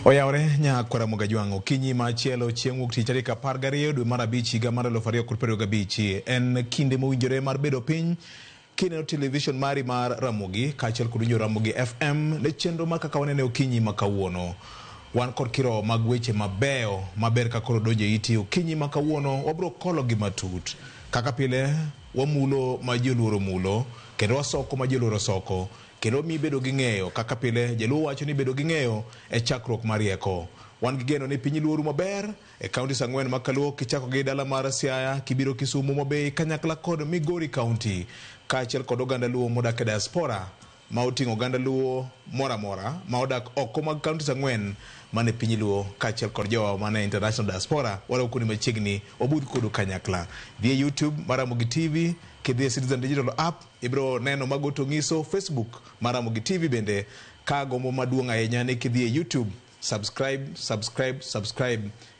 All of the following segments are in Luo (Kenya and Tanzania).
Oyawre nyakwara Mogajwang' kinyi machielo chieng' wuok tich tarik 12 dwe mar abich higa mar 2025 en kinde mowinjore mar bedo piny kineno television mari mar Ramogi kaachiel kod winjo Ramogi FM ne chenro ma kaka wanene okinyi ma kawuono. Wan kod kiro mag weche mabeyo maber ka koro donjo iti okinyi ma kawuono wabro kolo gi matut. Kaka pile wamulo ma ji oluoro mulo kendo wasoko ma ji oluoro soko. Kendo mi bedo gi ng'eyo kaka pile jaluo wacho ni bedo gi ng'eyo e chakruok mar rieko. Wan gi geno ni piny luoru maber e kaunti ang'wen ma kaluo kichako gi dala mar Siaya, kibiro Kisumu, Mobei, kanyakla kod Migori County kaachiel kod oganda luo modak e diaspora ma oting'o oganda luo mora mora ma odak oko mag kaunti ang'wen mane piny luo kaachiel kod jowa mane international diaspora wala kuonde machiegni wabudh kodu kanyakla. Dhi e YouTube mar Ramogi TV, kidhi Citizen Digital app ibro neno magoto ng'iso Facebook mar Ramogi TV bende ka gombo maduong' ahinya ni kidhi e YouTube subscribe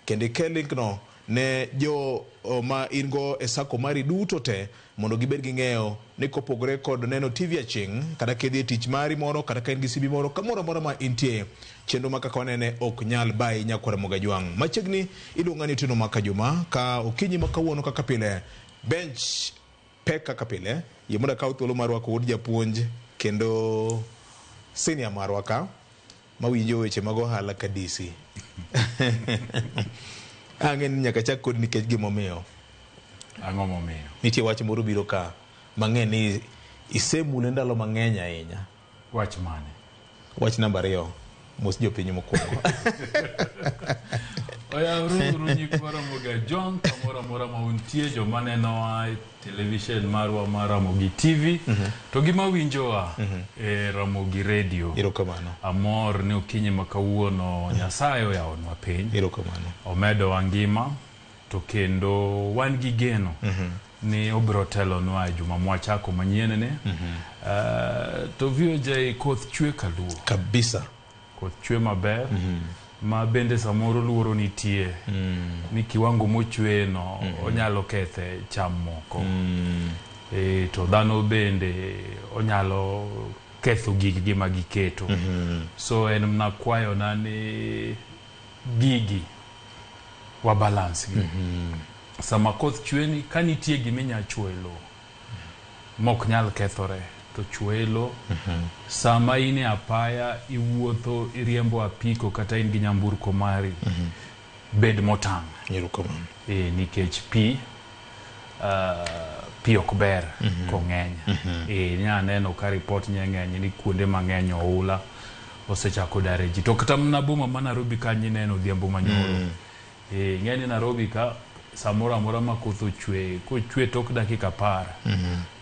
kendo ke link no ne jo ma ingo e sako mari duto te mondo gibed gi ng'eyo ni kopogore kod neno TV aching kada kidhi e tich mari moro kada ka in gi sibi moro kamoro moro ma intie chenro ma kaka wanene ok nyal bai nyakwara Mogajwang'. Machiegni iluonga ni Tino Makajuma ka okinyi ma kawuono kaka pile bench pek kaka pile yemoda kaw thuolo marwa kod japuonj kendo senior marwa ka mawinjo weche mag ohala ka DC. Ang'en nyaka chak kod nikech gimomiyo. Ang'o momiyo? Nitie wach moro biro ka mang'eny ni isemule ndalo mang'eny ahinya. Wach mane? Wach namba 2 mos jopiny mokwongo. Oya uru nyikwara Mogajwang' kamora mora ma untie joma neno television marwa mar Ramogi TV to gima winjowa e Ramogi Radio. Erokamano. Amor ni okinyi ma kawuono Nyasaye oyawonwa piny. Erokamano. Omedo wangima to kendo wan gi geno ni obro telonwa juma mwachako manyien ne. To VOJ koth chwe kaluo. Kabisa. Koth chwe maber. Ma bende samoro luoro nitie ni kiwango mochwe no onyalo kethe cham moko to dhano bende onyalo ketho gigi ma giketo so en mna kwayo na ni gigi wa balance gi sama koth chwe ni kanitie giminya chwelo mok nyal kethore to chwelo sama ine apaya iwuotho iriembo apiko kata in gi nyamburko mari bed motang'. Erokamano. Nikech pi ok ber kong'eny. Nya neno ka report ng'eny ni kuonde mang'eny oula osechako dare ji to kata mna boma ma Nairobi kanyi neno dhiambo manyoro. Ng'eny Nairobi ka samora amora ma koth ochwe kochwe tok dakika 10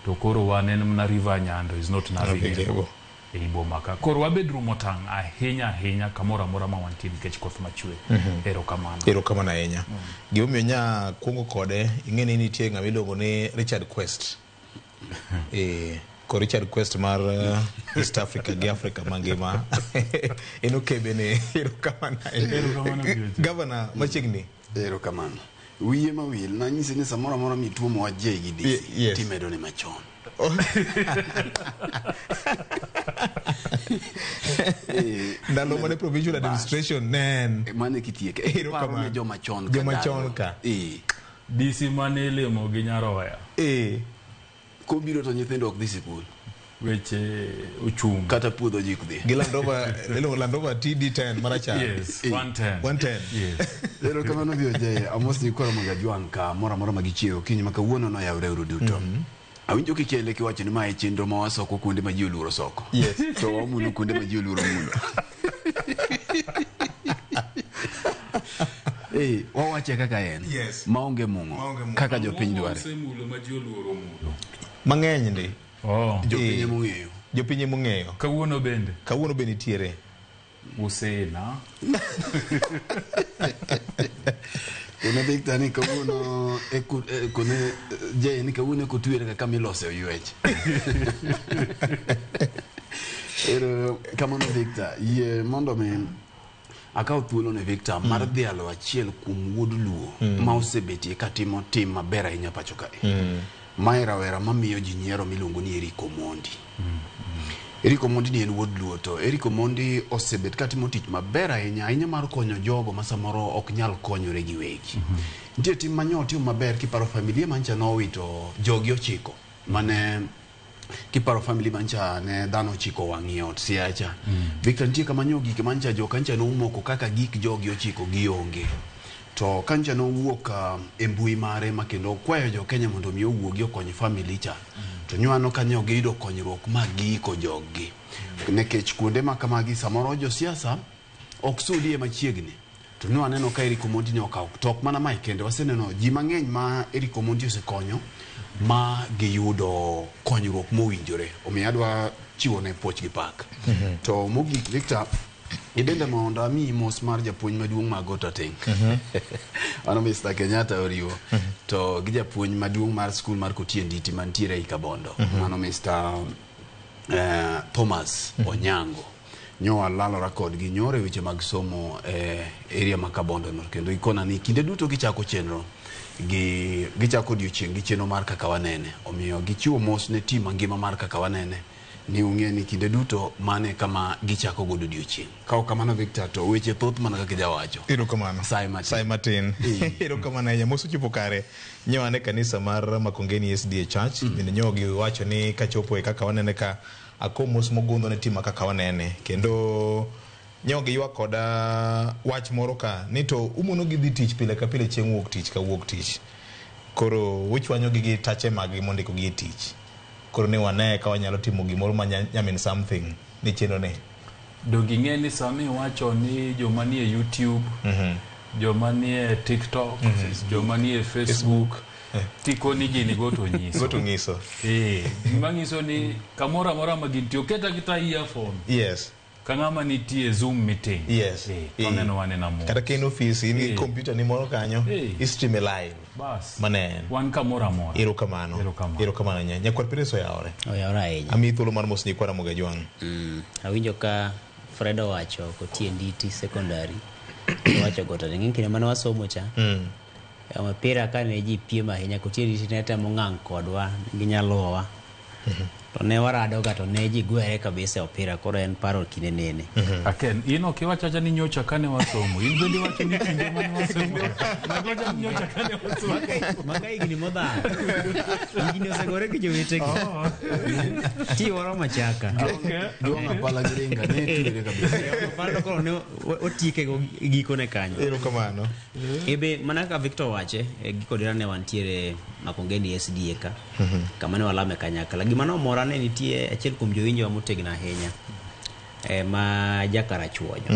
to koro wan en mna river Nyando is not navigable e boma ka koro wabedru motang' ahinya kamora mora ma wantie nikech koth machwe. Erokamano ahinya. Gimomiyo nya kuongo kode ing'eni nitie ng'ama iluongo ni Richard Quest. Ko Richard Quest mar East Africa gi Africa mangima eno kebe ne erokamano. Governor machiegni. Erokamano. Wiye mawil na nyisi ni samora mora mituomo waje gi DC timedo ne machon. Ndalo mane provincial administration nen mane kitieke paro ne joma chon ka DC mane lemo gi nyaroya ko biro to nyithindo ok dhi sikul weche ochung kata puodho jik dhi Landova TD10 maracha. Yes, 110. Yes. Erokamano VOJ amos ni kwara Mogajwang' ka mora magichiewo kinyi ma kawuono no yawre uru duto. Awinjo kikele kiwacho ni mae chenro ma wasoko kuonde ma ji oluoro soko. Yes. To wamulo kuonde ma ji oluoro mulo. Wawache kaka en. Yes. Maonge mung'o. Kaka jopiny dware. Mang'eny ndi. Jopiny mong'eyo. Kawuono bende tiere. Usena. Kuna Victor ni kawuono kone je ni kawuono kutwere kaka milose oyuech. Kamano Victor ye mondo me akaw thuolo ne Victor mar dhialo achiel kuom wuod luo ma osebetie katimo tim maber ahinya pacho kae. Maera wera mamiyo ji nyiero miluongo ni Eric Omondi. Eric Omondi ni en wuod luo to Eric Omondi osebet katimo tich maber ahinya mar konyo jogo ma samoro ok nyal konyore giwegi. Nitie tim manyot tim maber kiparo familia mancha nowito jogi 9 mane kiparo family mancha ne dhano 9 wang'i ot siacha. Victor nitie kama nyogi ke mancha jo kancha no umoko kaka gik jogi 9 gionge. To kancha no wuok e mbui mare makendo kwayo jo Kenya mondo mi owuogi okony family cha. To nywano kanyo giyudo konyruok magiko jogi. Nekech kuonde ma kamagi samoro jo siasa ok sudie machiegni. To nyo aneno ka Eric Omondi ne okaw tok mana mai kendo waseneno ji mang'eny ma Eric Omondi osekonyo ma giyudo konyruok mowinjore. Omiyo adwa chiwo ne poch gi pak. To mogik Victor idende mondo ami mos mar japuonj maduong' mar Gotateng. Ano Mr. Kenyatta oriwo. To gi japuonj maduong' mar skul mar Kotienditi mantiere Ikabondo. Ano Mr. Thomas Onyango. Nyo alalora kod gi nyore weche mag somo area ma Kabondo no kendo ikona ni kinde duto gichako chenro gichako odiochieng' gi chenro mar kaka wanene. Omiyo gichiwo mos ne tim mangima mar kaka wanene. Ni ung'e ni kinde duto mane kama gichako godo odiochieng'. Kao kamano Victor to weche thoth mana kaka jawacho. Erokamano. Sai Martin. Erokamano ya mosu chupo kare. Nyoane kanisa mar Makongeni SDA Church. Bende nyogi wacho ni kachopo e kaka wanene ka akomos mogundo ne tima kaka wanene. Kendo nyogi ywa koda wach moro ka ni to umuno gi dhi tich pile ka pile chieng' wuok tich ka wuok tich. Koro wichwanyo gi tache magi mondiko gi tich. Koro ne wane ka wanyalo timo gimoro ma nyamin something ni cheno ne. Dogi ng'e ni sami wacho ni joma ni e YouTube, joma ni e TikTok, joma ni e Facebook, tiko ni gini goto nyiso. Goto nyiso. Gima nyiso ni kamora mora magintio keta kita earphone. Yes. Kangama nitie Zoom meeting. Yes. Toneno wane na mo. Kata ken office ni computer ni moro kanyo, stream live. Bas. Manen. Wan kamora mora. Erokamano nya. Nyakwar Pereso yaore. Yaore ahinya. Ami thuolo mar mos ni kwara Mogajwang'. Awinjo ka Fredo wacho Kotienditi secondary. Wacho Gotateng kinde mane wasomo cha. Mapira ka ne ji piem ahinya Kotienditi ne temo ng'ang' kodwa ginyalowa. To ne warado ga to ne ji gwere kabisa opira koro en paro kine nene. Aken ino kiwacho ni nyocha kane wasomo. In bende wacho ni kinde mane wasomo. Nagoja nyocha kane wasomo. Maka igni modha. Igni osegore ki jowete gi. Ti waro machaka. Duonga pala giringa ne tuire kabisa. Paro koro ne otike go giko ne kanyo. Erokamano. Ebe manaka Victor wache giko dira ne wantiere Makongeni SDA ka. Kama ne walame kanyakla. Gimano mora ne nitie achiel kuom jowinjo motegna ahinya. Ma Jakarachuonyo.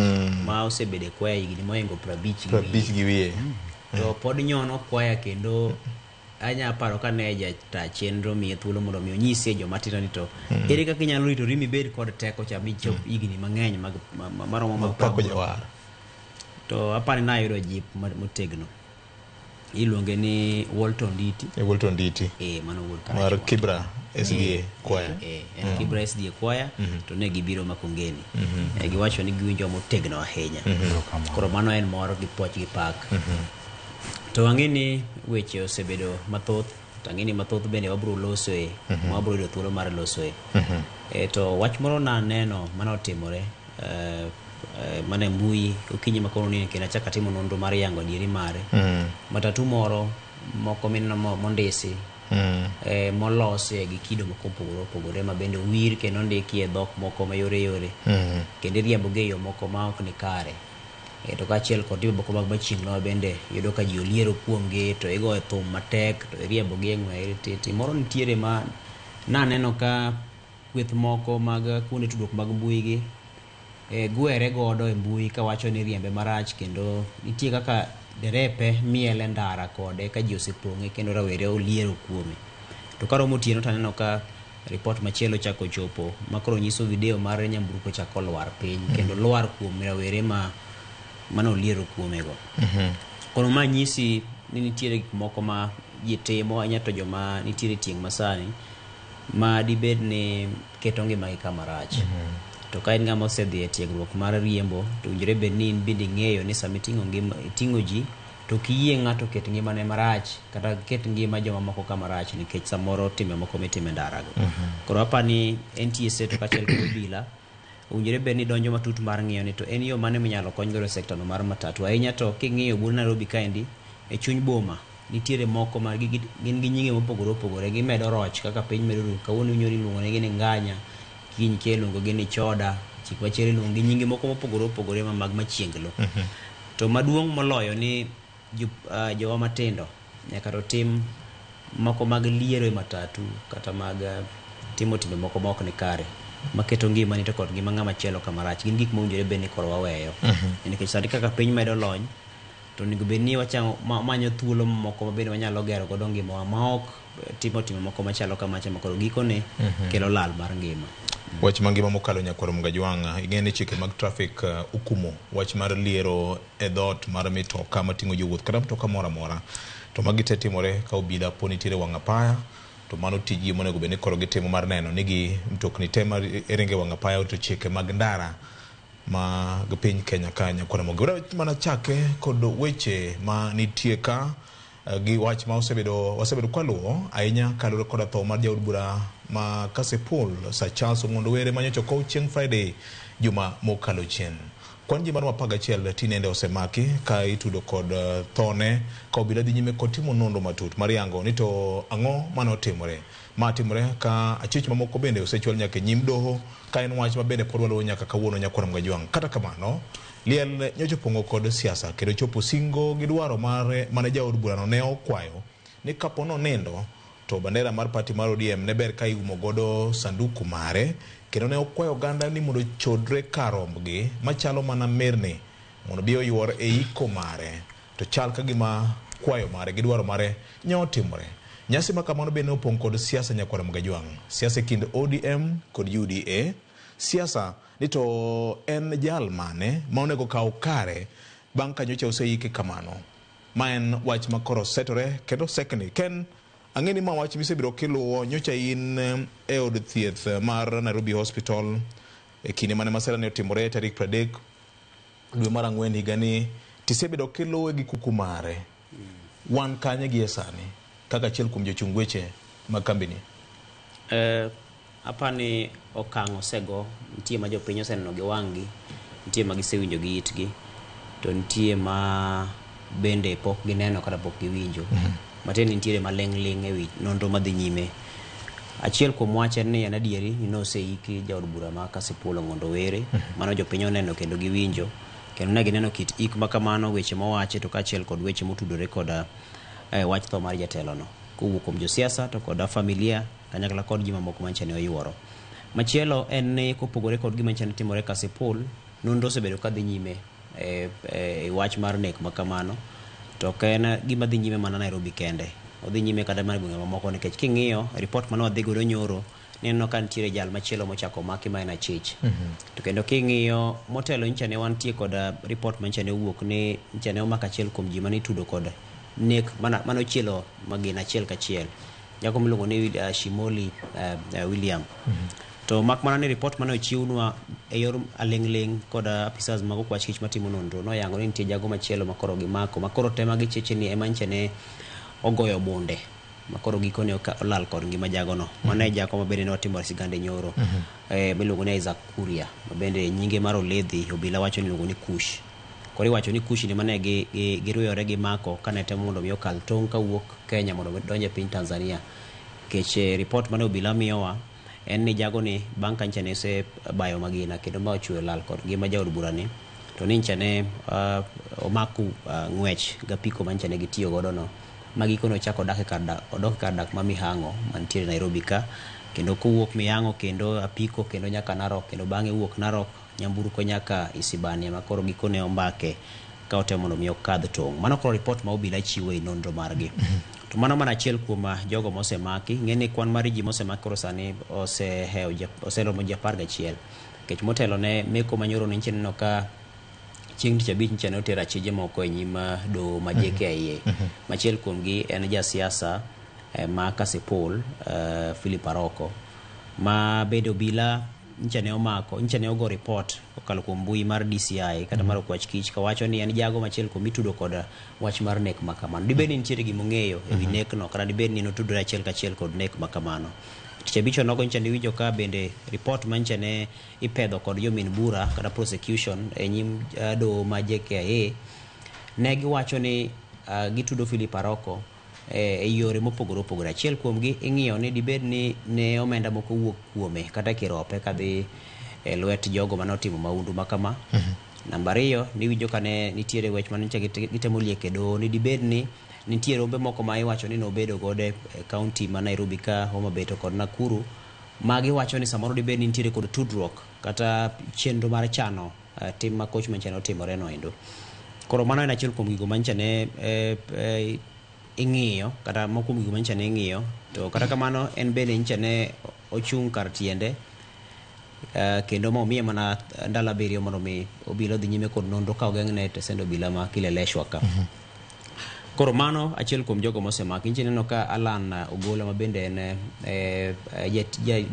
Ma osebede kwaya higni moingo 50 gi wiye. To pod nyono kwaya kendo anya paro ka ne jata chenro mi thuolo mondo mi onyisi joma tino ni to ere kaka inyalo rito rimi bed kod teko cha mi chop higni mang'eny mag maromo mag pako jawar. To apani na yudo jip motegno. Iluonge ni Walton Nditi. Walton Nditi. Mano wuod mar Kibra SDA kwaya. En Kibra SDA kwaya to ne gibiro Makongeni. Giwacho ni giwinjo motegno ahinya. Koro mano en moro gi poch gi pak. To ang'eni weche osebedo mathoth. Tang'eni mathoth bende wabro losoe. Wabro yudo thuolo mar losoe. To wach moro na neno manotimore mane mbui okinyi makono ni kena chaka timo nonro mar yango dieri mare. Matatu moro moko minno mondisi molose gi kido mopogore ma bende wir kendo ndiki e dhok moko mayore kendo riembo ge yo moko ma ok ni kare. To kachiel kod tibo moko mag maching no bende yudo ka ji oliero kuomgi to igo e thum matek to riembo ge ng'were tete moro nitiere ma naneno ka kweth moko mag kuonde tudruok mag mbui gi gwere godo e mbui ka wacho ni riembe marach kendo nitie kaka derepe miele ndara kode ka ji osepong'e kendo rawere oliero kuome. To karomo otieno taneno ka report machielo chako chopo makoro nyiso video mar nyamburko chako lwar piny kendo lwar kuom rawere mano oliero kuome go. Koro ma nyisi ni nitiere gik moko ma ji timo anya to joma nitiere tieng' masani ma dibed ni keto ngimagi kama rach. To ka in ng'ama osedhi e tiegruok mar riembo to winjore bed ni in bende ing'eyo ni sama iting'o ji to kiyie ng'ato ket ngimane marach kata ket ngima joma moko kama rach nikech samoro time moko mitime ndarago. Koro apani NTSA to kachiel kod obila owinjore bed ni donjo matut mar ng'iyo ni to en yo mane minyalo kony godo sekta no mar matatu. Ahinya to king'iyo bur Nairobi kaendi e chuny boma nitiere moko ma gin gi nyinge mopogore opogore, gimedo roch kaka piny medo ru. Kawuono inyori luongo ne gini Nganya, kiny kelo gini Choda, chik machielo luongo gi nyinge moko mopogore opogore ma mag machienglo. To maduong' moloyo ni jowa matindo nyaka to tim moko mag liero e matatu kata mag timo timbe moko ma ok ni kare maketo ngima ni to kod ngima ng'ama chielo kama rach. Gin gik mowinjore bed ni koro waweyo nikech sani kaka piny medo lony to onego bed ni wachango manyo thuolo moko ma bende wanyalo gero godo ngimawa ma ok timo timbe moko machalo kamacha makoro gikone kelo lal mar ngima. Wach mangima mokalo Nyakwaro Mgajwang', ing'eni chike mag traffic ukumo wach mar liero e dhot mar mitoka mating'o jowuoth kata mtoka moro amora, to magi te timore ka obila po nitiere wang' apaya, to mano tiji monego bed ni koro gitimo mar neno ni mtokni te ma ringe wang' apaya to chike mag ndara mag piny Kenya ka. Nyakwaro Mgajwang' mana chake kod weche ma nitie ka gi wach ma wasebedo kwaluo ahinya kalure koda tho mar jaod bura ma Kasipul Sir Charles Ong'ondo Were manyocha kow chieng' Friday juma mokalo chien. Kwan ji mar 11 tinende osemaki ka itudo kod thone ka obila dhi nyime kod timo nonro matut mar yango ni to ang'o mane otimore. Ma timore ka achich mamoko bende osechwal nyaka nyim doho ka en wach ma bende pod waluwo nyaka kawuono Nyakwaro Mgajwang'. Kata kamano liel nyocha pongo kod siasa kendo chopo singo gi dwaro mane jaod burano ne okwayo ni kapono nindo to bandera mar party mar ODM ne ber ka iumo godo sanduku mare, kendo ne okwayo oganda ni mondo chodre karombgi machalo mana merni mondo bi oyuor e iko mare, to chal ka gima kwayo mare gi dwaro mare nyotimore. Nyasi ma kamano bende opong kod siasa Nyakwaro Mgajwang', siasa kind ODM kod UDA, siasa ni to en jal mane ma onego kaw kare bang' ka nyocha oseiki kamano. Ma en wach ma koro setore kendo sekni ken ang'eni ma wach misebiro kiluwo nyocha in e od thieth mar Nairobi Hospital e kinde mane masira ne otimore tarik 30 dwe mar Ang'wen higani, tisebedo kiluwe gi kuku mare. Wan kanye gi esani kaka achiel kuom jochung weche mag kambini? Apani okang' osego, nitie ma jopiny oseneno gi wang'gi, nitie ma gisewinjo gi itgi, to nitie ma bende pok gineno kata pok giwinjo. Matin nitiere maleng' ewi nonro madhi nyime. Achiel kuom wach en ni en adieri ni noseiki jaod bura ma Kasipul Ong'ondo Were, mano jopiny oneno kendo giwinjo, kendo ne gineno kit ik makamano, weche mowache to kachiel kod weche motudore kod wach tho mar jatelo no kowuok kuom josiasa to kod familia kanyakla kod ji mamoko manyicha ne oyuoro. Machielo en ni kopogore kod gima manyicha ne timore Kasipul, nonro osebedo ka dhi nyime e wach mar nek makamano, to en gima dhi nyime mana Nairobi kende, odhi nyime kata mana gwenge mamoko nikech king'iyo report mane wadhi godo nyoro neno ka nitiere jal machielo mochako maki ma en Achich. To kendo king'iyo motelo nyicha ne wantie kod report manyicha ne owuok ni nyicha ne omako achiel kuom ji mane itudo kod nek mano chielo magina achiel kachiel, jako miluongo ni Shimoli William. To mak mana ni report mane ochiwnwa e yor aleng' kod apisas mag okwach kich matimo nonro no yango ni nitie jago machielo makoro gimako makoro tema gi cheche ni ema nyicha ne ogoyo bunde makoro gikone olal kod ngima jago no. Mano e jako mabende ne watimore sigande nyoro miluongo ni Isaac Kuria, mabende nyinge mar oledhi obila wacho ni luongo ni Kush. Koro iwacho ni Kush ni mane giruyore gi mako kane temo mondo mi okal tong' kawuok Kenya mondo donje piny Tanzania. Kech report mane obila miyowa en ni jago ni bang' ka nyicha ne se bayo magina kendo ma ochwe lal kod ngima jaod bura ni, to ni nyicha ne omaku ng'wech gapiko ma nyicha ne gitiyo godo no, magikono ochako odok kar dak ma Mihango mantiere Nairobi ka, kendo kowuok Mihango kendo apiko kendo nyaka Narok, kendo bang'e wuok Narok nyamburko nyaka Isibania, makoro gikone ombake ka otemo mondo mi okadh tong'. Mano koro report ma obila chiwo e nonro margi. To mano mana achiel kuom jogo mosemaki. Ng'eni kwan mar ji mosemaki koro sani oseromo ji 11. Kech motelo ne meko manyoro ne nyicha neno ka chieng' tich abich nyicha ne otero achije moko e nyim doho ma JKIA. Machiel kuom gi en jasiasa ma Kasipul, Philip Aroko, ma bende obila ncha ne omako ncha ne ogo report kokalo kuom mbui mar DCI kata mar Okwach Kich kawacho ni en jago machiel kuom mitudo kod wach mar nek makamano. Dibed ni nitiere gimong'eyo ewi nek no kata dibed ni notudore achiel kachiel kod nek makamano. Tich abich onogo ncha ne winjo ka bende report mancha ne ipedho kod jomin bura kata prosecution e nyim doho ma JKIA ne giwacho ni gitudo Philip Aroko e yore mopogore opogore. Achiel kuomgi ing'iyo ni dibed ni ne omenda moko wuok kuome kata kirope kadhi e lwet jogo manotimo maundu makama. Namba 2 ni winjo kane nitiere wech mancha gitemo lieke doho ni dibed ni nitiere rombe moko ma iwacho ni nobedo gode e county ma Nairobi ka Homa Bay to kod Nakuru ma giwacho ni samoro dibed ni nitiere kod tudruok kata chenro mar chano tim ma coach mancha otimore no endo. Koro mano en achiel kuom gigo mancha ne ing'iyo kata moko kuom gigo mancha ne ing'iyo to kata kamano en bende ncha ne ochung' kar tiende kendo ma omiye mana ndalo 7 mondo mi obila dhi nyime kod nonro ka ogeng'ne tesendo obila ma Kileleshwa ka. Koro mano achiel kuom jogo mosemaki. Inchi neno ka Alan Ogola ma bende en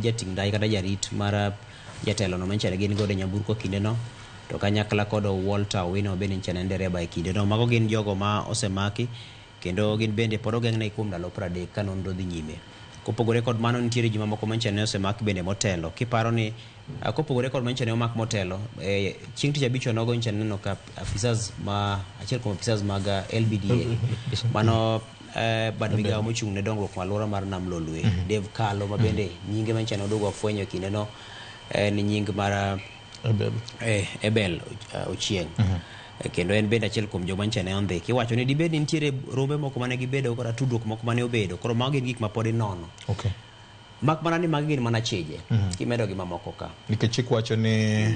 jating dai kata jarit mar jatelo no mancha ne gin gode nyamburko kinde no to kanyakla kod Walter Owino bende ncha ne dereba e kinde no. Mago gin jogo ma osemaki kendo gin bende pod ogeng'ne kuom ndalo 30 ka nonro dhi nyime. Kopogore kod mano nitiere ji mamoko mancha ne osemaki bende motelo. Kiparo ni kopogore kod mancha ne omak motelo chieng' tich abich onogo ncha neno ka afisas ma achiel kuom afisas mag LBDA mano bad migawo mochung' ne dongruok malura mar Nam Lolwe Dave Kalo ma bende nyinge mancha ne oduogo afwenyo kinde no ni nying mar Ebel Ochieng. Kendo en bende achiel kuom joma ncha ne ondhiki iwacho ni dibed ni nitiere rombe moko mane gibedo kata tudruok moko mane obedo. Koro mago gin gik ma pod inono. Okay. Mak mana ni magi gin mana cheje kimedo gi mamoko ka nikech chik wacho ni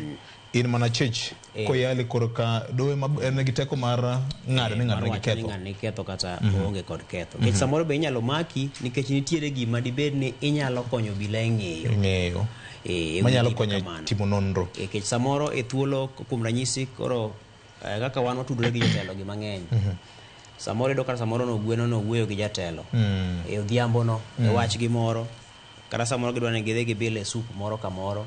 in mana chich koyali koro ka dowe en gi teko mar ng'ado ni ng'ado ni ketho kata onge kod ketho. Nikech samoro be inyalo maki nikech nitiere gima dibed ni inyalo konyo bila ng'eyo manyalo konyo timo nonro. Nikech samoro e thuolo kuom ranyisi koro kaka wan watudore gi jatelo gi mang'eny samoro do kata samoro no gweno no wuoyo gi jatelo e odhiambo no e wach gi moro kata samoro gidwa ni gidhi gibile sup moro ka moro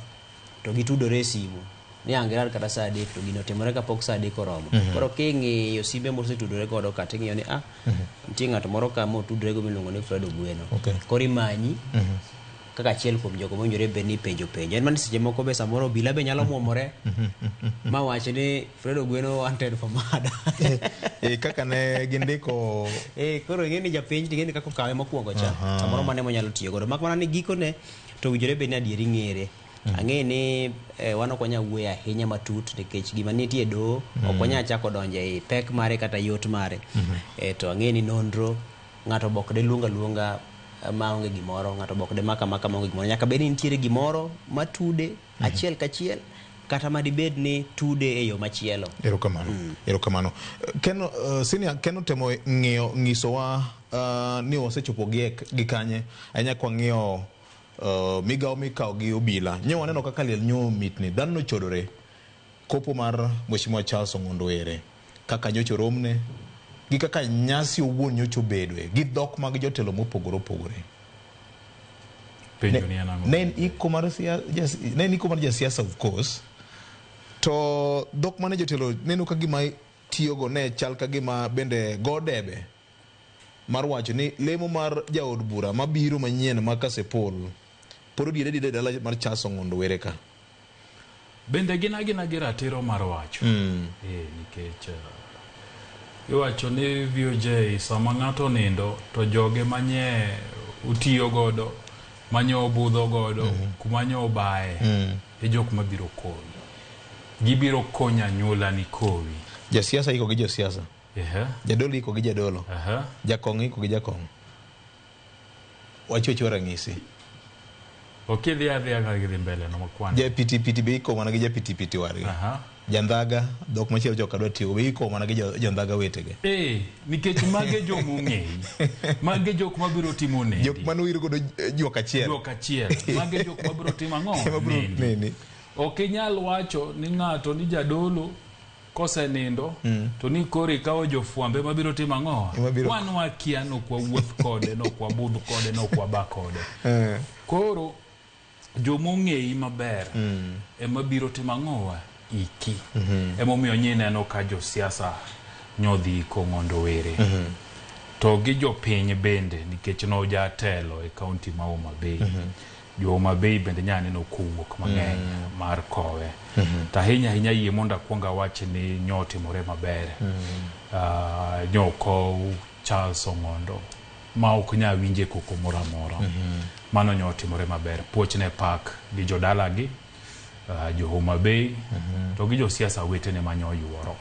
to gitudore simu ni angerar kata saa 3 to gino timore kapok saa 3 oromo. Koro king'iyo simbe mosetudore godo kata ing'iyo ni nitie ng'ato moro ka motudore go miluongo ni Fred Ogweno. Koro imanyi kaka achiel kuom jogo mowinjore bed ni penjo. En man seche moko be samoro obila be nyalo muomore ma wacho ni Fred Ogweno wanted for murder. Kaka ne gindiko koro ing'e ni japiny ing'e ni kaka okawe mokwongo cha samoro mane monyalo tiyo godo. Mak mana ni gikone to winjore bed ni adieri ng'ere. Ang'e ni wan ok wanyal wuoyo ahinya matut nikech gima nitie doho ok wanyal chako donjo e pek mare kata yot mare. To ang'e ni nonro ng'ato bok de luonga maonge gimoro ng'ato bok de maka maonge gimoro nyaka bed ni nitiere gimoro matude achiel kachiel kata madibed ni tude e yo machielo. Erokamano. Ken senior Ken temo ng'isowa ni osechopo gi kanye anya kwa ng'iyo migawo mikawo gi obila nyo waneno kaka liel nyo mitni dhano no chodore kopo mar Mheshimiwa Charles Ong'ondo ere kaka nyocho romne gi kaka nyasi owuon nyocho bedwe gi dhok mag jotelo mopogore opogore. Penjo ni anango. Nen iko mar jasiasa of course to dhok mane jotelo neno ka gima tiyogo ne chal ka gima bende godebe mar wacho ni lemo mar jaod bura mabiro manyien ma Kasepol poro diede dala mar Charles Ong'ondo were ka bende gina gi ratiro mar wacho nikech iwacho ni VOJ sama ng'ato nindo to joge manye utiyo godo manyo budho godo kumanyo bae e jok mabiro kowi gibiro konya nyula ni kowi jasiasa iko gi jasiasa jadolo iko gi jadolo jakong iko gi jakong wacho rang'isi okidhi adhiya ka gidhi mbele no mokwano japitipiti be iko mana gi japitipiti wargi jandhaga dhok machielo joka dwa tiyo be iko mana gi jandhaga wetege nikech mage jomong'eyi mage jok mabiro timo nedi jok manowiro godo jok achiel mage jok mabiro timo ang'o nedi ok inyal wacho ni ng'ato ni jadolo kosenindo to ni kori kawo jofwambe mabiro timo ang'o wan wakia no kwa wuoth kode no kwa budh kode no kwa ba kode koro jomong'eyi maber ema biro timo ang'owa iki emomiyo nyineno ka josiasa nyodhi kong'ondo were to gi jopiny bende nikech no jatelo e kaunti ma Homa Bay jo Homa Bay bende nyaneno kowuok mang'eny mar kowe to ahinya yie mondo akwonga wach ni nyotimore maber nyoko Charles Ong'ondo ma ok nya winje koko moro amora mano nyotimore maber puochne pak gi jodalagi jo Homa Bay to gi josiasa wetene manyoyuoro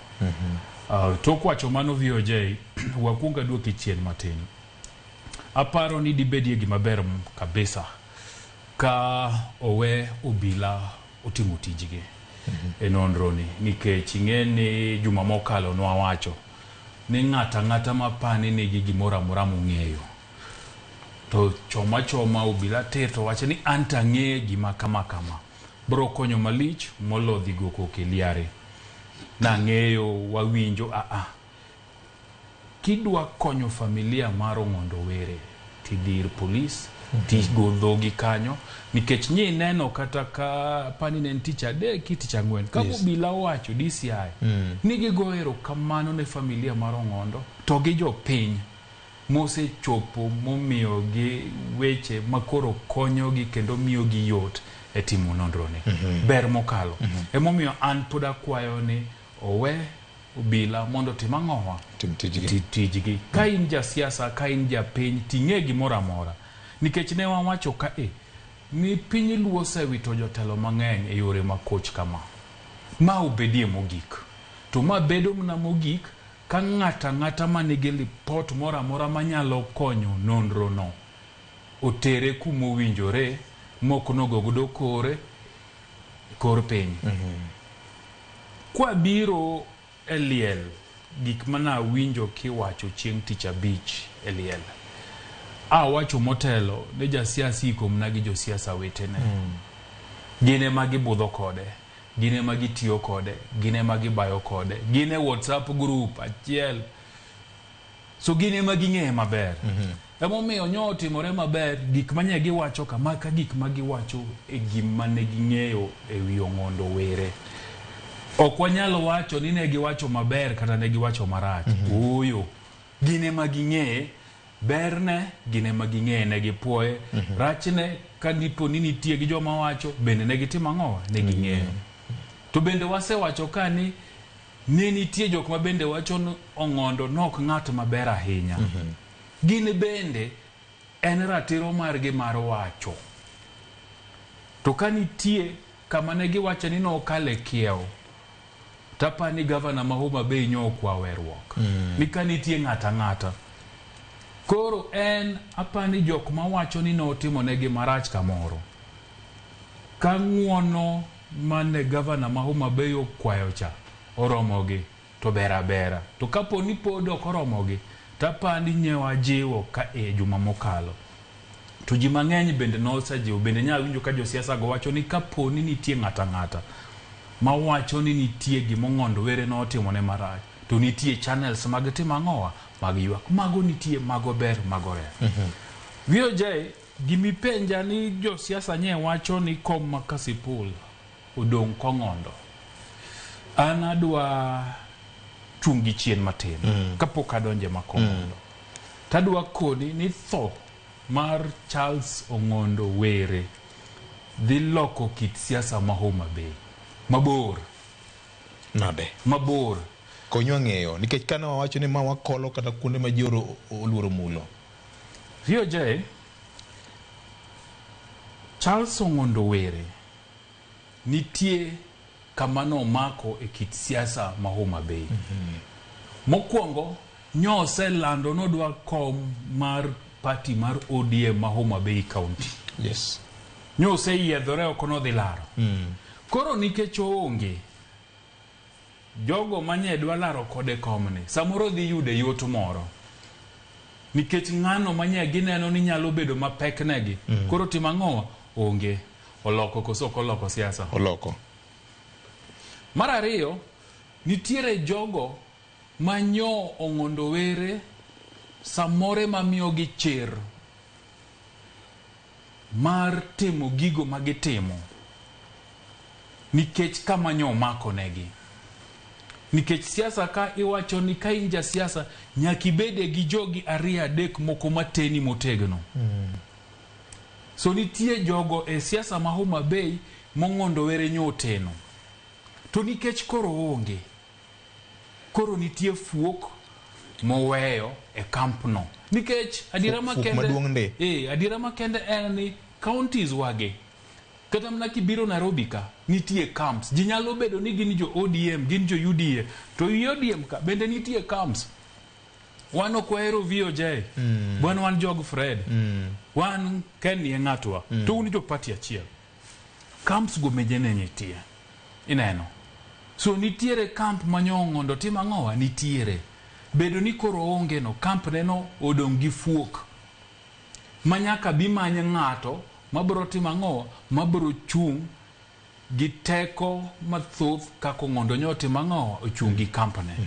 tok wacho mano VOJ wakwonga duoki chien matin aparo ni dibedie gima ber kabisa ka owe obila otimo tijgi e nonroni nikech ing'eni juma mokalo nwawacho ni ng'ata mapani nigi gimoro amora mong'eyo to choma obila tir to wacho ni anta ng'e gima kama bro konyo malich molodhi go kokeliare na ng'eyo wawinjo kidwa konyo familia mar Ong'ondo Were tidir polis tigo dhogi kanyo nikech nyi neno kata ka pani ne tich adek tich ang'wen ka obila wacho DCI nigi goero kamano ne familia mar Ong'ondo to gi jopiny mose chopo momiyo gi weche makoro konyogi kendo miyo gi yot e timo nonrone ber mokalo emomiyo an pod akwayo ni owe obila mondo tim ang'owa tijgi ka in jasiasa ka in japiny ting'e gimoro amora nikech ne wawacho ka ni piny luo osewito jotelo mang'eny e yore makoch kama ma obedie mogik to ma bedo mna mogik ka ng'ata manigi lipot moro amora manyalo konyo nonro no otere kumowinjore mok nogogodo kor piny kwa biro e liel gik mana winjo kiwacho chieng' tich abich e liel wacho motelo ne jasiasa ikomna gi josiasa wetene gine magi budho kode gine magi tiyo kode gine magi bayo kode gine WhatsApp group achiel so gine magi ng'e maber emomiyo nyotimore maber gik manye giwacho kama ka gik magi wacho e gima ne ging'eyo e wi Ong'ondo Were ok wanyalo wacho ni ne giwacho maber kata ne giwacho marach oyo gine magi ng'e berne gine magi ng'e ne gipuoye rachne ka dipo ni nitie gi joma wacho bende ne gitimo ang'owa ne ging'eyo to bende wasewacho ka ni nitie jok ma bende wacho ni Ong'ondo nok ng'at maber ahinya gine bende en ratiro margi mar wacho to ka nitie kama ne giwacho ni nokale kiewo tapani gavana ma Homa Bay nyokwa werruok ni ka nitie ng'ata koro en apani jok ma wacho ni notimo negi marach kamoro ka ng'uono mane gavana ma Homa Bay okwayo cha oromogi to bera to kapo ni pod ok oromogi tapani nyewa jiwo ka juma mokalo to ji mang'eny bende nosajiwo bende nyawinjo ka josiasa go wacho ni kapo ni nitie ng'ata ma wacho ni nitie gima Ong'ondo Were notimo ne marach to nitie channels mag timo ang'owa mag ywak mago nitie mago ber mago re VOJ gimipenja ni josiasa nye wacho ni kom makasipul odong' kong'ondo an adwa chungi chien matin kapok adonje makong'ondo tadwa kodi ni tho mar Charles Ong'ondo Were dhi loko kit siasa ma Homa Bay mabor nade mabor konyo ng'eyo nikech kana wawacho ni ma wakolo kata kuonde ma ji oluoro mulo VOJ Charles Ong'ondo Were nitie kama nomako e kit siasa ma Homa Bay mokwongo nyose lando nodwa kom mar party mar ODM ma Homa Bay County nyose yiedhore ok nodhi laro koro nikech onge jogo manye dwa laro kode komne samoro dhi yude yot moro nikech ng'ano manye gineno ni nyalo bedo mapek negi koro tim ang'owa onge oloko koso koloko siasa oloko mar ariyo nitiere jogo manyo Ong'ondo Were samore mamiyo gi chir mar timo gigo magitimo nikech kamanyo mako negi. Nikech siasa ka iwacho ni ka inja siasa nyaki bede gi jogi aria dek moko mateni motegno. So nitie jogo e siasa ma Homa Bay mongondo were nyoteno. To nikech koro onge. Koro nitie fuok moweyo e kampno. Nikech adira makende adira makende en ni counties wage. Kata mna kibiro Nairobi ka nitie camps. Jinyalo bedo ni gin jo ODM, gin jo UDA. To ODM ka bende nitie camps. Wan okwahero VOJ. Wan jog Fred. Wan Ken Yengatwa. To un jo party achiel. Camps go mejene nitie. Ineno. So nitiere camp manyongondo tima ngowa nitiere. Bedo ni koro onge no camp neno odong gi fuok. Manyaka bimanye ngato mabro tima ngowa mabro chung gi teko mathoth kako ngondo nyote mangowa ochung gi camp ne.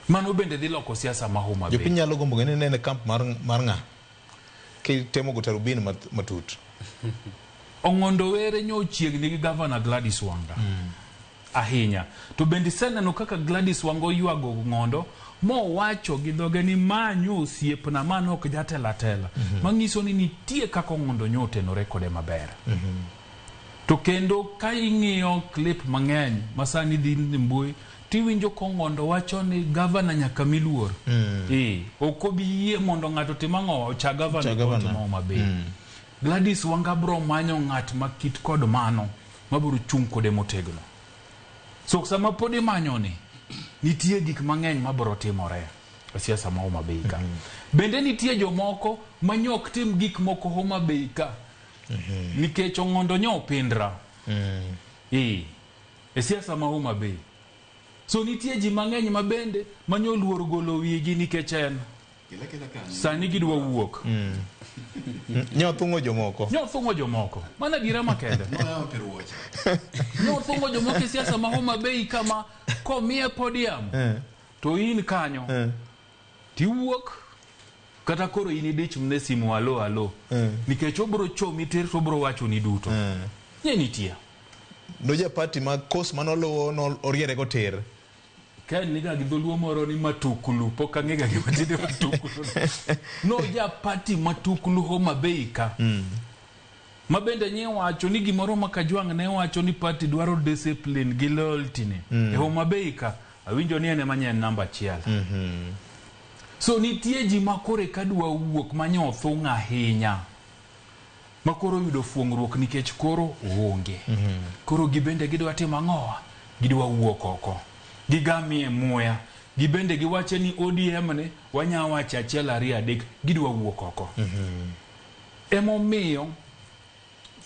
Mano bende dhi loko siasa ma Homa Bay. Jopiny nyalo gombo gene nene camp mar nga. Ki temo gotarubin matut. Ongondo were nyo chiegni gi Governor Gladys Wanga. Ahinya. To bende seneno kaka Gladys Wanga yuago ngondo mo wacho gi dhoge ni manyo osiepna mano ok jatela tela. Mangiso ni nitie kako ngondo nyote no rekode maber. To kendo ka ing'iyo clip mang'eny masani dhi mbui tiwinjo ko ngondo wacho ni governor nyaka miluor. Okobi yie mondo ng'ato timango cha governor to Homa Bay. Gladys Wanga bro manyo ng'at makit kod mano mabiro chung kode motegno. So sama podi manyo ni nitie gik mang'eny mabiro timore e siasa ma Homa Bay ka. Bende nitie jomoko manyok tim gik moko Homa Bay ka. Nikech ngondo nyo pindra. E siasa ma Homa Bay. So nitie ji mang'eny mabende manyo luor golo wigi nikech en sani gidwa wuok. Nyo thungo jomoko. Mana dira makende. Nyo thungo jomoko siasa ma Homa Bay kama komie podium. To in kanyo. Ti wuok kata koro ini dich mne simu alo. Nikech obro chomi tir to bro wacho ni duto. Nye nitie. Noja party ma kos manolo no oriere go ter. Ken niga gidholuo moro ni matukulu poka ngega gi matinde matukulu. No ja party matukulu Homa Bay ka. Mabende nye wacho ni gimoro makajwang ne wacho ni party dwaro discipline gi loyalty ne. E Homa Bay ka awinjo ni ene manye namba chiel. So nitie ji makore kadwa wuok manyo thunga ahinya. Makoro yudo fuongruok nikech koro onge. Koro gibende gidwa timo ngowa, gidwa wuok oko. Gigamie muya, gibende giwache ni ODM ne wanya wacha achiel ariyo adek gidwa wuok oko. Emomiyo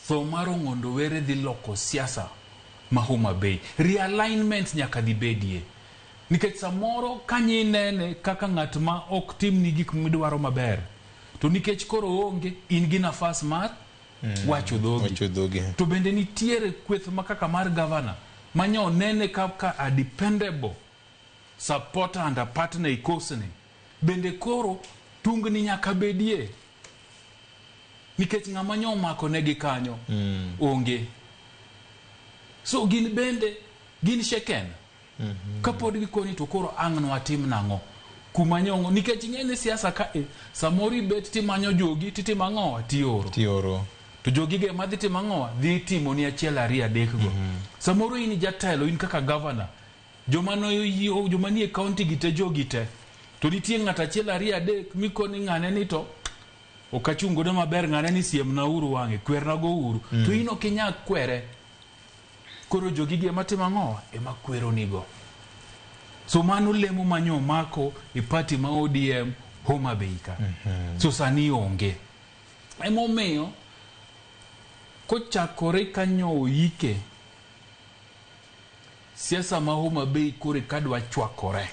tho mar ngondo were dhi loko siasa ma Homa Bay. Realignment nyaka dhi bedie. Nikech samoro kanyi nene kaka ng'at ma ok tim ni gik midwaro maber. To nikech koro onge in gi nafas mar wacho dhogi. To bende nitiere kweth makaka mar governor manyo nene kaka a dependable supporter and a partner ikosene. Bende koro tungni nyaka bedie. Nikech ng'ama nyo mako negi kanyo onge. So gin bende gin sheken. Kapod gikoni to koro ang'no atim nang'o. Kumanyongo nikech ng'ene siasa ka samori bet timanyo jogi titimang'o tioro. To jogi ge madhi timang'o dhi timo ni achiel ariyo adek go. Samoro in jatelo in kaka governor. Joma ni e county gite jogi te. To nitie ng'ata achiel ariyo adek mikoni ng'ane ni to okachungo do maber ng'ane ni siem na uru wang'e kwerna go uru. To in okinyak kwere. Koro jogi ge matimang'o makwero nigo. So mano lemo manyo mako e party ma ODM Homa Bay ka. So sani onge. Emomiyo kochakore kanyo oike siasa ma Homa Bay kore kadwa chwakore.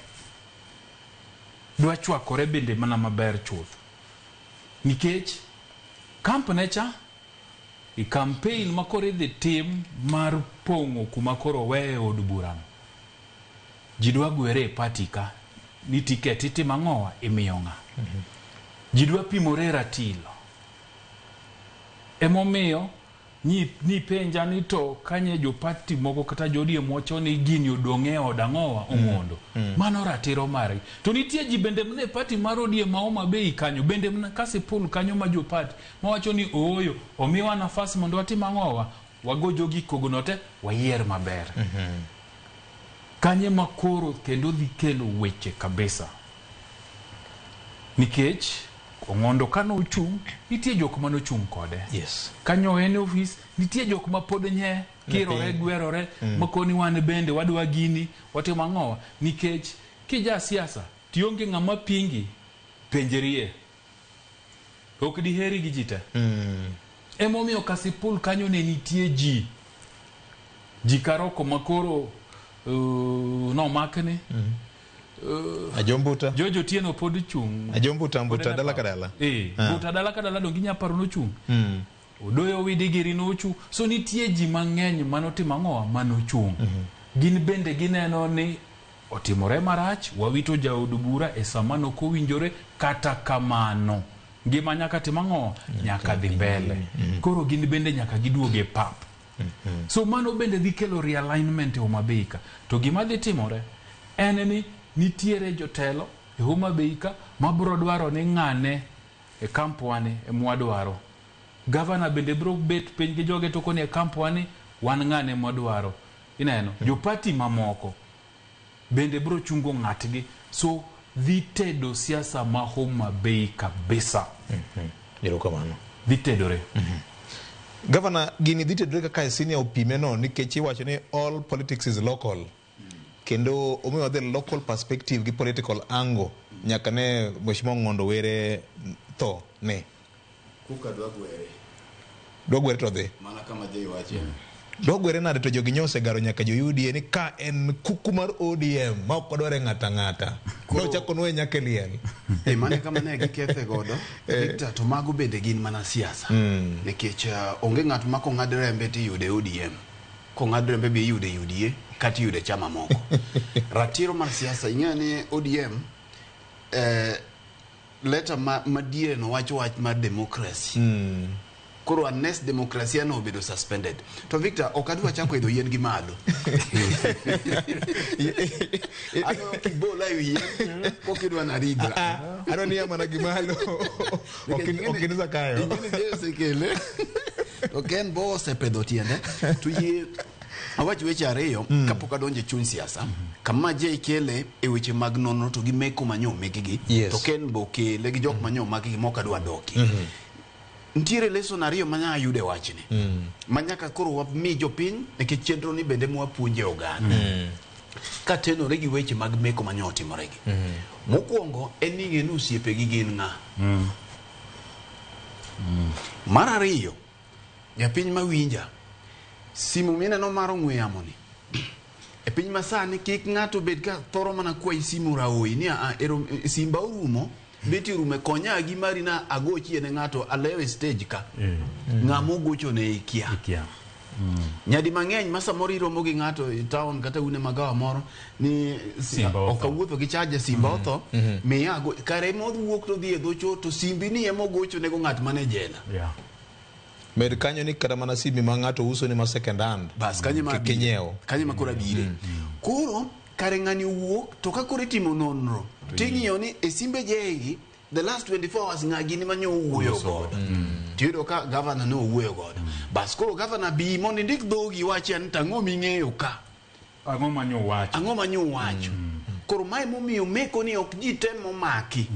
Dwa chwakore bende mana maber chuth. Nikech kampane cha i campaign makore dhi tim mar pongo kuma koro weye od burano. Jidwa gwere party ka ni tiketi timang'owa imiyo ng'a. Jidwa pimore ratilo. Emomiyo ni penja ni to kanye jo party moko kata jodie mocho ni gini odonge odang'owa omondo. Mano ratiro mare. To nitie ji bende mne party marodie maoma bei kanyo bende mna kasi pool kanyo ma jo party mawacho ni oyo omiwa nafasi mondo watim ang'owa wago jogi kogonote wayier maber. Kanye makoro kendo dhi kelo weche kabisa. Nikech Ong'ondo kano ochung' nitie jok mano chung' kode. Yes. Kanyo en office nitie jok ma pod nye kirore gwerore makoni wan bende wadwa gini watimo ang'owa nikech kija siasa tionge ng'ama pingi penjerie. Ok diheri gi jita. Emomiyo Kasipul kanyo ne nitie ji karoko makoro no makne. Ajombuta. Jojo Tieno pod chung. Ajombuta mbuta dala kadala. Mbuta dala kadala dongi nyaparo no chung. Odoyo Widigiri no chung. So nitie ji mang'eny manotimo ang'owa mano chung. Gin bende gineno ni otimore marach, wawito jaod bura e samano kowinjore kata kamano. Ngima nyaka tim ang'owa nyaka dhi mbele. Koro gin bende nyaka giduoge pap. So mano bende dhi kelo realignment e Homa Bay ka. To gima dhi timore en ni nitiere jotelo e Homa Bay ka mabro dwaro ni ng'ane e kampwane e mwadwaro. Governor bende bro bet piny gi joge toko ni e kampwane wan ng'ane mwadwaro. Ineno jo party mamoko bende bro chungo ng'atgi. So dhi tedo siasa ma Homa Bay kabisa. Erokamano. Dhi tedore. Governor, gini dhi tedore kaka senior opime no nikech iwacho ni all politics is local. Kendo omiyo the local perspective gi political angle nyaka ne Mheshimiwa Ong'ondo were tho ne. Kuka dwagwere. Dwagwere to dhi. Mana kama jay wache. Dwagwere nade to jogi nyose garo nyaka jo UDA ni ka en kuku mar ODM ma ok odware ng'ata. No chako nwe nyaka liel. Mane kama ne gikethe godo. Victor to mago bende gin mana siasa. Nikech onge ng'at ma kong'ad rembe ti yude ODM. Kong'ad rembe bi yude UDA kati yude chama moko. Ratiro mar siasa ing'e ni ODM letter madie no wacho wach mar democracy. Koro unless demokrasia no obedo suspended. To Victor, okadwa chako idho yien gi malo. Ano kibola yien kokidwa na rigra. Ano ni amana gi malo. Okiniza kayo. Ingine je sekele. Oken bo se pedo tiende. Tu ye awachi weche ariyo kapok adonje chuny siasa. Kama je ikele e weche mag nono to gi meko manyo mekigi. To ken bo kele gi jok manyo magi mokadwa doki. Ntiere leso nariyo manya yude wachni. Manyaka koro wami jopiny eke chenro ni bende mwapuonje oganda. Katenore gi weche mag meko manyo otimoregi. Mokwongo en ni ng'enu osiepe gi gin ng'a. Mar ariyo, japiny mawinja, simu mineno mar ong'we yamo ni. E piny masani kik ng'ato bed ka thoro mana kwayi simu raoi ni simba orumo. Beti rume konya gi mari na agochi ene ng'ato alewe stage ka. Ng'amo gocho ne ikia. Nyadi mang'eny masa mori romo gi ng'ato i town kata une magawa moro ni okawuotho gi charge simba otho miya kare modwuok to dhi e dhocho to simbi ni emo gocho nego ng'at mane jela. Med kanyo ni kata mana simbi ma ng'ato uso ni ma second hand. Bas kanyo ma kinyeo. Kanyo ma kora bire. Kuro kare ng'ani wuok to ka kore timo nonro. Ting'iyo ni e simbe jegi the last 24 hours ng'agi ni manyo wuoyo godo. Tiyudo ka governor no wuoyo godo. Bas koro governor bi mondo ndik dhogi wache ni tang'o ming'eyo ka. Ang'o manyo wacho. Ang'o manyo wacho. Koro mae momiyo meko ni ok ji temo maki.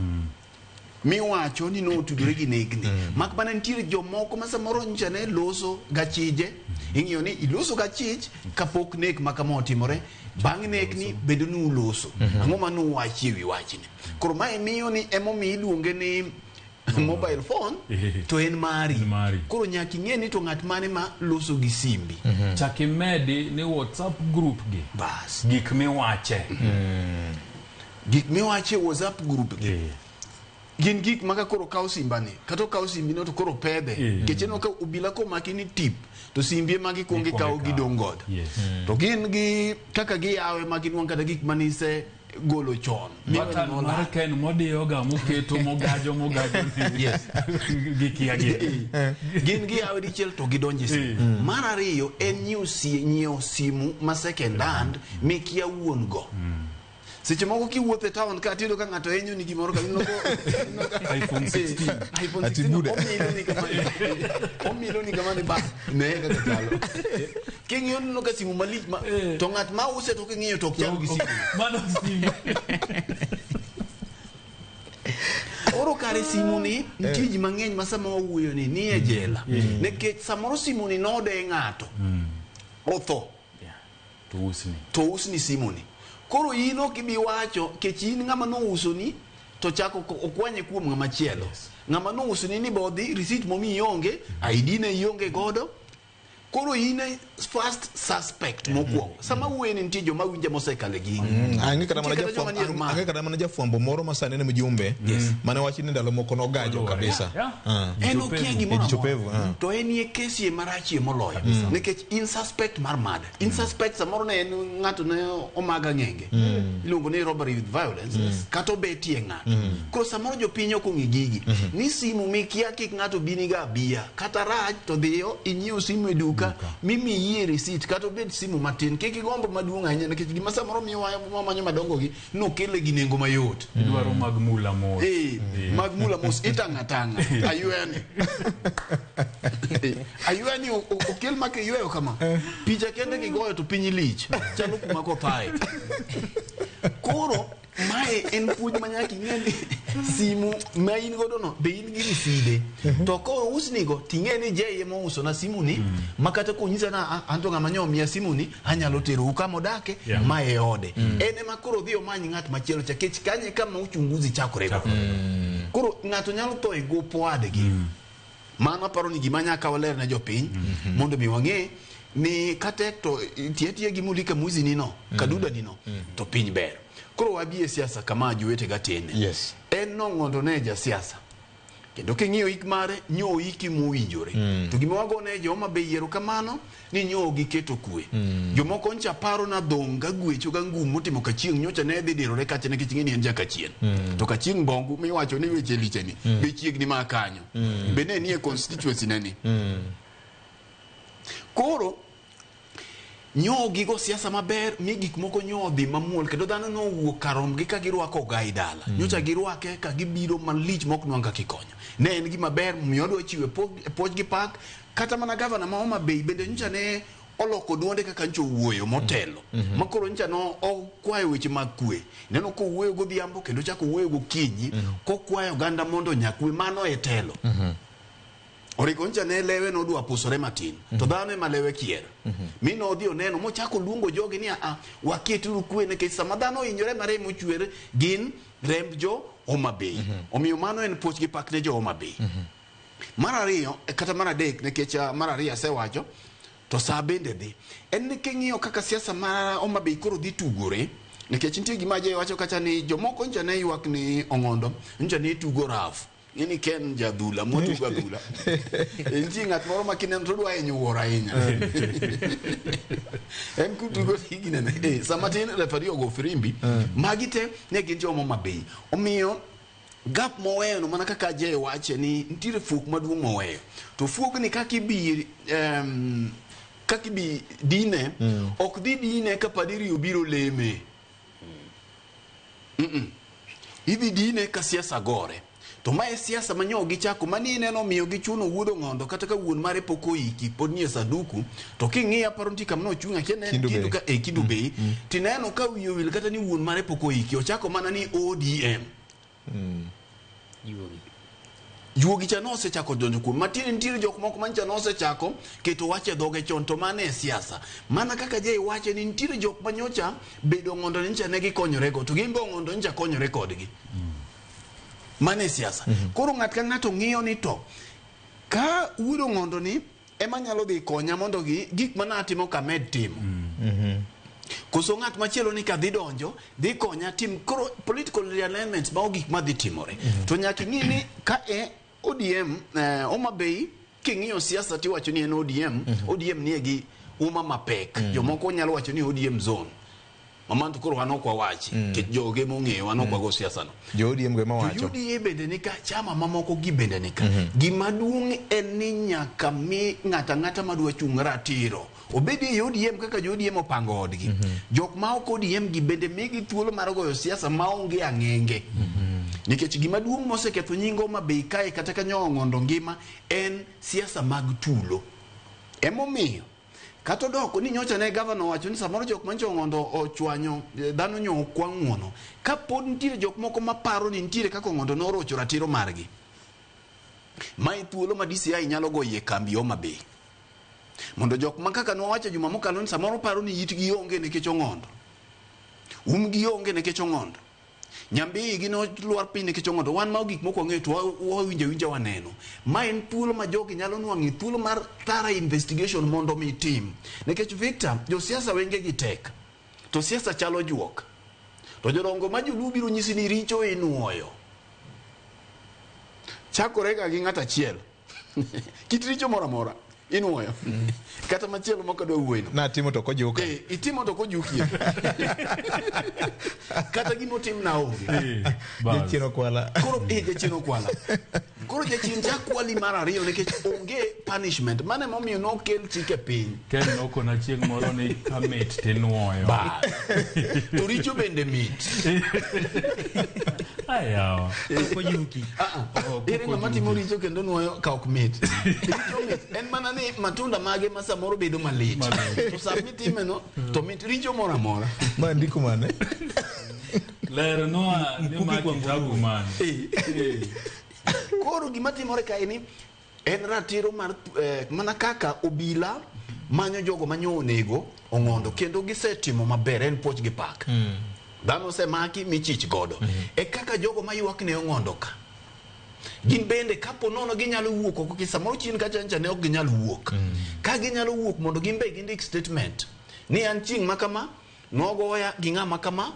Mi wacho ni no tudore gi negni. Mak bana nitiere jomoko ma samoro ncha ne loso gachije. Ing'iyo ni iloso gachij kapok nek makama otimore. Bang' nek ni bedo nu loso. Ang'o manu wachi wi wachni. Koro mae miyo ni emomi iluonge ni mobile phone to en mari. Koro nyaka ing'e ni to ng'at mane ma loso gi simbi. Chaki medi ni WhatsApp group gi. Bas. Gik miwache. Gik miwache WhatsApp group gi. Gin gik maka koro kawo simbani. Kato kawo simbi no to koro pedhe. Kecheno ka ubila ko makini tip. To simbi magi kongi kawo gidong god. To gin gi kaka gi yawe magi nwang kata gik manise golo chon Batan Marken modiyoga muketo mogajo yes gikiagi gin gi awdi chel to gidonje simu mar ariyo en nyiewo simu ma second hand mikia wuon go seche moko kiwuothe town ka tido ka ngato enyo ni gimoro ka inoko iPhone 16 iPhone 16 omilo ni kama ne ba ne ka talo kingiyo no ka simu malich to ngat ma use to kingiyo to kyalo gi simu mano simu oro kare simu ni ntiji mangeny masama wuoyo ni e jela nekech samoro simu ni node ngato otho to usni simu ni koro ino kibi wacho kechin ngama no uso ni to chako okwanye kuom ngama chielo ngama no uso ni bodhi receipt momi ionge ID ne ionge godo koro ine first suspect mokwongo sama wueni ntijo mawinja mosekale gi ange kada mana jafwambo moro masane ne mjumbe mane wachi ni ndalo moko no gajo kabisa eno kiegi moro to enie kesi marachi moloyo nikech in suspect mar mad in suspect samoro ne en ngato ne omaga ngenge ilungo ni robbery with violence kato betie ngato koro samoro jopiny ok ngigigi ni simu mikia kik ngato biniga bia kata raj to dio inyiu simu eduka mimi yie receipt kato bed simu matin kiki gombo maduong ahinya nikech gima samoro miwa manyo madongo gi no kele gi nengo mayot dwaro magmula mos magmula mos itanga ayuani okel make yweyo kama picha kende gigoyo to piny lich chalo kuma ko pae koro mae en puonj manyaki ng'eni simu ma in godo no be in gi riside to ko usni go ting'eni jeye mo uso na simu ni makata ko nyisa na anto ngama nyomia simu ni anyalo tero kama odake mae ode ene makoro dhi omanyi ng'at machielo chakech kanye kama uchunguzi chakore koro ng'ato nyalo to e go poadegi mano paro ni gima nyaka waler na jopiny mondo mi wang'e ni katek to tietie gi mulika muzi ni no kaduda ni no to piny ber koro wabie siasa kama juwete gatene en no ngondo ne ja siasa kendo king'iyo ik mare nyo iki muwinjore to gima wagone joma be yiero kamano ni nyo gi keto kwe jomoko ncha paro na donga gwecho ga ngum motimo ka chieng nyocha ne dhi dirore kacha ne kichingeni en jaka chien to ka chieng bongu miwacho ni weche licheni be chiegni ma kanyo be ne nie constituency nani koro nyo gigo siasa maber mi gik moko nyo dhi mamuol kendo dhano no wuok karom gi ka girwako gai dala nyocha girwake ka gibiro malich mok nwanga kikonyo ne en gima ber miyo do chiwe poj gi pak kata mana gavana ma Homa Bay bende nyocha ne oloko duonde kaka ncho wuoyo motelo makoro nyocha no okwayo weche mag kwe neno ko wuoyo godhiambo kendo chako wuoyo gokinyi ko kwayo ganda mondo nyakwe mano e telo Orikoncha ne lewe no dua pusore matin to dhano ema lewe kier mi no dhi oneno mochako luongo jogi ni waketuru kwe nekech sama dhano inyore mare mochwere gin remb jo Homa Bay omiyo mano en puoch gi pak ne jo Homa Bay mar ariyo kata mar adek nekech mar ariyo asewacho to sa bende dhi en ni king'iyo kaka siasa mar Homa Bay koro dhi tugore nekech nitie gima je wacho kacha ni jomoko ncha ne ywak ni Ong'ondo ncha ne tugo rafu ini ken jadula motu gadula enji ngat moro makinen to dwa enyo wora inya en kutu go higine ne samatin referi ogo frimbi magite ne gin jo Homa Bay omiyo gap moweyo no mana kaka je wache ni ntire fuk maduong moweyo to fuk ni kakibi dine ok di dine kapadiri ubiro leme ibi dine ka siasa gore to mae siasa manyo gichako mani neno miyo gichuno wuodo Ong'ondo kata ka wuon mare poko iki pod nie saduku to king'iya paro nti kamno chunga kene kidu ka Kidu Bay tineno ka wiyo wil kata ni wuon mare poko iki ochako mana ni ODM yuogi cha no se chako donjo ku matini ntiri jok moko mancha no se chako keto wache dhoge chon to mane siasa mana kaka je wache ni ntiri jok manyocha bedo Ong'ondo ncha ne gikonyore go to gimbe Ong'ondo ncha konyore kodgi mane siasa koro ng'at ka ng'ato ng'iyo ni to ka wuodo Ong'ondo ni ema nyalo dhi konya mondo gik manatimo ka med timo koso ng'at machielo ni ka dhi donjo dhi konya tim koro political realignments ba gik ma dhi timore to nyaka ng'i ni ka ODM Homa Bay king'iyo siasa ti wacho ni en ODM nie gi uma mapek jomoko nyalo wacho ni ODM zone mamanto koro wan ok wawachi kech joge mong'eyo wan ok wago siasa no jo ODM go mawacho UDA bende nika chama mamoko gi bende nika gima duong' en ni nyaka mi ng'ata madwa chung' ratiro obedi e ODM kaka jo ODM opango odgi jok ma ok ODM gi bende migi thuolo mar goyo siasa maonge ang'enge nikech gima duong' moseketho nyingo Mabei kae kata ka Nyong'ondo ngima en siasa mag tulo emomiyo kata doko ni nyocha ne governor wacho ni samoro jok ma Nyong'ondo ochwanyo dhano nyo kwang'uono ka pod nitiere jok moko maparo ni nitiere kaka Nyong'ondo norocho ratiro margi mai thuolo ma DCI nyalo goye kambi Homabay mondo jok ma kaka nowacho juma mokalo ni samoro paro ni yitgi onge nikech Nyong'ondo umgi onge nikech Nyong'ondo nyambi gi no luar piny nikech Nyong'ondo wan ma gik moko ng'eyo to winja waneno ma en thuolo ma jogi nyalo nwang'i thuolo mar thara investigation mondo mi tim nikech Victor jo siasa wenge gi tek to siasa chalo juok to jorongo ma joluo biro nyisi ni richo inuoyo chakore ga gi ng'ata achiel kit richo moro amora inuoyo kata machielo moko dwa wuoyno na timo to kojuka itimo to kojukie kata gimo tim na onge jachien kwala koro jachien kwala koro jachien chakwali mar ariyo nikech onge punishment mane momiyo no kel chike piny ken noko na chieng moro ni kamit tinuoyo ba to richo bende mit ayaw kojuki ere ng'ama timo richo kendo nuoyo ka ok mit richo mit en mana ni matunda mage ma samoro bedo malit to sami time no to mit richo moro amora ma ndiko mane lero no ni ma kitabu man koro gima timore kae ni en ratiro mar mana kaka obila manyo jogo manyo onego Ong'ondo kendo gisetimo maber en poch gi pak dhano semaki michich godo e kaka jogo mayuak ne Ong'ondo ka gin bende kapo nono ginyalo wuok oko samoro chien kacha ncha ne ok ginyalo wuok ka ginyalo wuok mondo gimbe gindik statement ni an ching makama nogoya gi ng'ama kama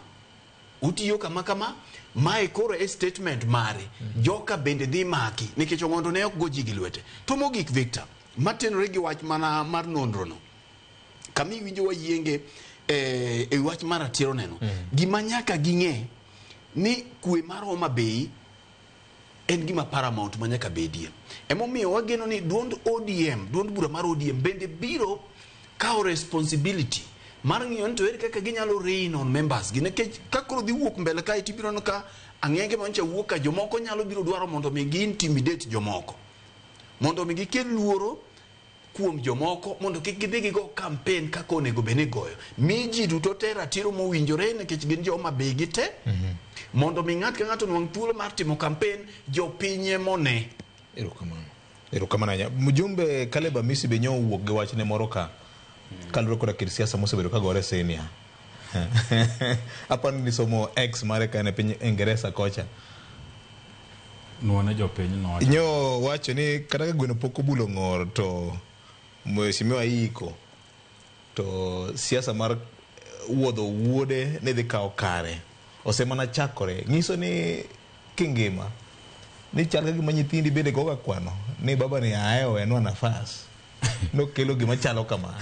utiyo kama kama mae koro e statement mare joka bende dhi maki nikech Ong'ondo ne ok goji gi lwete to mogik Victor matenore gi wach mana mar nonro no kami winjo wayienge e wach mar ratiro neno gima nyaka ging'e ni kwe mar Homabay en gima paramount manyaka bedie emomiyo wageno ni duond bura mar ODM bende biro kao responsibility mar ng'iyo ni to ere kaka ginyalo rein on members gi nikech kakoro dhi wuok mbele kae tibiro no ka ang'enge mancha wuok ka jomoko nyalo biro dwaro mondo mi gi intimidate jomoko mondo mi gikel luoro kuom jomoko mondo kik gidhi gigo campaign kako onego bene goyo mi ji duto te ratiro mowinjore nikech gin jo Homabay gi te mondo mi ng'at ka ng'ato nwang' thuolo mar timo campaign jopinye mone erokamano mjumbe Caleb Amisi be nyo wuok gi wachne moro ka kaluro koda kit siasa mosebedo ka gore senia apani ni somo X mare ka ne piny Ingereza kocha nuone jopiny no nyo wacho ni kata ka gweno pok obulo ng'or to mheshimiwa iko to siasa mar wuodho wuode ne dhi kawo kare osemana chakore nyiso ni kingima ni chal ka gima nyithindi bende goga kwano ni baba ni ayo enwa nafas no kelo gima chalo kamano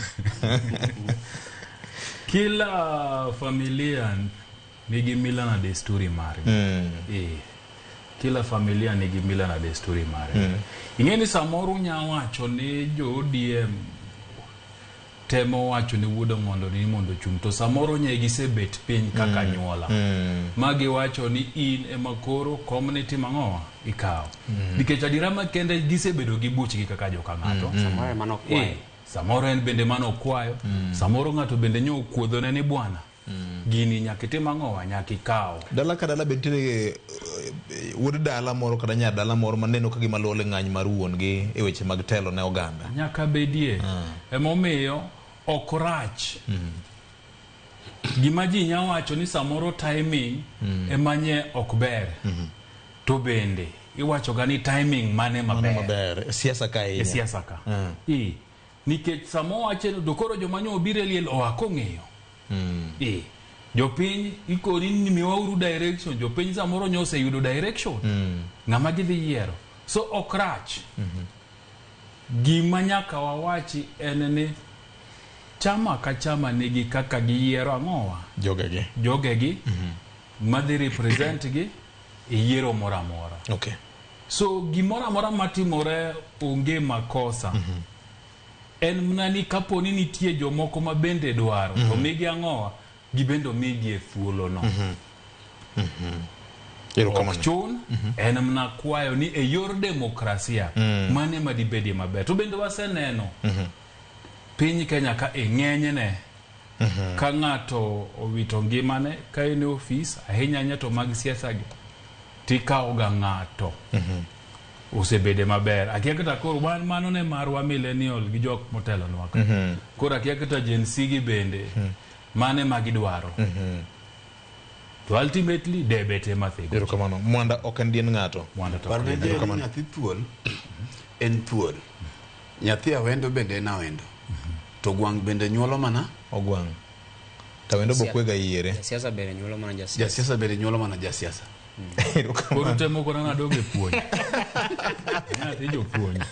kila familia nigi mila na desturi mare kila familia nigi mila na desturi mare ing'eni samoro nyawacho ni jo ODM temo wacho ni wuod Ong'ondo ni mondo chung to samoro nye gisebet piny kaka nyuola magi wacho ni in ema koro community mang'owa ikaw nikech adirama kende gisebedo gi buchgi kaka joka ng'ato samoro mano kwayo samoro en bende mano kwayo samoro ng'ato bende nyo kuodhone ni bwana gini nyakite mang'owa nyakikaw dala ka dala bentire wuod dala moro kada nya dala moro maneno ka gima lole ng'any mar wuon gi e weche mag telo ne oganda nyaka bedie emomiyo okrach gima ji nyawacho ni samoro timing emanye ok ber to bende iwacho ga ni timing mane maber siasa ka siasa ka nikech samo wache dokoro jomanyo obire liel oakong'eyo jopiny ikoni ni miwauru direction jopiny samoro nyose yudo direction ng'ama gidhi yiero so okrach gima nyaka wawachi en ni chama ka chama nigi kaka giyiero ang'owa jogegi madhi represent gi e yiero moro amora. Okay. So gimoro amora matimore onge makosa. En mna ni kapo ni nitie jomoko ma bende dwaro to migi ang'owa gibendo migi e thuolo no. Ok chun, en mna kwayo ni e yor demokrasia mane ma dibedie maber. To bende waseneno piny Kenya ka e ng'enyne ka ng'ato owito ngimane ka en e ofis ahinya to mag siasa gi tikawoga ng'ato osebede maber. Akia kata koro mano ne marwa millennial gi jok motelo nwa ka. Koro akia kata Gen Z gi bende mane magidwaro. To ultimately debete mathigo. Ero kamano. Mwanda ok en dien ng'ato. Mwanda to Parne nyathi thuol en thuol. Nyathi awendo bende en awendo. To gwang' bende nyuolo mana ogwang'. Tawendo bokwega yiere. Jasiasa bende nyuolo mana jasiasa. Jasiasa bende nyuolo mana jasiasa. Koro temo kona na doge puonj. Nyathi jo puonj.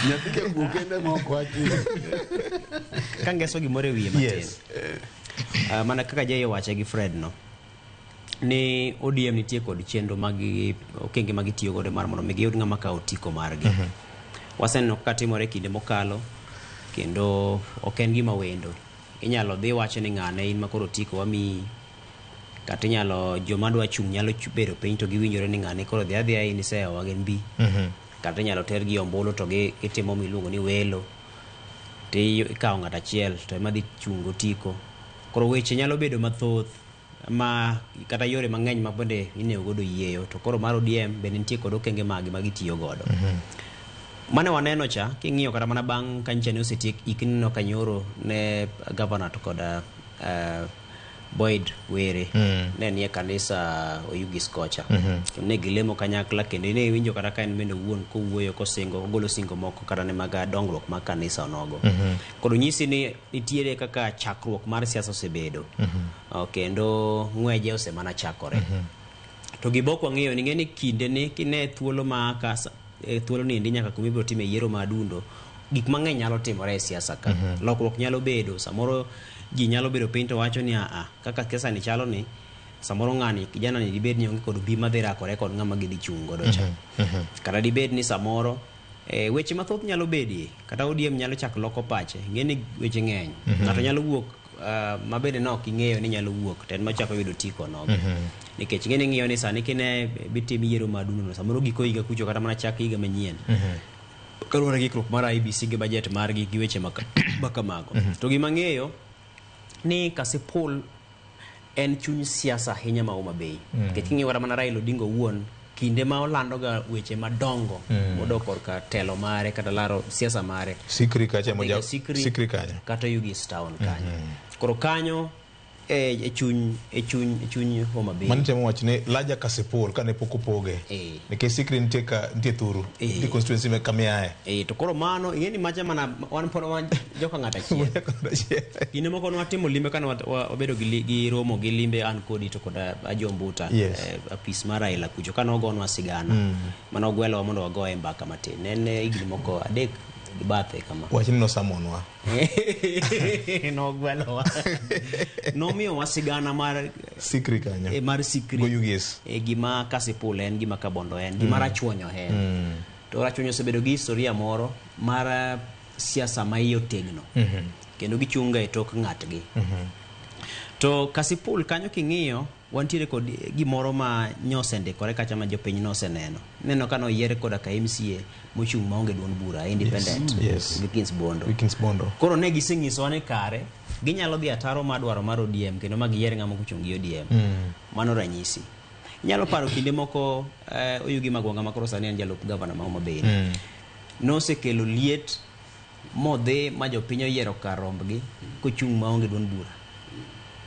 Nyathi ke bukende moko achi. Kangeso gimore wiye matin. Mana kaka jayo wache gi Fred no. Ni ODM nitie kod chenro magi okenge magi tiyo godo mar mondo migi yud ng'ama ka otiko margi. Waseneno katimore kinde mokalo kendo ok en gima wendo. Inyalo dhi wacho ni ng'ane in makoro tiko wami kata inyalo joma dwa chung' nyalo bedo piny to giwinjore ni ng'ane koro dhi adhiya in iseyo wagen bi. Kata inyalo tergi ombulu to gitimo miluongo ni welo. Ikawo ng'at achiel to ema dhi chungo tiko. Koro weche nyalo bedo mathoth ma kata yore mang'eny ma bende inewo godo yieyo to koro mar ODM bende nitie kod okenge magi magitiyo godo. Mane waneno cha king'iyo kata mana bang' kancha ne osetiek iknino kanyoro ne governor to kod Boyd Were ne nie kanisa Oyugis kocha. Ne gilemo kanyakla kendo ne winjo kata ka en bende wuon kowuoyo kosingo ogolo singo moko kata ne maga dongruok mar kanisa onogo. Koro nyisi ni nitiere kaka chakruok mar siasa osebedo. Kendo ng'weje osemana chakore. To gibok wang'eyo ni ng'eni kinde ni kine thuolo ma kasa thuolo ni nyaka kumibro time yiero madundo gik mang'eny nyalo timore e siasa ka. Lokruok nyalo bedo samoro ji nyalo bedo piny to wacho ni kaka kesa ni chalo ni samoro ng'ani kijana ni dibed ni onge kod bi madhi rakore kod ng'ama gidhi chung godo cha. Kata dibed ni samoro weche mathoth nyalo bedie kata ODM nyalo chak loko pache ng'eni weche ng'eny. Ng'ato nyalo wuok mabede no king'eyo ni nyalo wuok ten machako yudo tiko nogo. Nikech ng'eni ng'iyo ni sani kine bitim yiero madundo no samoro giko higa kucho kata mana chak higa manyien. Kaluwore gi ikruok mar IEBC gi budget margi gi weche makamago. To gima ng'eyo ni Kasipul en chuny siasa ahinya ma Homa Bay. Nikech king'iyo kata mana Raila Odinga owuon kinde ma olandoga weche madongo modok korka telo mare kata laro siasa mare. Sikri kacha moja sikri kanya. Kata Ugis Town kanya. Koro kanyo e chuny Homa Bay. Mani temo wachne laja Kasipul kane poko poge. Nikech sikri nitie thuru. Di constituency me kamiae. To koro mano ing'eni macha mana wan joka ng'ata achiel. Kinde moko watimo limbe kana wabedo gi romo gi limbe an kodi to koda Ajombuta apis mar Raila kucho kana ogonwa sigana. Mano ogwelowa mondo wagoye mbaka matin. Ne igni moko adek gibathe kama. Wachni no samonwa. No gwelowa. No miyo wasigana mar sikri kanyo. Mar sikri. Goyugis. Gima Kasipul en gima Kabondo en gima rachuonyo en. To rachuonyo osebedo gi historia moro mar siasa ma iye otegno. Kendo gichunga e tok ng'atgi. To Kasipul kanyo king'iyo wantiere kod gimoro ma nyose ndikore kacha ma jopiny noseneno. Neno kano yiere koda ka MCA mochung' maonge duond bura independent. Wickens Bondo. Koro ne giseng'iso ne kare ginyalo dhi ataro madwaro mar ODM kendo magiyier ng'ama kuchung' gi ODM. Mano ranyisi. Nyalo paro kinde moko Oyugi Magwanga makoro sani en jalup governor ma Homa Bay. Nosekelo liet modhi ma jopiny oyiero kar rombgi kochung' maonge duond bura.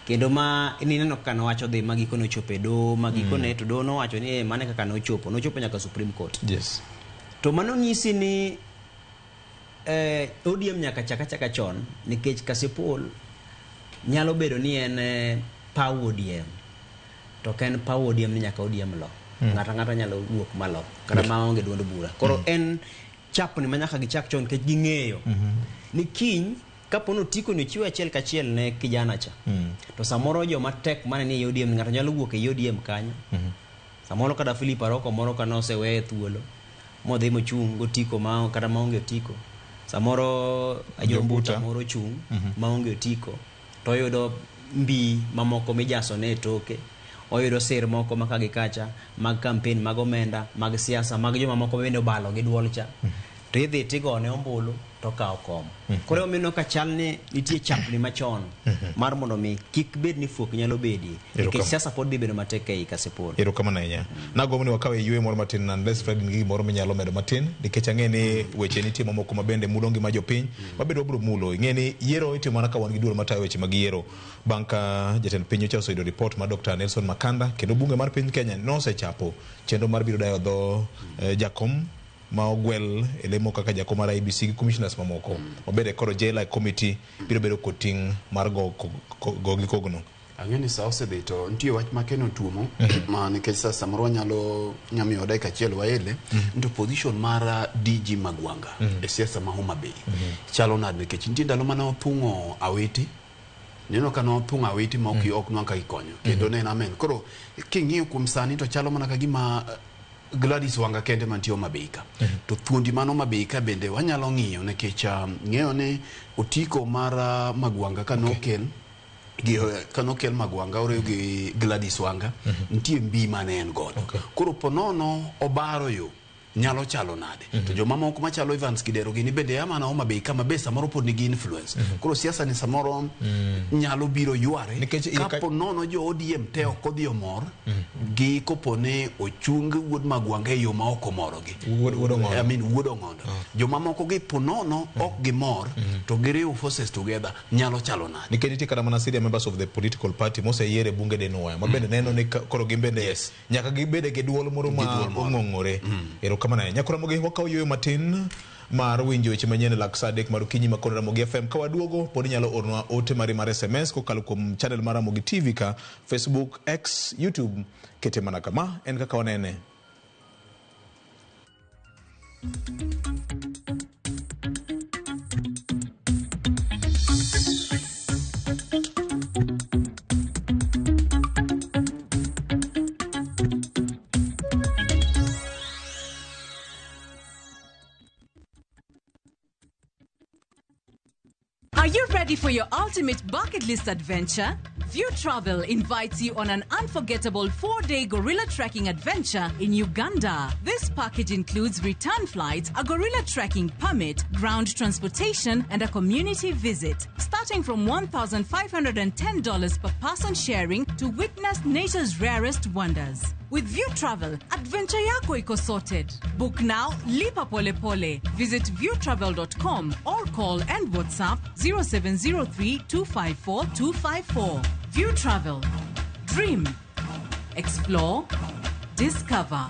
Kendo ma nineno kaka nowacho dhi magiko nochope do magiko ne to do nowacho ni mane kaka nochopo nyaka Supreme Court. Yes. To mano nyisi ni ODM nyaka chaka chon nikech Kasipul nyalo bedo ni en power ODM to ken power ODM ni nyaka ODM lo. Ng'ata nyalo wuok malo kata maonge duond bura. Koro en chap ni manyaka gichak chon nikech ging'eyo ni kiny kapono tiko ni chiwo achiel kachiel ne kijana cha to samoro jo matek mane ni ODM ng'ato nyalo wuok e ODM kanyo samoro kada Philip Aroko moro kana osewe thuolo modhi mochung go tiko ma kata maonge tiko samoro ajombuta moro chung maonge tiko to yudo mbi mamoko mijaso ne toke oyudo sir moko makagi kacha mag campaign mag omenda mag siasa mag joma moko bende obalo gi duol cha to idhi tigone ombulu to kawo kom koro omino ka chalne nitie chapni machon mar mondo mi kik bed ni fuok nyalo bedi nikech siasa pod dhi bedo matek ei kasepod ero kama nanya nago ni wakawe yue moro matin nan Les Fred ngi moro minyalo medo matin nikech ang'e ni weche nitie mamoko mabende mulo ngima jopiny mabedo bro mulo ing'e ni yiero itimo mana ka wan gi duol matayo weche mag yiero banka jatend piny ocha oseyudo report mar Dr. Nelson Makanda kendo bunge mar piny Kenya nosechapo chenro mar biro dayo dho jakom ma ogwel elemo kaka jakom mar IBC gi commissioners mamoko obede koro jela committee biro bedo koting mar go gi kogno ang'eni sa osedhi to nitie wach makeno tuomo ma nikech sa samoro nyalo nyamiyo dakika achiel waele into position mar DG Magwanga e siasa ma Homa Bay chalo nade nikech nitie ndalo mane othung'o Awiti neno kana othung'o Awiti ma ok nwang' ka gikonyo kendo ne en amen koro king'iyo kuom sani to chalo mana ka gima Gladys Wanga kende mantie Homa Bay ka to thuondi mano Homa Bay ka bende wanyalo ng'iyo nikech ng'eyo ne otiko mar Magwanga kanokel kanokel Magwanga ore gi Gladys Wanga nitie mbi mane en godo koro ponono obaro yo nyalo chalo nade to joma moko machalo Evans Kidero gini bende yama na Homa Bay kama be samoro pod nigi influence koro siasa ni samoro nyalo biro yuare kapo nono jo ODM te ok odhi omor gi kopone ochung wuod Magwanga e yo ma ok omoro gi wuod Ong'ondo joma moko gi ponono ok gimor to giriwo forces together nyalo chalo nade nikech nitie kada mana senior members of the political party moseyiere bunge de noya mabende neno ni koro gimbende nyaka gibede gi duol moro ma ong'ong'ore ero kama na nyakora mogi wakaw yoyo matin mar winjo weche manyien lak saa 3 mar okinyi makon Ramogi FM ka waduogo pod nyalo ornwa ote mari mar SMS kokalo kuom channel mar Ramogi TV ka Facebook, X, YouTube kete mana kama en kaka wanene Are you ready for your ultimate bucket list adventure? View Travel invites you on an unforgettable 4-day gorilla trekking adventure in Uganda. This package includes return flights, a gorilla trekking permit, ground transportation, and a community visit. Starting from $1,510 per person sharing to witness nature's rarest wonders. With View Travel, adventure yako iko sorted. Book now, lipa pole pole. Visit viewtravel.com or call and WhatsApp 0703 254 254. View Travel. Dream. Explore. Discover.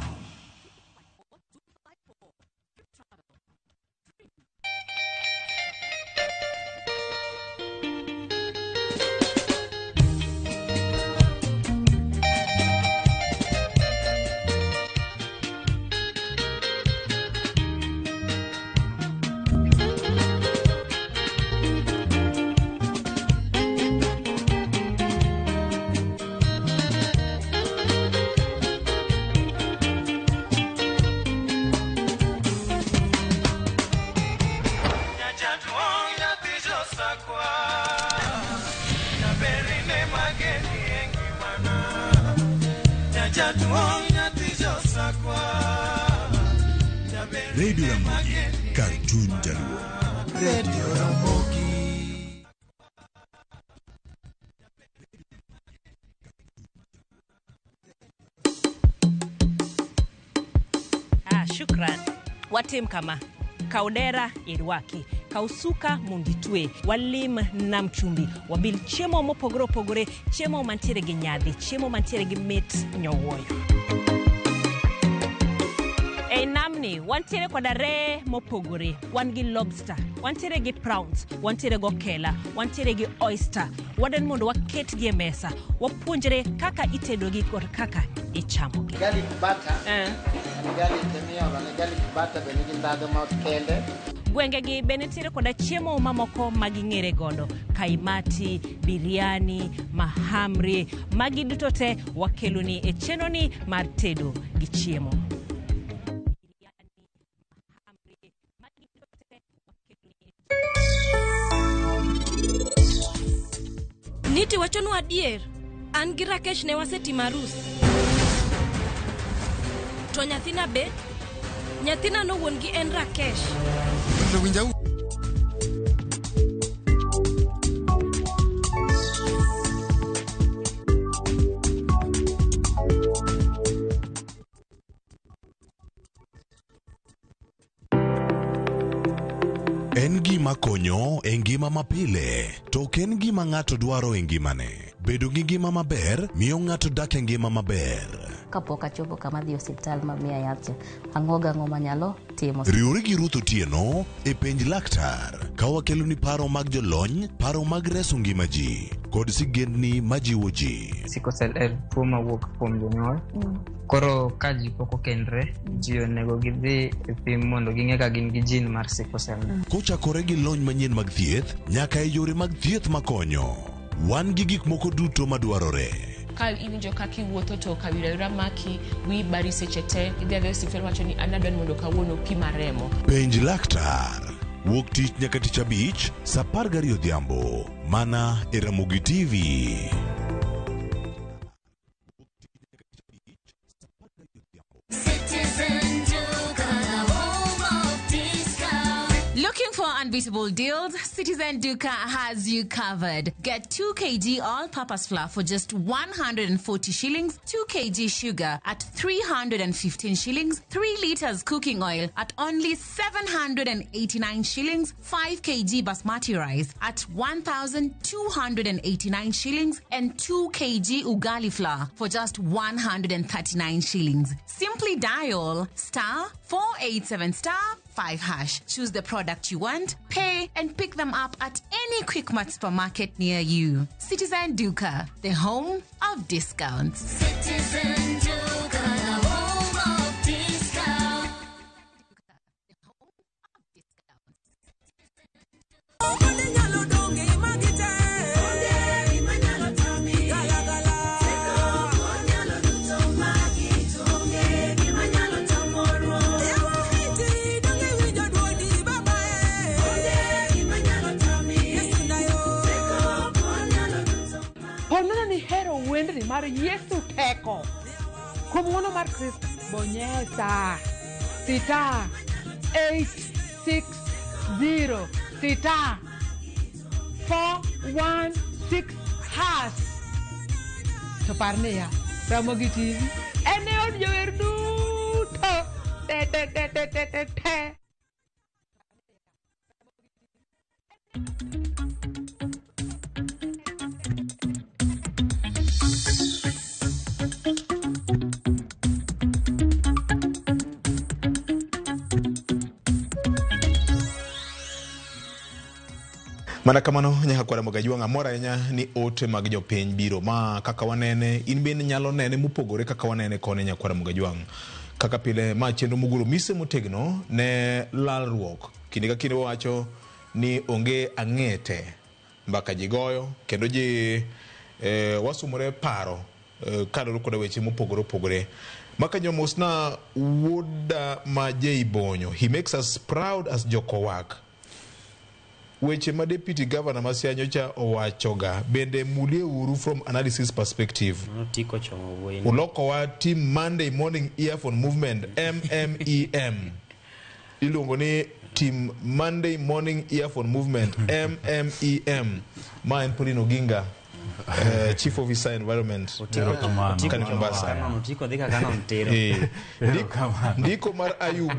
Radio Ramogi, Cartoon Jaluo. Radio Ramogi. Shukran. Watim kama kaudera irwaki kausuka munditwe walim namchumbi wabil chiemo mopogore opogore chiemo mantiere gi nyadhi chiemo mantiere gi mit nyowoyo namni wantiere koda re mopogore wan gi lobster wantiere gi prawns wantiere go kela wantiere gi oyster waden mondo waket gi mesa wapuonjre kaka itedo gi kod kaka ichamo gi garlic butter garlic meal and garlic butter benigi ndado ma kende Gwengegi bende nitiere koda chiemo mamoko maging'ere godo, kaimati, biriani, mahamri, magi duto te wakeloni e chenoni mar tedo gi chiemo. Niti wachonu adier, an gi Rakesh ne wasetimo arus. To nyathina be, nyathina no wuon gi en Rakesh. En gima konyo e ngima mapile, to ken gima ng'ato dwaro e ngimane. Bedo gi ngima maber miyo ng'ato dak e ngima maber. Kapok achopo kama dhi osiptal mamiya yath, ang'o manyalo timo. Riwri gi Ruth Otieno e penj laktar, ka wakelo ni paro mag jolony, paro mag reso ngima ji, kod sigendni majiwo ji. Sickle cell en tuo mawuok kuom jonyuol. Koro ka ji pok okendre, ji onego gidhi e pim mondo ging'e ka gin gi jin mar sickle cell. Kochakore gi lony manyien mag thieth, nyaka e yore mag thieth makonyo. Wan gi gik moko duto madwarore. Ka iwinjo kaka iwuotho to kawira maki wi bari seche te, idhi adhi osiptal wacho ni anadwani mondo kawuono pima remo. Penj laktar. Wuok tich nyaka tich abich, saa 12 odhiambo, mana e Ramogi TV. Looking for unbeatable deals? Citizen Duka has you covered. Get 2 kg all-purpose flour for just 140 shillings, 2 kg sugar at 315 shillings, 3 liters cooking oil at only 789 shillings, 5 kg basmati rice at 1,289 shillings, and 2 kg ugali flour for just 139 shillings. Simply dial *487*5#. Choose the product you want, pay, and pick them up at any Quickmart supermarket near you. Citizen Duka, the home of discounts. Citizen Duka, the home of discounts. The home of discounts. Wendni mar Yesu teko kuom ng'wono mar Kristo bonyesa *860 *416# to par niya Ramogi TV en e od jower duto te. Mana kamano nyaka kwara Mogajwang' amora ahinya ni ote mag jopiny biro ma kaka wanene in bende nyalo nene mopogore kaka wanene kone nyakwara Mogajwang'. Kaka pile ma chenro moguro mise motegno ne lalruok kinde ka kinde wacho ni onge ang'ete mbaka ji goyo kendo ji wasumore paro kadoro koda weche mopogore opogore. Maka jomosna wuoda ma Jeibonyo, he makes us proud as Jokowak. Weche ma Deputy Governor Masianyocha owachoga bende mulie uru from analysis perspective. Ulokowa team Monday Morning Earphone Movement MMEM. Iluongo ni team Monday Morning Earphone Movement MMEM. Ma en Pauline Oginga, Chief Officer Environment. Ndiko mar Ayub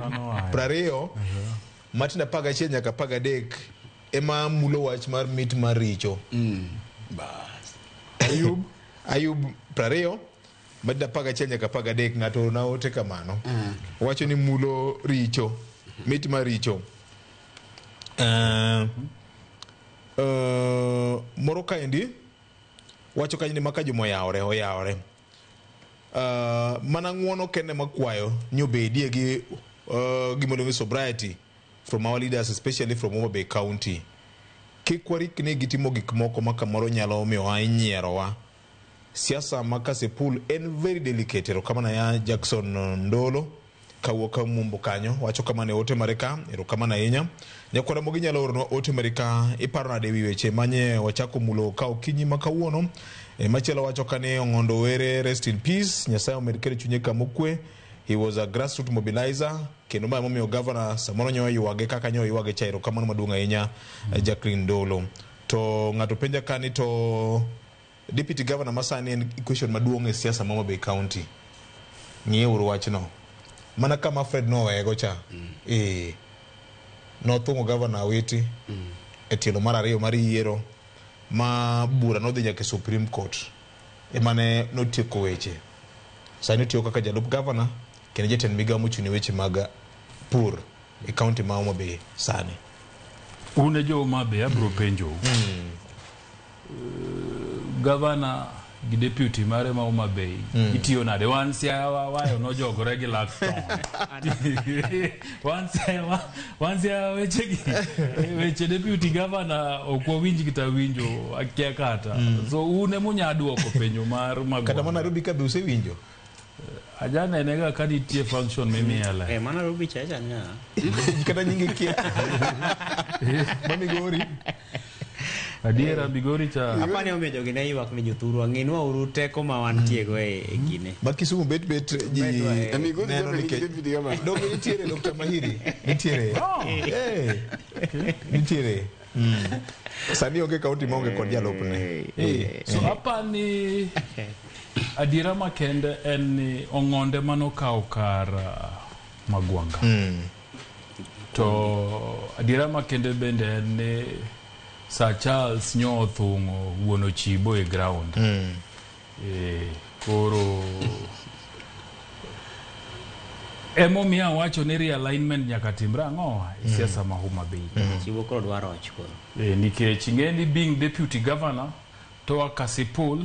Prario Matina paga chenya ka paga dek ema mulo wach mar mit maricho. Ayub Prario Matina paga chenya ka paga dek ngato na ote kamano. Wacho ni mulo richo, mit maricho. Moro kaendi wacho kanyo ni makajo oyawre. Mana ng'wono kende makwayo nyobedie gi gimoluongo sobriety from our leaders, especially from Homa Bay County. Kikwarik ni gitimo gik moko makamoro nyalo miyo nyierowa. Siasa makasepul en very delicate. Kama na ya Jackson Ndolo kawuoka mumbo kanyo wacho kama ne ote mareka kama na inya nyakwara mogi nyalo orno ote mareka iparo na dewi weche manye wachako mulo ka okinyi makawuono machielo wacho kane Ong'ondo Were rest in peace Nyasaye omed chunye kamokwe. He was a grassroots mobilizer kendo ma momiyo governor samoro nyoyo yuage kaka nyoyo yuage chairo kama maduong' ahinya Jacqueline Ndolo. To ng'ato penja kani to deputy governor masani en equation maduong' e siasa Homa Bay County. Ng'iye uru wachno. Mana kama Fred Nowego cha. Nothungo governor Witi. Etielo mar ariyo mar yiero ma bura nodhi nyaka Supreme Court. Emane notieko weche. Sani notiyo kaka jalup governor kendo jatend migawo mochung' weche mag pur e county ma Homa Bay sani. Une jo Homa Bay abro penjo. Governor gi deputy mare ma Homa Bay itiyo nade once wayo no jogore gi laptop once weche deputy governor okwo winji kita winjo akia kata so une munya duoko penjo mar kata mana Nairobi ka be usewinjo ajana enega kadi tie function mimi ala mana Nairobi chacha nya kata nyinge kia Migori adiera Migori cha apa ne omedo gina ywak ni jothuru ang'inwa uru teko ma wantiego e gine ma Kisumu bet ji Migori neno dogo nitiere Dr. Mahiri nitiere nitiere sani onge kaunti monge kod jalupne so apa ni adiera makende en ni Ong'onde manokawo kar Magwanga to adiera makende bende en ni Sir Charles nyo thungo wuono chibo e ground koro emomiya wacho ni realignment nyaka timre ang'o siasa ma Homa Bay chibo koro dwaro ochkoro nikech ing'eni being deputy governor to Kasipul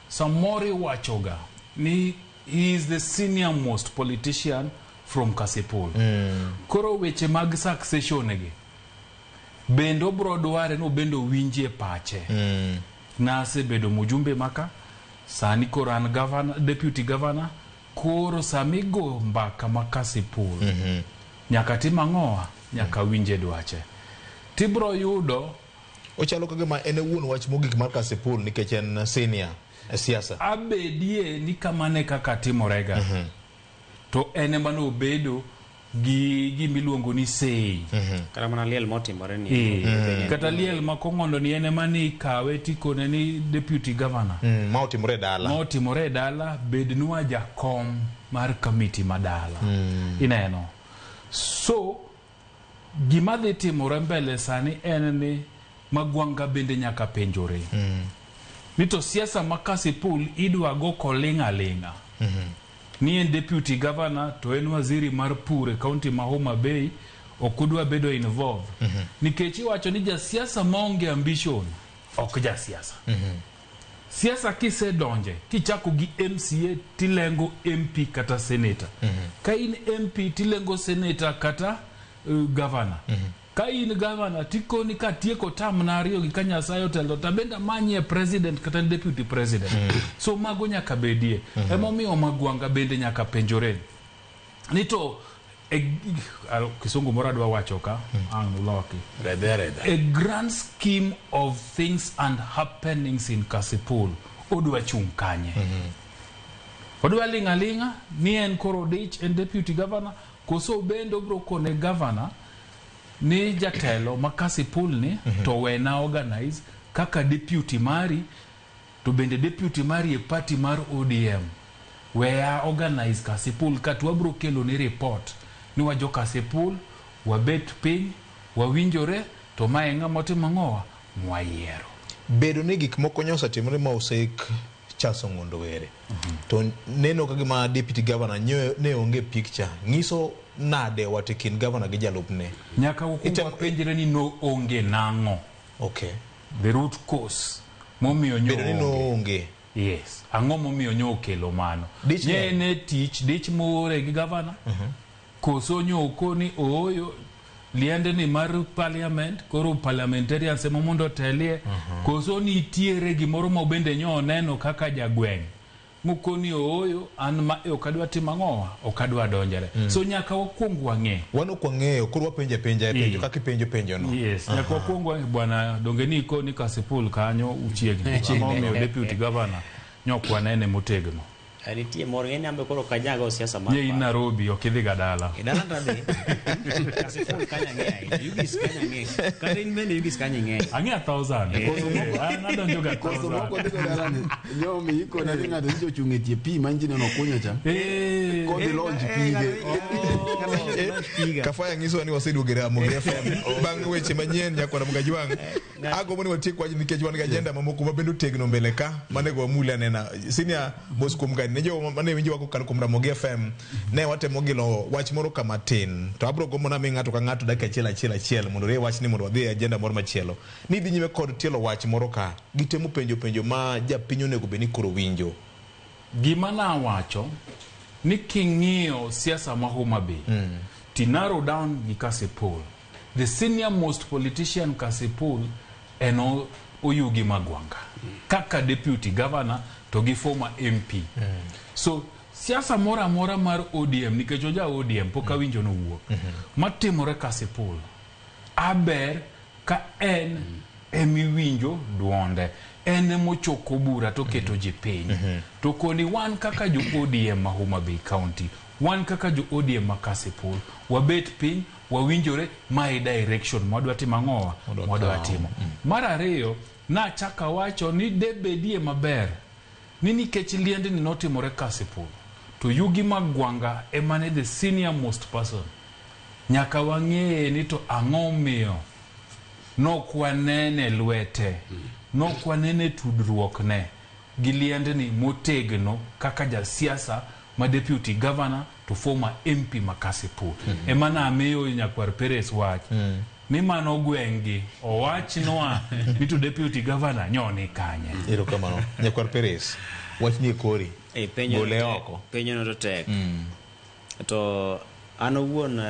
samori wachoga ni he is the senior most politician from Kasipul koro weche mag succession gi bendo bro dware no bendo winje pache nase bedo mujumbe maka sani koran governor deputy governor koro samigo mbaka makasipul nyaka timang'oa nyaka winje dwache tibro yudo ochalo kagema ene wuon wach mogik mar Kasipul nikech en senior siasa abedie ni kamane kaka timorega to ene mano bedo gi miluongo ni sei kata mana liel motimore ni kata liel makong'ondo ni ene mani kawe tikone ni deputy governor ma otimore dala bednwa jakom mar committee madala ineno so gima dhi timore mbele sani en ni Magwanga bende nyaka penjore ni to siasa ma Kasipul idwa go koling'aling'a ni en deputy governor to en waziri mar pur e county ma Homa Bay okudwa bedo involved nikech iwacho ni jasiasa maonge ambition ok jasiasa siasa kise donje kichako gi MCA tilengo MP kata senator ka in MP tilengo senator kata governor ka in governor tikoni ka tieko tam na ariyo gi Kanyasayo telo tabenda manye president kata deputy president so mago nyaka bedie emomiyo Magwanga bende nyaka penjore nito kisungu moradwa wacho ka loki a grand scheme of things and happenings in Kasipul odwa chung kanye odwa ling'aling'a ni en koro dich en deputy governor koso bendo bro kone governor ni jatelo ma Kasipul ni to wena organize kaka deputy mari to bende deputy mari e party mar ODM wea organize Kasipul katwa bro kelo ni report ni wajo Kasipul wabet piny wawinjore to maenga motimo ng'owa mwayiero bedo ni gik moko nyosa timore ma osek Charles Ong'ondo Were to neno kagima deputy governor ne onge picture ngiso nade watekin governor gi jalupne nyaka ukuwa penjire ni no onge nang'o the root cause momiyo nyo bedo ni no onge yes ang'o momiyo nyo kelo mano ne tich dich more gi governor koso nyo koni oyo liende ni mar parliament koro parliamentarian sema mondo telie koso ni tiere gimoro ma bende nyo neno kaka jagweng mukoni oyo an ma okadwa timang'owa okadwa donjere so nyaka wakuong wang'e wano kwang'eyo koro wapenje penjo kaka penjo no yes nyaka wakuong wang'e bwana donge ni ko ni Kasipul kanyo uchiegni ama deputy governor nyokwa nene motegno Nitie moro ngene ambe koro kanyago siasa ma. Ye Nairobi okidhi gadala. Idala ndade. Kasipul kanya ng'eny. Yugis kanya ng'eny. Kata in bende yugis kanya ng'eny. Ang'e 1,000. Nadonjo ga 1,000. Koso moko dhigo dalani. Nyomi iko na ng'ato njo chung'e tie pi manjine no kunyo cha. Kodi lonji pige. Kafaya ngiso ni wasidugera mu FM. Bang weche manyien nyakwa mga jwang. Ago moni watie kwa nikech wan ga agenda mamoko mabendo tegno mbele ka manego mula nena. Senior Moscow nejo mane winji wako kan kumra Mogi FM ne watemo gilo wach moro kama tin to abro gomo na mi ng'ato ka ng'ato dakika achiel mondo re wach ni mondo wadhi agenda moro machielo ni dhi nyime kod tielo wach moro ka gitemo penjo ma japinyo nego beni koro winjo gima na wacho ni king'io siasa ma Homa Bay ti narrow down gi Kasipul the senior most politician Kasipul eno Oyugi Magwanga kaka deputy governor to gi former MP. So siasa mora mar ODM nikech oja ODM poka winjo no wuok. Matimore Kasipul. Aber ka en emi winjo duonde. En mochoko bura to keto ji piny. To koni wan kaka jo ODM ma Homa Bay County. Wan kaka jo ODM ma Kasipul. Wabet piny wawinjore my direction mwadwa timo ng'owa mwadwa timo. Mar ariyo na chaka wacho ni debedie maber. Nini kechi liende ni notimore Kasipul. To Yugi Magwanga emane the senior most person. Nyaka wang'e ni to ang'omiyo. Nokwanene lwete. Nokwanene tudruok ne. Giliende ni motegno kaka ja siasa ma deputy governor to former MP ma Kasipul. Emana ameyo nyakwar Perez wach. Ni mano gwengi owach noa ni to deputy governor nyoni kanye ero kamano nyakwar Perez wach ni kori penyo no to tek to ano wuon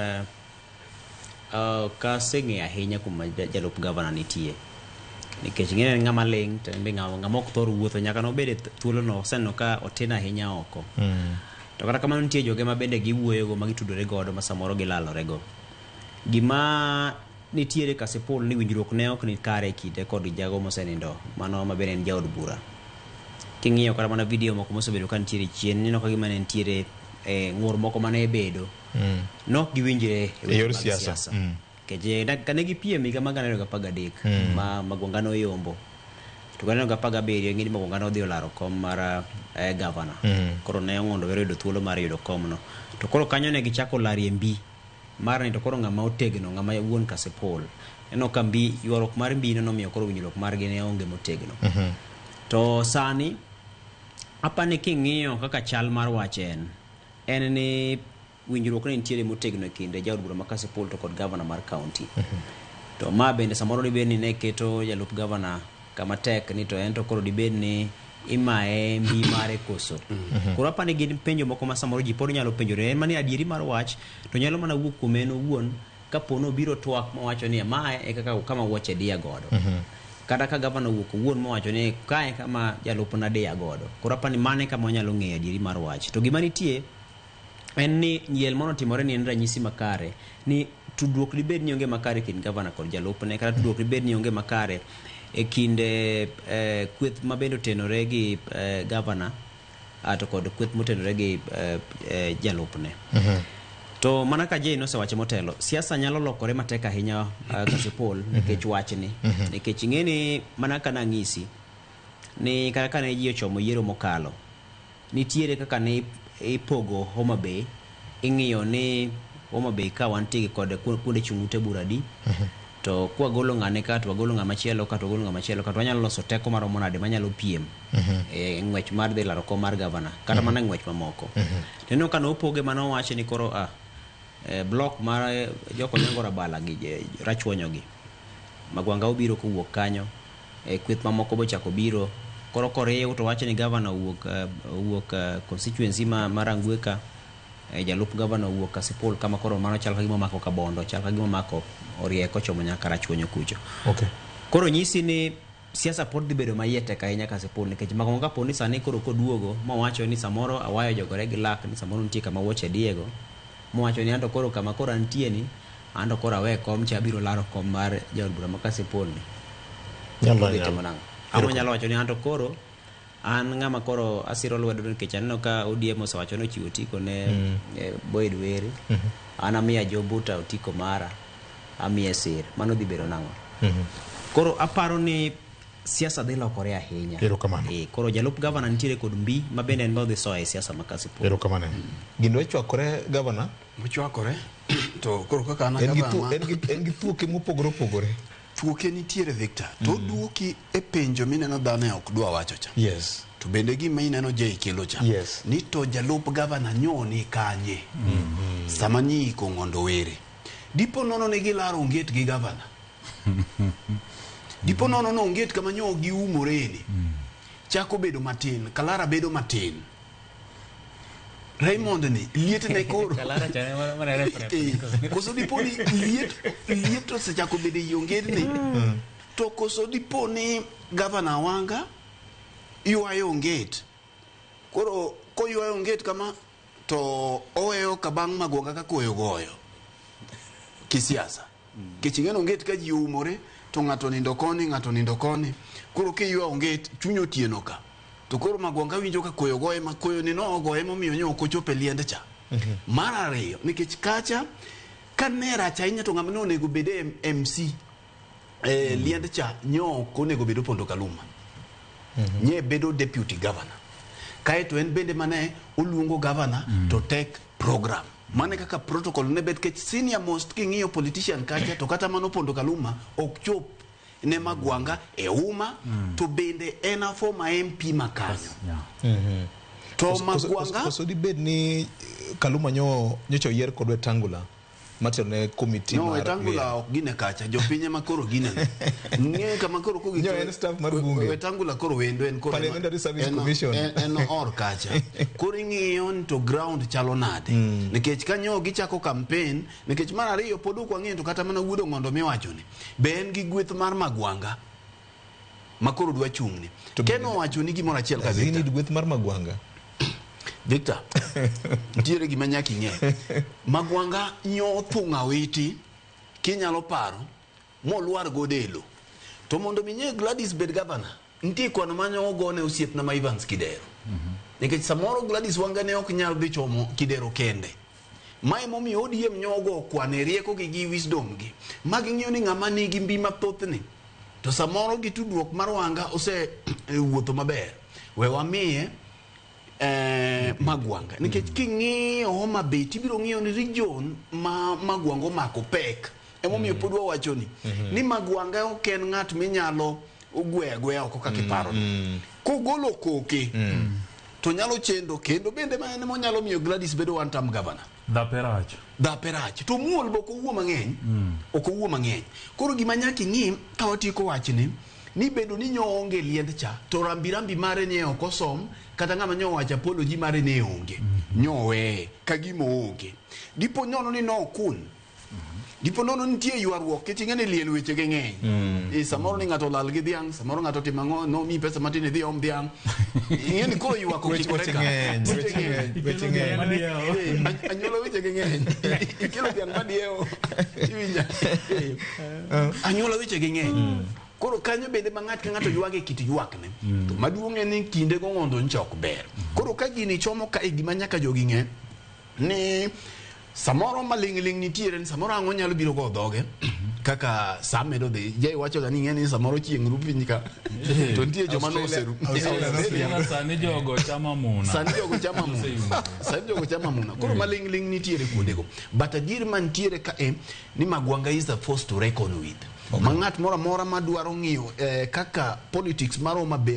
ka sengi ahinya kuma jalup governor nitie nikech ngene ngama ling to mbe ngama ok thor wuotho nyaka no bede thuolo no seno ka otina ahinya oko to kata kamano nitie joge ma bende giwuoyo go magitudore godo ma samoro gilalore go gima nitiere Kasipul ni winjruok ne ok ni kare kide kod jago mosenindo mano mabene en jaod bura king'iyo kata mana video moko mosebedo kan tiere chien ni no kagima ne ntiere ng'ur moko mane bedo no giwinjre e yor siasa keje kane gi piem higa magana 2013 ma Magwanga no yombo to gane 2017 ngini Magwanga no dhi olaro kom mar governor koro ne ngondo wero do thuolo mar yudo kom no to koro kanyo ne gichako lari mbi mar ni to koro ngama otegno ngama wuon Kasipul eno kambi yuarok mar mbi no miyo koro winjruok mar gi ne onge motegno to sani apane king'iyo kaka chal mar wachen en ni winjruok ne ntiere motegno kinde jaod bura ma Kasipul to kod governor mar county to ma bende samoro di beni ne keto jalup governor kama tek ni to en to koro di beni imae mbi mare koso koro apane gin penjo moko ma samoro ji pod nyalo penjore en mani adieri mar wach to nyalo mana wuok kuom en owuon kapono biro twak mawacho ni mae e kaka kama wache dia godo kada ka governor wuok owuon mawacho ni kae kama jalup na dia godo koro apani mane kama onyalo ng'eyo adieri mar wach to gima nitie en ni nyiel mono timore ni en ranyisi makare ni tudruok libed ni onge makare kind governor kod jalup ne kata tudruok libed ni onge makare e kinde kweth mabendo tenore gi governor ato kod kweth motenore gi jalupne to mana ka je no se wache motelo siasa nyalo lokore matek ahinya Kasipul nikech wachni nikech ng'eni mana kana ng'isi ni kaka ne ji ochomo yiero mokalo nitiere kaka ne ipogo Homa Bay ing'iyo ni Homa Bay ka wantie kod kuonde chung'ute buradi to kwa golo ng'ane ka to golo ng'ama chielo ka to golo ng'ama chielo ka to wanyalo loso teko mar monade manyalo piem ng'wech mar dhi laro kom mar governor kata mana ng'wech mamoko teno kano opoge mano wache ni koro block mar joko nyangora bala gi rachwonyo gi Magwanga obiro kowuok kanyo kweth mamoko bo chako biro koro koriyo to wache ni governor wuok constituency mar Angweka jalup gavana wuok Kasipul kama koro mano chal ka gima mako Kabondo, chal ka gima mako Orieko chomo nyaka Rachuonyo kucho. Okay. Koro nyisi ni siasa pod dhi bedo mayete ka ahinya Kasipul nikech makongo ka poni sani koro koduogo mowacho ni samoro awayo jogore gi lak ni samoro nitie kama wuoche Diego mowacho ni anto koro kama koro antie ni anto koro awe kom cha biro laro kom mar jaod bura ma Kasipul ni. Nyalo wacho ni anto koro an ngama koro asiro lwedo nikech aneno ka ODM osewacho no chiwo tiko ne Boyd Were. An amiya Jobuta otiko mara amiya sir mano dhi bedo nango. Koro aparo ni siasa dhi lokore ahinya. Koro jalup gavana nitiere kod mbi ma bende en dhi soe siasa ma Kasipul. Erokamano. Gino chwakore gavana? Chwakore. To koro kaka ana gavana en gi thuoke mopogore opogore. Thuoke nitiere Victor. To duoki e penjo mineno dhano ok dwa wacho cha. Yes. To bende gima ineno je ikelo cha. Yes. Ni to jalup gavana nyoni kanye. Sama nyi ko Ng'ondo Were. Dipo nono ne gilaro onget gi gavana. Dipo nono no onget kama nyo gi umoreni. Chako bedo matin, Kalara bedo matin. Raymond ni liet ne koro. Kalara chane mana reference. Koso dipo ni liet to se chako bedo yonget ni. To koso dipo ni gavana wanga yuayo onget. Koro ko yuayo onget kama to oweyo kabang Magwanga ka koyo goyo. Kisiasa. Kichingeno onget ka ji umore to ng'ato nindo koni. Koro ke yuayo onget chunyo tieno ka. To koro Magwanga winjo ka koyo goye ma koyo ni no goye momiyo nyo kochope liende cha. Mar ariyo nikech kacha kanera cha inya to ng'ama no nego bede MC liende cha nyo konego bedo Pondo Kaluma. Nye bedo deputy governor. Kae to en bende mane uluongo governor to take program. Mane kaka protocol ne bet kech senior most king'iyo politician kacha to kata mano Pondo Kaluma ok chop ne Magwanga e uma to bende ena former MP makanyo. To Magwanga koso di bed ni Kaluma nyocho yer kodwe Tangula matero ne committee no Wetangula ok gine kacha jopinye makoro gine ng'e kama koro ko nyo en staff mar bunge Wetangula koro wendo en koro Parliamentary Service Commission en or kacha koro ng'iyo to ground chalo nade nikech kanyo gichako campaign nikech mar ariyo pod ok wang'eyo to kata mana wuodo Ng'ondo miwacho ni be en gi gweth mar Magwanga makoro dwa chung'ni keno wacho ni gimoro achiel ka Victor ni gweth mar Magwanga Victor ntiere gima nyaki ng'e Magwanga nyo thung'a witi kinyalo paro molwar godelo to mondo minye Gladys bed governor ntie kono manyo ogone osiep na Evans Kidero nikech samoro Gladys Wanga ne ok nyal dhi chomo Kidero kende mai momi ODM nyogo kwane rieko gi wisdom gi magi ng'iyo ni ng'ama nigi mbi mathoth ni to samoro gi tudruok mar Wanga ose wuotho maber we wamiye Magwanga nikech king'iyo Homa Bay tibiro ng'iyo ni region ma Magwanga omako pek emomiyo pod wawacho ni Magwanga ok en ng'at minyalo ogwe oko kaka iparo kogolo koke to nyalo chendo kendo bende mane monyalo miyo Gladys bedo one term governor daperach to muol boko wuo mang'eny ok wuo mang'eny koro gima nyaki ng'i ka watiko wachni ni bedo ni nyo onge liend cha to rambirambi mare ne ok osom kata ng'ama nyo wacha apology mare ne onge nyo we ka gimo onge dipo nyono ni no kun dipo nono nitie ywaruok kitinga ne liel weche ge ng'eny samoro ni ng'ato lal gi dhiang samoro ng'ato timango no mi pesa matin idhi om dhiang ng'eni koro ywak okikore ka weche ng'eny anyola weche ge ng'eny kilo dhiang madieo iwinja anyola weche ge ng'eny koro kanyo bende mang'at ka ng'ato ywage kit ywakne to maduong' en ni kinde go Ng'ondo nchok ber koro ka gini chomo ka gima nyaka jogi ng'e ni samoro maling'ling nitiere ni samoro ang'o nyalo biro go dhoge kaka samedo dhi jai wacho ga ni ng'e ni samoro chieng' rupiny ka to nitie joma no oseru sani jogo chama muna koro maling'ling nitiere kuondego but adier mantiere ka ni Magwanga is the force to reckon with Mangat mora madwaro ng'iyo kaka politics mar Homa Bay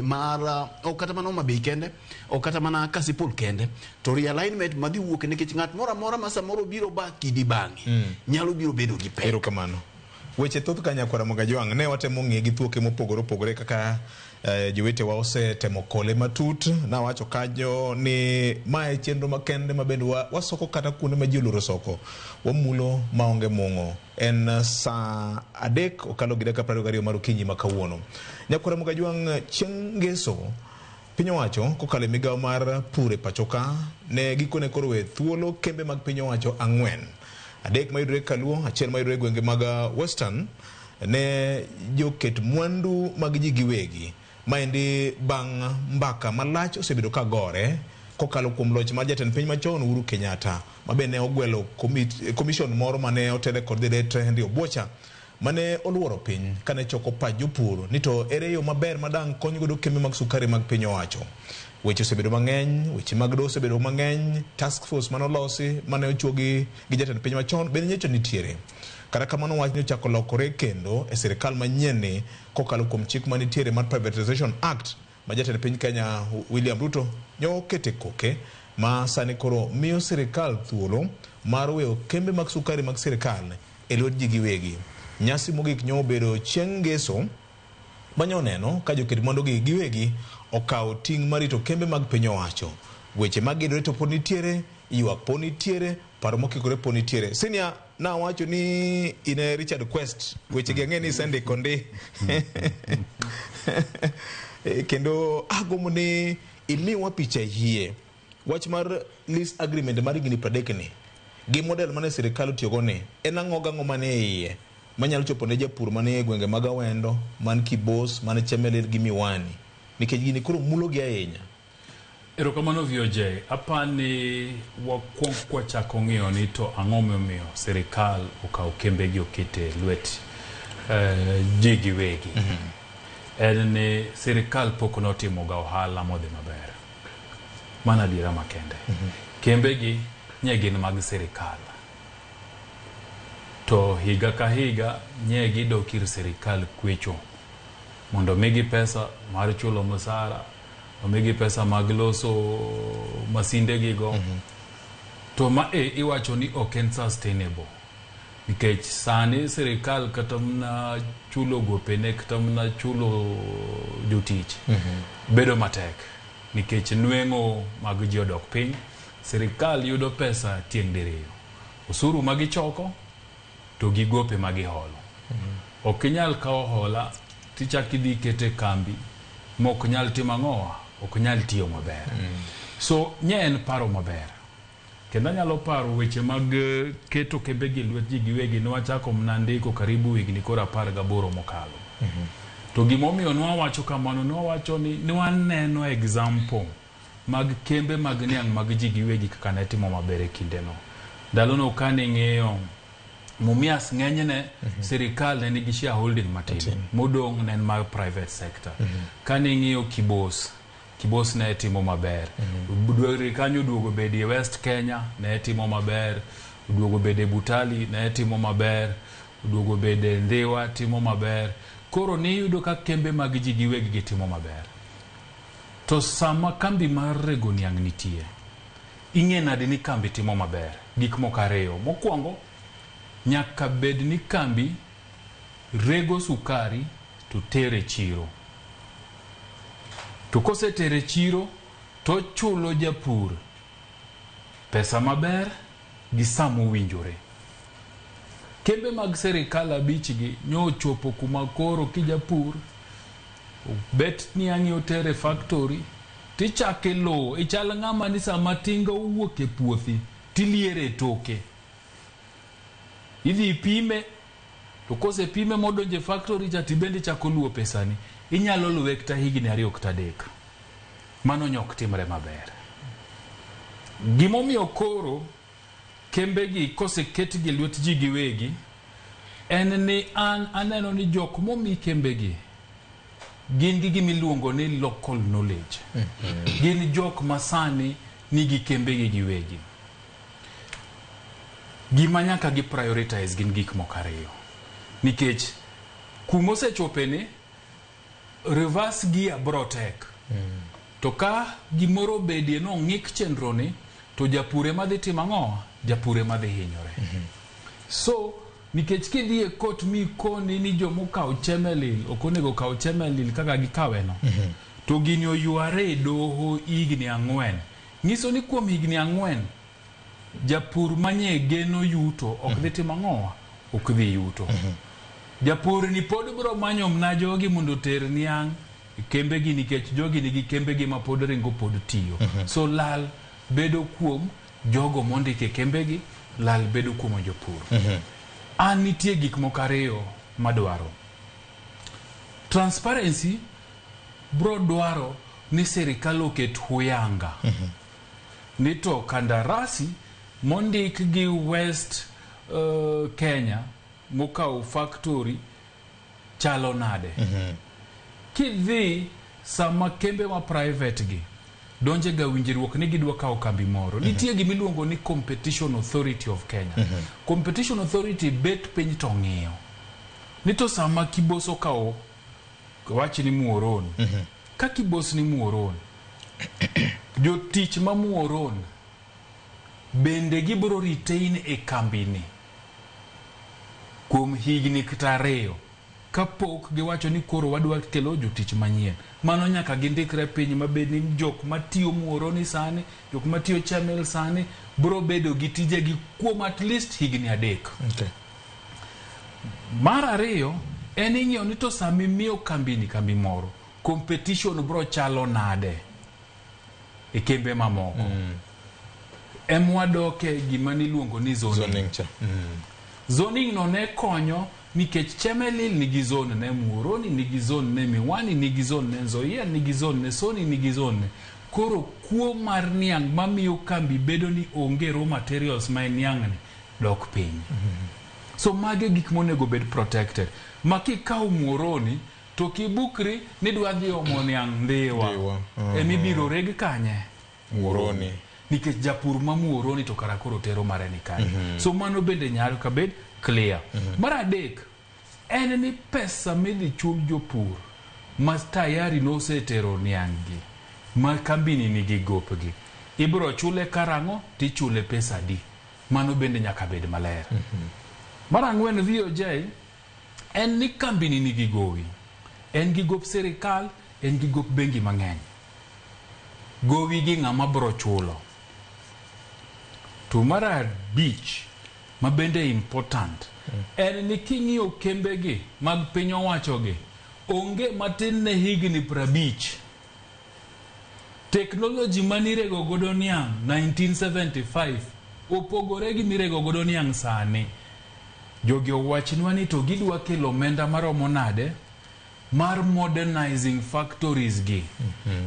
o kata mana Homa Bay kende o kata mana Kasipul kende to realignment madhi wuok nikech ng'at mora ma samoro biro ba kidi bang'e nyalo biro bedo gi pek. Erokamano. Weche thoth kanya kwara Mogajwang' ne watemo ng'e gi thuoke mopogore opogore kaka jowete wa osetemo kole matut na wacho kanyo ni mae chenro makende mabende wasoko kata kuonde ma ji oloro soko wamulo maonge mung'o. En saa 3 okalo gi dakika 22 mar okinyi ma kawuono. Nyakwara Mugajwang' chieng' ngeso piny owacho kokalo migawo mar pur e pachoka ne gikone koro we thuolo kembe mag piny owacho 4, 3 mayudore Kaluo, 1 mayudore gwenge mag Western ne joket mwandu mag ji giwegi maendi bang' mbaka malach osebedo ka gore kokalo kuom loch mar jatend piny machon Uhuru Kenyatta mabende ogwelo commission moro mane otele kod Henry Obuocha mane oluoro piny kane choko pach jopur ni to ere yo maber madang kony godo kembe mag sukari mag piny owacho. Weche osebedo mang'eny, weche mag do osebedo mang'eny, task force manolosi mane ochuogi gi jatend piny machon bende nyecho nitiere. Kata kamano wach ni ochako lokore kendo e sirikal manyien kokalo kuom chik manitiere mar Privatization Act ma jatend piny Kenya William Ruto nyo kete koke ma sani koro miyo sirikal thuolo mar weyo kembe mag sukari mag sirikal e lwet ji giwegi. Nyasi mogik nyo bedo chieng' ngeso manyo neno ka joket mwandu gi giwegi okawo ting' marito kembe mag piny owacho. Weche mag gedo to pod nitiere, ywak pod nitiere, paro mokikore pod nitiere. Senior na wacho ni ine Richard Quest weche gi ng'eni sende konde kendo agomo ni imiwa picha hie wach mar lease agreement mar higni 30 ni gi model mane sirikal otiyogo ni en ang'o mane iye manyalo chopo ne japur mane gwenge mag Awendo, man Kibos, man Chemelil gi Miwani nikech gini koro mulo gi ahinya. Erokamano VOJ, apani wakwong kwa chako ng'iyo ni to ang'o momiyo sirikal okawo kembe gi okete lwet ji giwegi. En ni sirikal pok notimo ga ohala modhi maber. Mana adiera makende. Kembe gi nye gin mag sirikal. To higa ka higa nye gidok ir sirikal kwecho mondo migi pesa mar chulo msara, omigi pesa mag loso masinde gigo. To ma iwacho ni ok en sustainable. Nikech sani sirikal kata mna chulo gopene kata mna chulo jotich bedo matek. Nikech nweng'o mag ji odok piny, sirikal yudo pesa tieng' diriyo. Osuru magi choko to gi gope magi holo. Ok inyal kawo hola tichak idhi kete kambi mok nyal timo ang'owa, ok nyal tiyo maber. So nye en paro maber. Kendo nyalo paro weche mag keto kembe gi lwet ji giwegi nwachako mnandiko karibu higni koro 18 mokalo. To gimomiyo nwawacho kamano, nwawacho ni nwaneno example mag kembe mag niang' mag ji giwegi kaka ne timo maber e kindeno. Ndalono kane ng'eyo Mumias ng'enyne sirikal ne nigi shareholding matin, modong' ne mar private sector. Kane ng'iyo Kibos ne timo maber. Kanyo duogo bedi West Kenya ne timo maber. Duogo bedi Butali ne timo maber. Duogo bedi Ndhiwa timo maber. Koro ne yudo ka kembe mag ji giwegi gitimo maber. To sama kambi mar rego niang' nitie, ing'e nade ni kambi timo maber? Gik moko ariyo. Mokwongo, nyaka bed ni kambi rego sukari to tere chiro. To kose tere chiro to chulo japur pesa maber gi samo winjore. Kembe mag sirikal 5 gi nyo chopo kuma koro ki japur bet ni ang'io tere factory tichake lo ichal ng'ama ni sama tinga owuok e puothi tiliere toke. Idhi pime to kose pime modonje factory cha tibendi chako luo pesani. Inyalo luwe kata higni 2 kata 3. Mano nyok timre maber. Gimomiyo koro kembe gi kose ket gi lwet ji giwegi en ni aneno ni jok momi kembe gi gin gi gimiluongo ni local knowledge. Gin jok masani nigi kembe gi giwegi. Gima nyaka gi prioritize gin gik moko ariyo. Nikech kumose chopene reverse gear brotek. To ka gimoro bedie no ng'ik chenro ni to japure madhi timo ang'o? Japure madhi hinyore. So nikech kidhi e kot mikoni ni jomokawo chemelil ok onego kaw chemelil kaka gikaweno to gini oyuare e doho higni 4 nyiso ni kuom higni 4 japur manye geno yuto ok dhi timo ang'owa ok dhi yuto japur ni pod bro manyo mna jogi mondo ter niang' kembe gi nikech jogi nigi kembe gi ma pod ringo pod tiyo so lal bedo kuom jogo mondike kembe gi lal bedo kuom jopur an nitie gik moko ariyo madwaro transparency bro dwaro ni serikal oket huyanga ni to kandarasi mondik gi West Kenya mokawo factory chalo nade kidhi sama kembe ma private gi donje ga winjruok ni gidwa kawo kambi moro nitie gimiluongo ni Competition Authority of Kenya Competition Authority bet piny to ng'iyo ni to sama kibos okawo wach ni Muhoroni ka kibos ni Muhoroni jotich ma Muhoroni bende gibro retain e kambini kuom higni kata 2 kapok giwacho ni koro wadwa kelo jotich manyien mano nyaka gindikre piny mabed ni jok matiyo Muhoroni sani jok matiyo Chamel sani bro bedo gi tije gi kuom at least higni 3 mar 2 en ing'iyo ni to sami miyo kambi moro competition bro chalo nade e kembe mamoko emwadoke gima niluongo ni zoning zoning no ne konyo nikech Chemelil nigi zone ne Muhoroni nigi zone ne Miwani nigi zone ne Nzoia nigi zone ne Soni nigi zone ne koro kuo mar niang' mamiyo kambi bedo ni onge raw materials ma niang' ni dok piny so mage gik monego bed protected makikaw Muhoroni to kibukri ni dwa dhi omo niang' Ndhiwa emibiro reg kanye Muhoroni nikech japur ma Muhoroni to kara koro tero mare ni kanye so mano bende nyalo kabed clear mar 3 en ni pesa midhi chul jopur ma tayari no setero niang'gi ma kambini nigi gopgi ibro chule karango ti chule pesa di mano bende nyaka bed maler mar 4 VOJ en ni kambini nigi gowi en gi gop serikal en gi gop bengi mang'eny gowi gi ng'ama bro chulo to mar 5 ma bende important en ni king'iyo kembegi mag piny owachogi onge matin ne higni 50 teknoloji manirego godo niang' 1975 opogore gi mirego godo niang' sani jogi owachnwa ni to gidwa kelo omenda maromo nade mar modernizing factories gi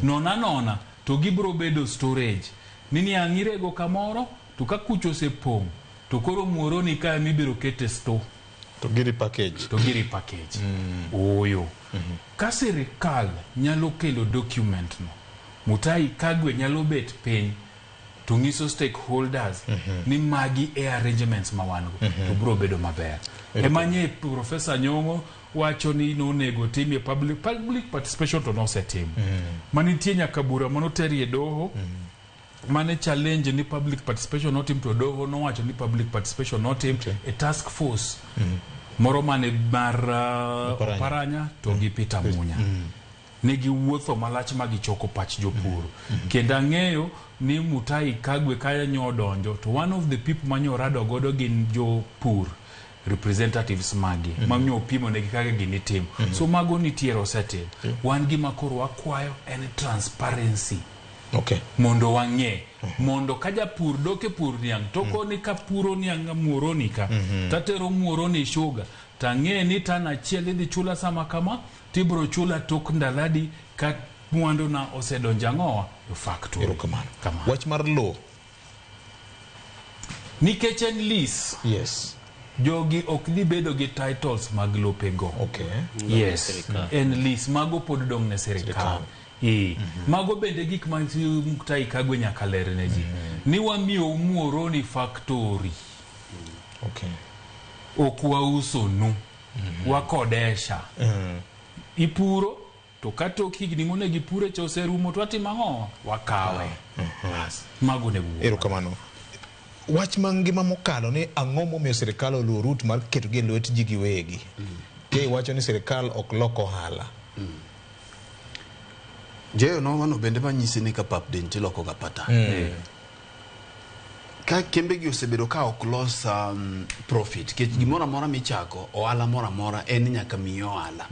nona to gibro bedo storage ni niang' irego kamoro to ka kucho sepong' to koro Muhoroni ka mibiro kete store to giri package oyo ka serikal nyalo kelo document no Mutahi Kagwe nyalo bet piny to ngiso stakeholders ni magi e arrangements mawango to bro bedo maber emanye Professor Nyong'o wacho ni nonego timie public participation to no setim manitie nyaka bura manoterie doho mane challenge ni public participation notim to doho no wacho ni public participation notim a task force moro mane mar Oparanya to gi Peter Munya negi wuotho malach magichoko pach jopur kendo ang'eyo ni Mutahi Kagwe kaya nyodonjo to one of the people manyorado godo gin jopur representatives magi manyo pimo negi kage gini tim so mago nitiere osetim wan gima koro wakwayo en transparency mondo wang'e mondo ka japur doke pur niang' toko ni ka puro niang' Muhoroni ka tatero Muhoroni sugar tang'e ni tan achiel idhi chula sama kama tibro chula tok ndaladi ka mwandu na osedonja ng'owa factory wach mar law nikech en lease jogi ok dhi bedo gi titles mag lopego en lease mago pod dong ne serikal mago bende gik ma Mutahi Kagwe nyaka ler ne ji ni wamiyo Muhoroni factory ok wauso nu wakodesha ipuro to katok higni monegi pure chose rumo to atimo ang'o wakawe mago ne erokamano wach mangima mokalo ni ang'o momiyo sirikal oluwo rut mar keto gi lwet ji giwegi. Ke wacho ni sirikal ok loko ohala. Jeyo no mano bende manyisi ni ka pap den tiloko ga pata. Ka kembe gi osebedo ka ok los profit, ke gimoro amora michako ohala moro amora en nyaka miyo ohala.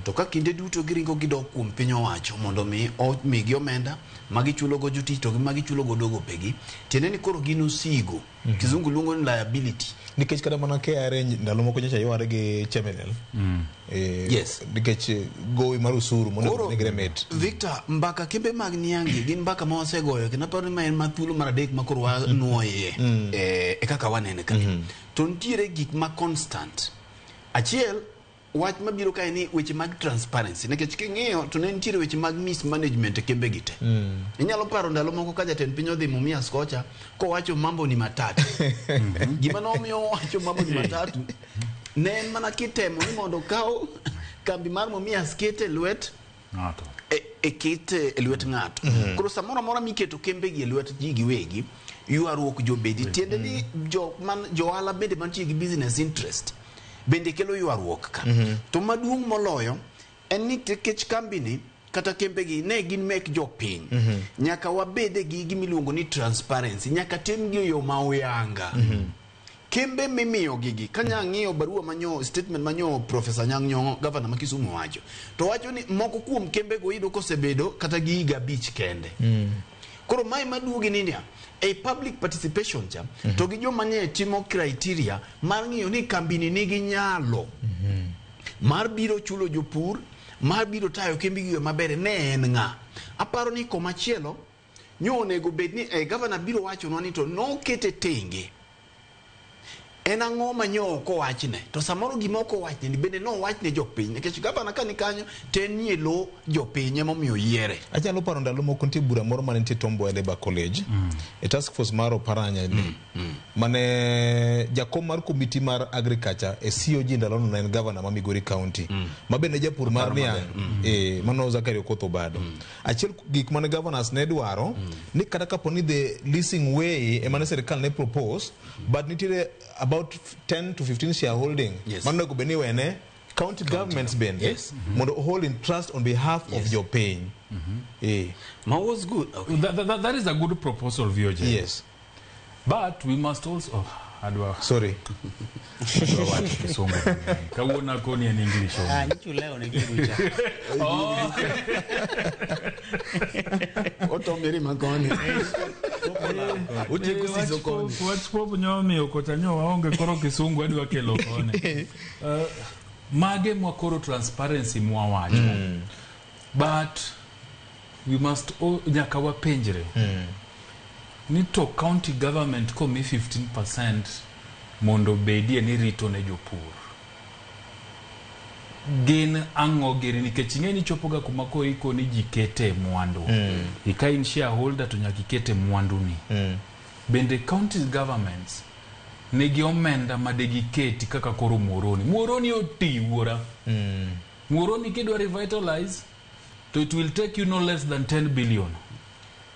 To ka kinde duto giringo gidok kuom piny owacho mondo mi gi omenda magi chulo go jotich to magi chulo go dogo pegi, tiende ni koro gin osigo. Kizungu luongo ni liability. Nikech kada mana KRA ndalo moko nyocha yware gi Chemelil. Yes. Nikech gowi mar usuru mondo ne gremet. Victor, mbaka kembe mag niangi gin mbaka ma wasegoyo kendo paro ni ma en mathulo mar adek makoro wanuoye e kaka wanene ka. To ntiere gik ma constant. Achiel wach mabiro kae ni weche mag transparency, nikech king'iyo to ne ntiere weche mag mismanagement e kembe gite. Inyalo paro ndalo moko ka jatend piny odhi Mumias kocha kowacho mambo ni matatu. Gima nomiyo wacho mambo ni matatu ne en mana kitemo ni mondo kaw kambi mar Mumias kete lwet ng'ato kete lwet ng'ato. Koro samoro amora miketo kembe gi lwet ji giwegi ywaruok jobedi, tiende ni jo ohala bende mantie gi business interest bende kelo ywaruok ka. To maduong' moloyo en ni kech kambini kata kembegi ne gin mek jopiny. Nyaka wabede gi gimiluongo ni transparency, nyaka tim gi yo mauyanga. Kembe mimiyo gigi kanya ng'iyo barua manyo statement manyo Professor Anyang' Nyong'o governor ma Kisumu wacho, to wacho ni moko kuom kembe go yudo kosebedo kata gi higa 5 kende. Koro mai maduogi nini a public participation cha to gi joma ne timo criteria mar ng'iyo ni kambini nigi nyalo mar biro chulo jopur, mar biro tayo kembe gi maber ne en ng'a. Aparo ni komachielo nyonego bedni governor biro wacho no ni to no kete tenge en ang'o manyo ko wachne, to samoro gimoko wachne ni bende no wachne jopiny, nikech gavana ka ni kanyo ten nie lo jopiny emomiyo yiere. Achalo paro ndalo moko nitie bura moro mane nitie Tom Mboya Labour College e task force mar Oparanya ni mane jakom mar komiti mar agriculture e COG ndalo no en governor ma Migori County ma bende japur mar niang' mano Zakaria Okoth Obado. Achiel gik mane governors ne dwaro ni kata kaponi the leasing way e mane sirikal ne propose, but nitie about 10 to 15 shareholding. Mano go beni wene county governments bend. Mondo hold in trust on behalf of your paying. Ma was good. Okay. That is a good proposal, VOJ. Yes. But we must also sorry. Kawona koni in English. Leo ni kirucha. Otomeri magoni. Utiko sizo koni. What's popo nyomi okotanyo waonge koro kisungu hadi wakelo kone. Mage mwakoro transparency mwawacho. But we must nyaka wapenjre. Nito county government komi 15% mondo bedie ni rito ne jopur. Gin ang'o giri nikech ing'eni chopoga kuma ko iko ni jikete mwandu. Ika in shareholder to nyaka ikete mwandu ni. Bende county governments negi omenda madegiketi kaka koro Muhoroni. Muhoroni oti wuora. Muhoroni kidwa revitalize to it will take you no less than 10 billion.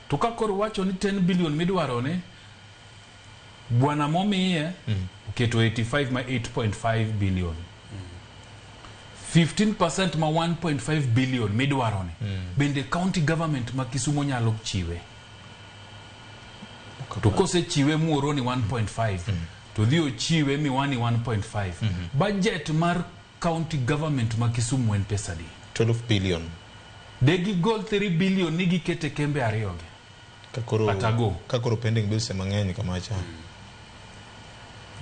To kakoro wacho ni 10 billion midwaro ne bwana momiye uketo 85 ma 8.5 billion. 15% ma 1.5 billion midwaro ne bende county government ma Kisumu nyalo chiwe. To kose chiwe Muhoroni 1.5 to dio chiwe Miwani 1.5. Budget mar county government ma Kisumu en pesa di 12 billion. Degi goal 3 billion nigi kete kembe ariyoge. Kakoro pending bills mang'eny kamacha.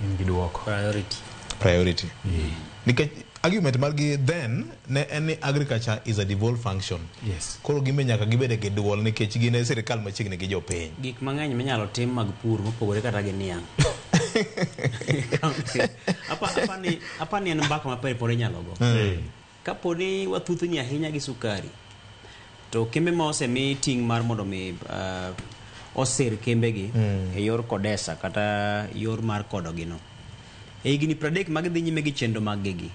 Ingiduoko. Priority. Nikech argument margi then ne any agriculture is a devolved function. Yes. Koro gimbe nyaka gibede gi duol nikech gine sirikal machiegni gi jopiny. Gik mang'eny minyalo tim mag pur mopogore kata gi niang'. Apa ni en mbaka mapore nyalo go. Kaponi wathuthni ahinya gi sukari. To kembe ma osemi ting mar mondo mi osir kembe gi e yor kodesa kata yor mar kodogi no. E higni 30 mag dhi nyime gi chendo mag gi.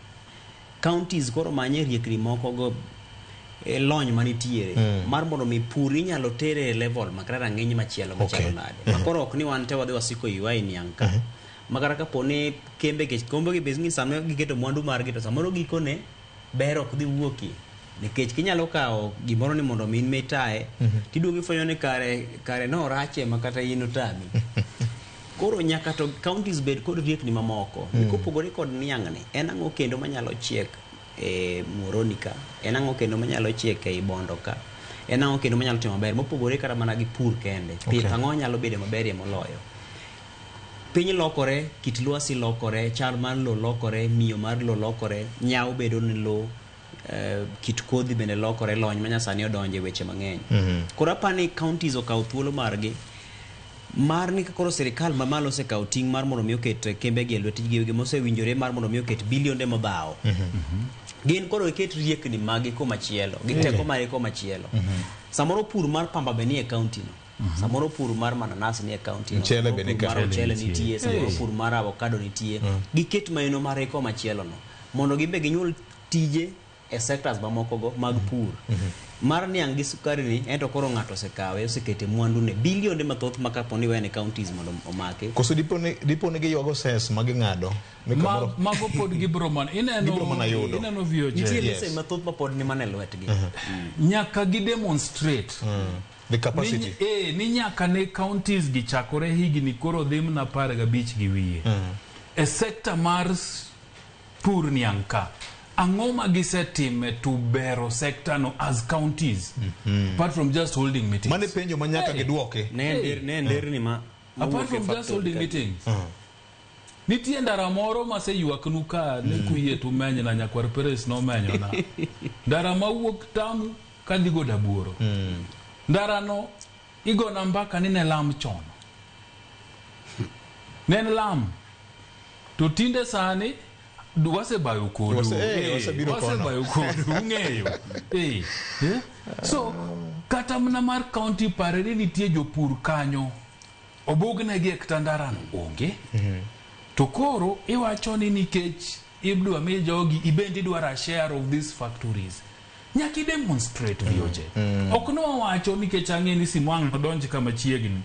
Counties koro manye riekni moko go lony manitiere mar mondo mi pur inyalo tere level makara rang'iny machielo machalo nade makoro ok ni wan te wadhi wasiko ywa e niang' ka makara kaponi kombe gi business sama giketo mwandu margi to samoro gikone ber ok dhi wuoki nikech kinyalo kawo gimoro ni mondo min metae tiduogo ifwenyo ni kare no rache makata in otami koro nyaka to counties bed kod riekni mamoko kopogore kod niang'ni en ang'o kendo manyalo chiek e Muhoroni ka en ang'o kendo manyalo chiek e Bondo ka en ang'o kendo manyalo timo maber mopogore kata mana gi pur kende pith ang'o nyalo bedo maberie moloyo piny lokore kit lwasi lokore chal mar lo lokore miyo mar lo lokore nyawo bedo ni lo kit kodhi bende lokore lony manyasani odonje weche mang'eny koro apani counties okaw thuolo margi mar ni koro sirikal mamalo osekawo ting' mar mondo mi oket kembe gi e lwetgi giwegi mosewinjore mar mondo mi oket bilionde mabao gin koro iket riekni magi komachielo gi teko mari komachielo samoro pur mar pamba be ni e county no samoro pur mar mananas ni e county no mchele nitie samoro pur mar avocado nitie giket maino mare komachielo no mondo gibe ginyuol tije e sectors mamoko go mag pur mar niang' gi sukari ni ento koro ng'ato osekawe osekete mwandu ne bilionde mathoth makaponi wene counties mondo omake koso dipone gi yogo ses magi ng'ado mago pod gibroman ineno vioje nitie lese mathoth mapod ni mane lwetgi nyaka gi demonstrate the capacity ni nyaka ne counties gi chakore higni koro dhim na 15 gi wiye e sector mar pur niang' ka ang'o ma gisetime to bero sector no as counties apart from just holding meetings mane penjo ma nyaka giduoke ne nderni ma apart from just holding meetings nitie ndara moro ma se ywaknu ka ne kuyie to menyo na nyakwar Peres no menyo na ndara ma wuok Tamu ka dhigo Dabuoro ndara no igona mbaka ni ne lam chon ne lam to tinde sani wasebayo kodu wasebayo kodu ung'eyo so kata mna mar county pare ni nitie jopur kanyo obugnegi e ktandarano onge to koro iwacho ni nikech ibdwa mi jogi ibendi dwara share of these factories nyaki demonstrate vioje ok no wacho nikech ang'e ni Simwang' odonji kama chiegni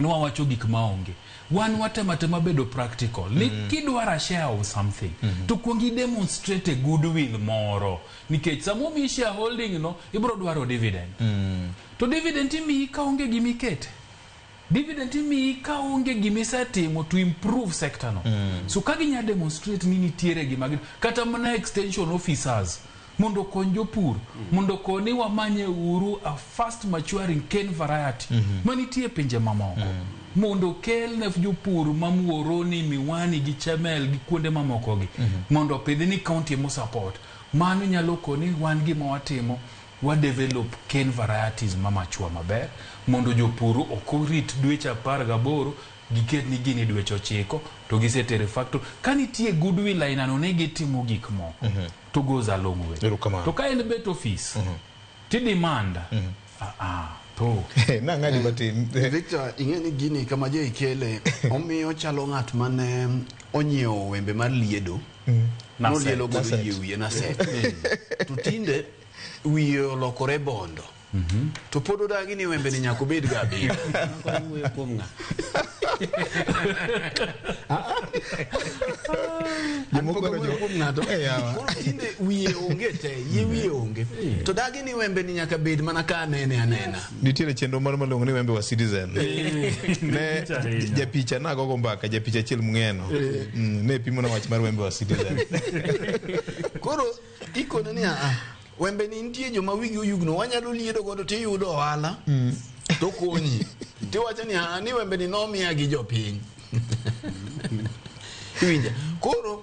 no wacho gik maonge wan watematema bedo practical ni kidwara share of something to kuongi demonstrate a goodwill moro nikech samo mi shareholding no ibro dwaro dividend to dividend mi kaonge gimikete dividend mi kaonge gimisetimo to improve sector no so kaginya demonstrate ni nitiere gimagi kata mana extension officers mondo kony jopur mondo koni wamanye uru a fast maturing cane variety manitie pinje mamoko mondo kel ne jopur mamuoroni Miwani gi Chemel gi kuonde mamoko gi mondo pidhi ni county mo support mano nyalo koni wan gima watimo wa develop cane varieties mamachua maber mondo jopur okorit dweche 18 giket ni gini dweche 9 to gisetere factory kanitie goodwill ainano ne gitimo gik moko to goes a long way to ka en bet office ti demand to na ngadi batin Victor ingeni gini kama je ikele omiyo chalo ng'at mane onyiewo wembe mar liedo no lielo go wiye na set to tinde wiye olokore bondo to pod odagi ni wembe ni nyako bed gabi wuoyo kuom ng'a tinde wiye onge te ye wiye onge to dagi ni wembe ni nyaka bed mana ka nene anena nitiere chenro mar malongo ni wembe wa Citizen ne japicha na gogo mbaka japicha chiel mng'eno ne pimo na wach mar wembe wa Citizen koro ikone ni wembe ni nitie joma wigi oyugno wanyalo liedo godo ti yudo ohala to konyi ti wacho ni wembe ni nomiya gi jopiny iwinja koro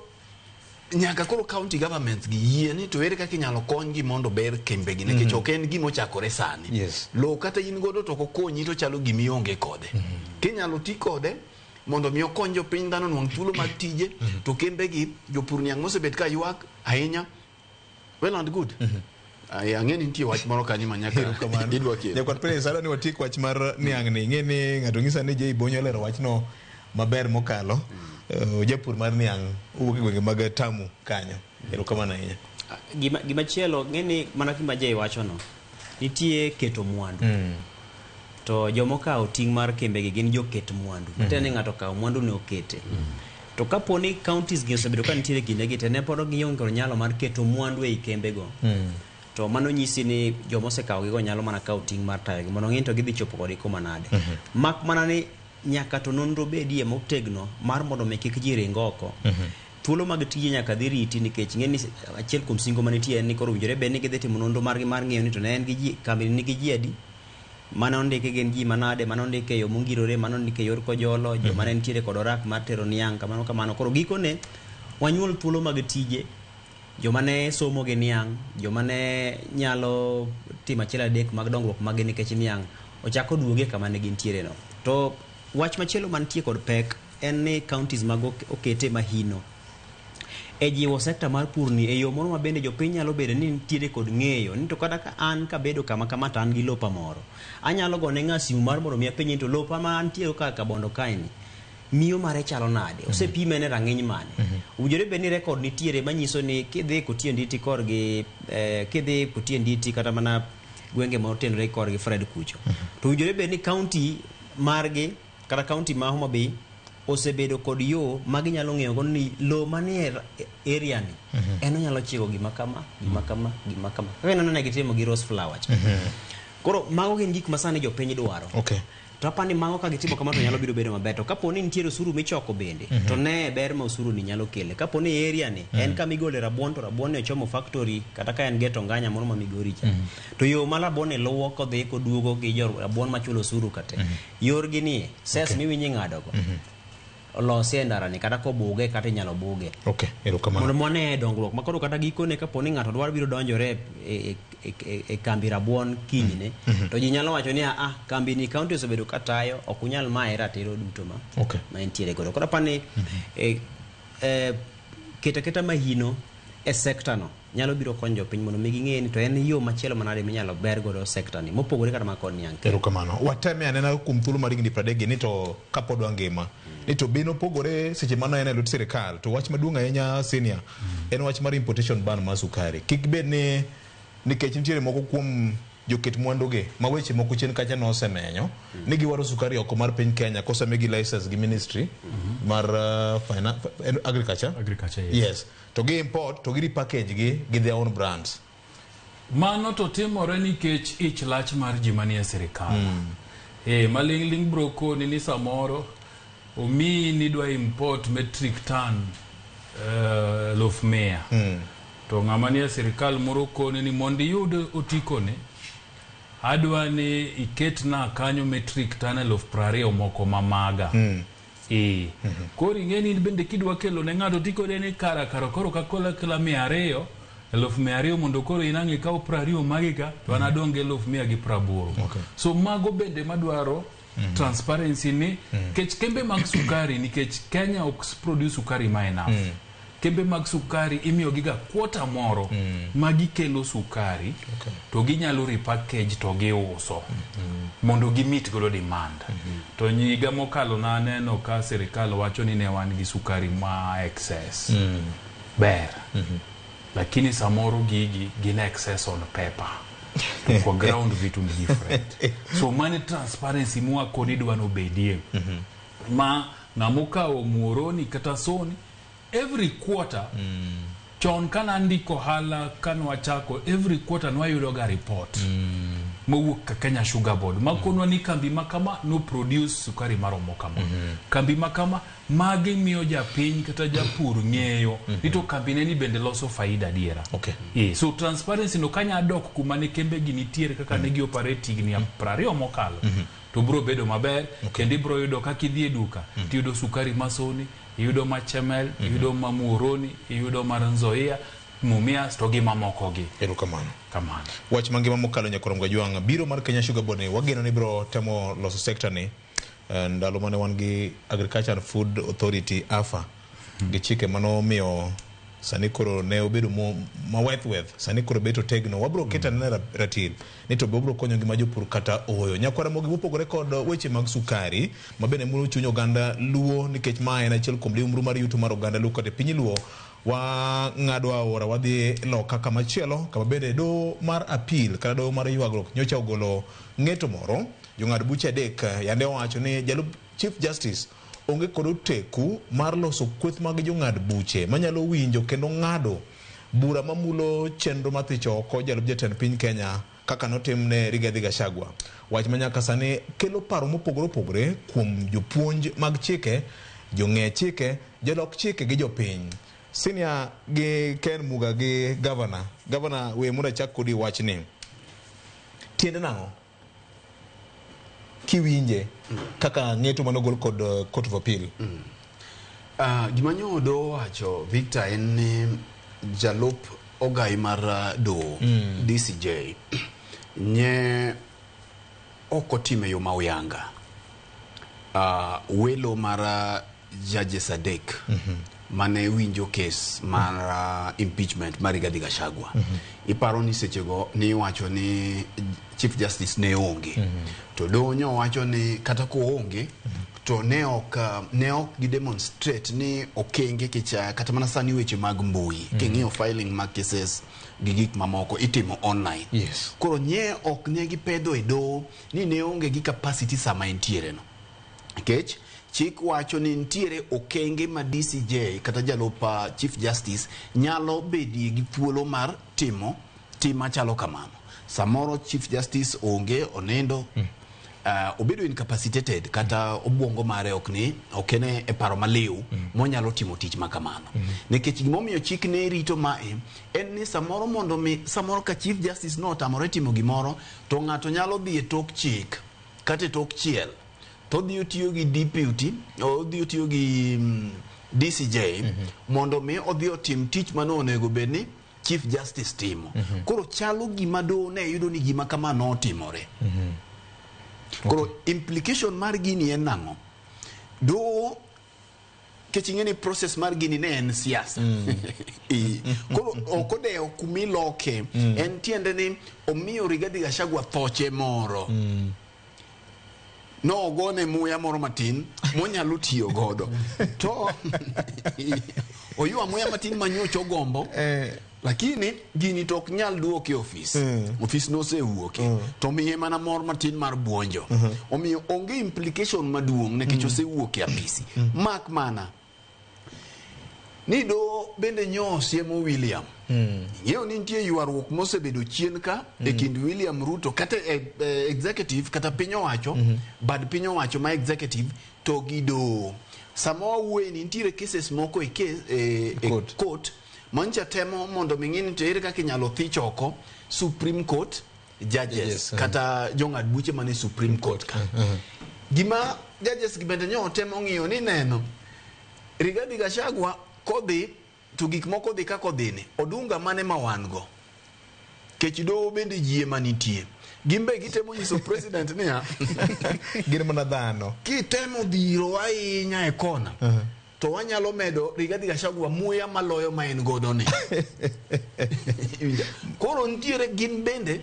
nyaka koro county governments gi yie ni to ere kaka inyalo konygi mondo ber kembe gi nikech ok en gima ochakore sani lo kata in godo to kokonyi to chalo gimi onge kode kinyalo ti kode mondo mi okony jopiny dhano nwang' thuolo mag tije to kembe gi jopur niang' mosebet ka ywak ahinya well and good ang'eni nitie wach moro kanyo manyaka idwa kier jakwat Peres sara ni watik wach mar niang' ni ng'eni ng'ato ng'isa ni Jay Bonyo lero wachno maber mokalo japur mar niang' owuok e gwenge mag Tamu kanyo erokamano ahinya gima chielo ng'eni mana kima Jay wachono nitie keto mwandu to jomokawo ting' mar kembegi gin joket mwandu tene ng'ato kawo mwandu ne okete to kaponi counties gi osebedo ka nitiere kindegi te ne pod gionge nyalo mar keto mwandu ei kembego to mano nyisi ni jomosekawo gigo nyalo mana kawo ting' mar tayo gi mondo ng'in to gidhi chopo kodi kuma nade mak mana ni nyaka to nonro bedie motegno mar mondo mi kik ji ring oko thuolo mag tije nyaka dhi riti nikech ng'eni achiel kuom singo manitie en ni koro winjore bed ni gidhi timo nonro margi mar ng'eyo ni to ne en gi ji kambi nigi ji adi mana ondike gin ji manade mana ondike yo mongirore mana ondike yor kojolo joma ne nitiere kod orak mar tero niang' kamano koro gikone wanyuol thuolo mag tije joma ne somo gi niang' joma ne nyalo timo achiel adek mag dongruok mag nikech niang' ochako duoge kama ne gintiere no to wach machielo mantie kod pek en ni counties mag okete mahino e jiwo sekta mar purni e yo moro ma bende jopiny nyalo bedo ni nitiere kod ng'eyo ni to kata ka an kabedo kama to an gi lopa moro anyalo gone ng'asimu mar mondo mi apenji to lopa ma antiere kaka Bondo kaini miyo mare chalo nade osepime ne rang'iny mane ujore bed ni rekod nitiere manyiso ni kidhi Kutie Nditi korgi kidhi Kutie Nditi kata mana gwenge ma otenore korgi Fred kucho to ujore bed ni county margi kata county ma Homa Bay osebedo kod yo magi nyalo ng'eyo go ni lo manie area ni en onyalo chiego gima kama kaka nene gitimo gi Rose Flower koro mago gin gik masani jopiny dwaro to apani mago ka gitimo kama to nyalo biro bedo maber to kaponi nitiere osuru michoko bende to ne ber ma osuru ni nyalo kele kaponi area ni en kama igole rabuon to rabuon ne chomo factory kata ka en geto nganya moro ma Migori cha to yo ma rabuon luwo kodhi koduogo gi jo rabuon machulo osuru kate yorgi ni ses miwinyi ng'ado go olosi ndara ni kata ko buge kata inyalo buge mondo mone dongruok makoro kata gikone kaponi ng'ato dwaro biro donjore e kambi rabuon kinyne to ji nyalo wacho ni kambi ni county osebedo katayo ok unyal mae ratiro duto ma entiere godo koro pani keta mahino e sekta no nyalo biro konyo jopiny mondo mi ging'e ni to en yo machielo manade minyalo ber godo sekta ni mopogore kata makon niang' erokamano wateme anena kuom thuolo mar higni 30 ni to kapod wangima ni to bino pogore seche mano en e lut sirikal to wach maduong' ahinya senior en wach mar importation ban mar sukari kik bed ni nikech nitiere moko kuom joket mwanduge ma weche moko chien kacha no osemenyo ni giwaro sukari oko mar piny Kenya kosemigi license gi ministry mar agriculture yes to gi import to gi repackage gi their own brands mano to timore nikech ich lach mar ji manie sirikal maling'ling broko ni samoro omi ni dwa import metric ton 100,000 to ng'ama nie sirikal moro kone ni mondo iyud otikone adwa ni iketna kanyo metric ton 20,000 moko mamaga koro ing'eni bende kidwa kelo ne ng'ato tikode ni kara koro kakola kila 200,000 mondo koro inang'e kawo 20 magika to anadonge 180. So mago bende madwaro transparency ni kech kembe mag sukari nikech Kenya ok produce sukari ma enough kembe mag sukari imiyo giga quota moro magikelo sukari to ginyalo repackage to giuso mondo gimit godo demand to nyiga mokalo na neno ka sirikal wacho ni ne wan gi sukari ma excess ber lakini samoro gigi gin excess on paper for ground vitu different so money transparency mwa kodi dwano bedie ma namuka omuroni kata soni every quarter chon kana ndiko hala kanwa chako every quarter nwa yudoga report mowuok Kenya Sugar Board makonwa ni kambi makama no produce sukari maromo kama kambi makama magi miyo japiny kata japur ng'eyo nito kambi neni bende loso faida diera so transparency no kanya dok kuma ne kembe gi nitiere kaka ne gi operate ni 20 mokalo to bro bedo maber kendo bro yudo kaka idhi e duka tiyudo sukari masoni yudo machemel yudo mamuroni yudo maranzoia Mumias to gi mamoko gi erokamano wach mangima mokalo nyakorom Gajwang biro mar Kenya Sugar Board ni wageno ni bro temo loso sector ni ndalo mane wan gi Agriculture and Food Authority AFA gi chike mano miyo sani koro ne obedo maweth sani koro beto tegno wabro keta ne ratil ni to bro konyo ngima jopur kata oyo nyakwara mogi mopogore kod weche mag sukari mabene mulo chunyo oganda luo nikech ma en achiel kuom limru mar yuto mar oganda luo kata piny luo wa ng'ado aora wadhi loka kamachielo kama bende do mar appeal kata do mar ywagruok nyocha ogolo ng'eto moro jong'ad buche adek yande owacho ni jalup Chief Justice onge kod teku mar loso kweth mag jong'ad buche manyalo winjo kendo ng'ado bura mamulo chenro mathicho oko jalup jatend piny Kenya kaka notimne Rigathi Gachagua. Wach manyaka sani kelo paro mopogore opogore kuom jopuonj mag chike, jong'e chike, jolok chike gi jopiny. Senior gi Ken Muga gi Governor we mura chak kodi wachni. Tiende nang'o? Kiwinje kaka ng'eto manogol kod Court of Appeal. Gima nyodo wacho Victor en ni jalup ogai mar do DCJ nye okotime yo mauyanga. Welo mar judges adek mane winjo case mar impeachment mar Rigathi Gachagua. Iparo ni sechego ni wacho ni Chief Justice ne onge. To donyo wacho ni kata ko onge to ne ok gidemonstrate ni okenge kicha kata mana sani weche mag mbui king'iyo filing mag cases gi gik mamoko itimo online. Yes. Koro nye ok ne gipedho e do ni ne onge gi capacity sama entiere no. Kech chik wacho ni ntiere okenge ma DCJ kata jalupa Chief Justice nyalo bedie gi thuolo mar tima chalo kamano. Samoro Chief Justice onge onendo obedo incapacitated kata obwongo mare okene e paro maliw monyalo timo tich makamano. Nikech gimomiyo chik ne rito mae en ni samoro ka Chief Justice no tamore timo gimoro to ng'ato nyalo dhi e tok chik kata e tok chiel to dhi otiyo gi deputy o dhi otiyo gi DCJ mondo mi odhi otim tich mano onego bedni Chief Justice timo. Koro chalo gima do ne yudo ni gima kama no timore. Koro implication mar gini en nang'o? Do kechingeni process mar gini ne en siasa. Koro okodeo kumiloke en tiende ni omiyo Rigathi Gachagua thoche moro. No ogone muya moro matin monyalo tiyo godo. To oyua muya matin manyocho gombo. Lakini gini tok nyal duoke ofis. Ofis no se uoke. To miye mana mor matin mar buonjo. Omiyo onge implication maduong' nekech ose uoke apisi. Mak mana ni do bende nyosiemo William. Ng'eyo ni nitie ywaruok mosebedo chien ka e kind William Ruto kata executive kata piny owacho, bad piny owacho ma executive to gido. Samoa wuoye ni nitiere cases moko e court mancha temo mondo ming'ini to ere kaka inyalo thich oko Supreme Court judges kata jong'ad buche mane Supreme Court ka. Gima judges gibende nyo temo ng'iyo ni neno Rigathi Gachagua kodhi to gik moko dhi kako dhini odunga mane ma wan go kech do bende jie manitie gimbe gitemo nyiso president niya gin mana dhano kitemo dhiro ahinya e kona to wanyalo medo Rigathi Gachagua muya maloyo ma en godo ni. Koro ntiere gin bende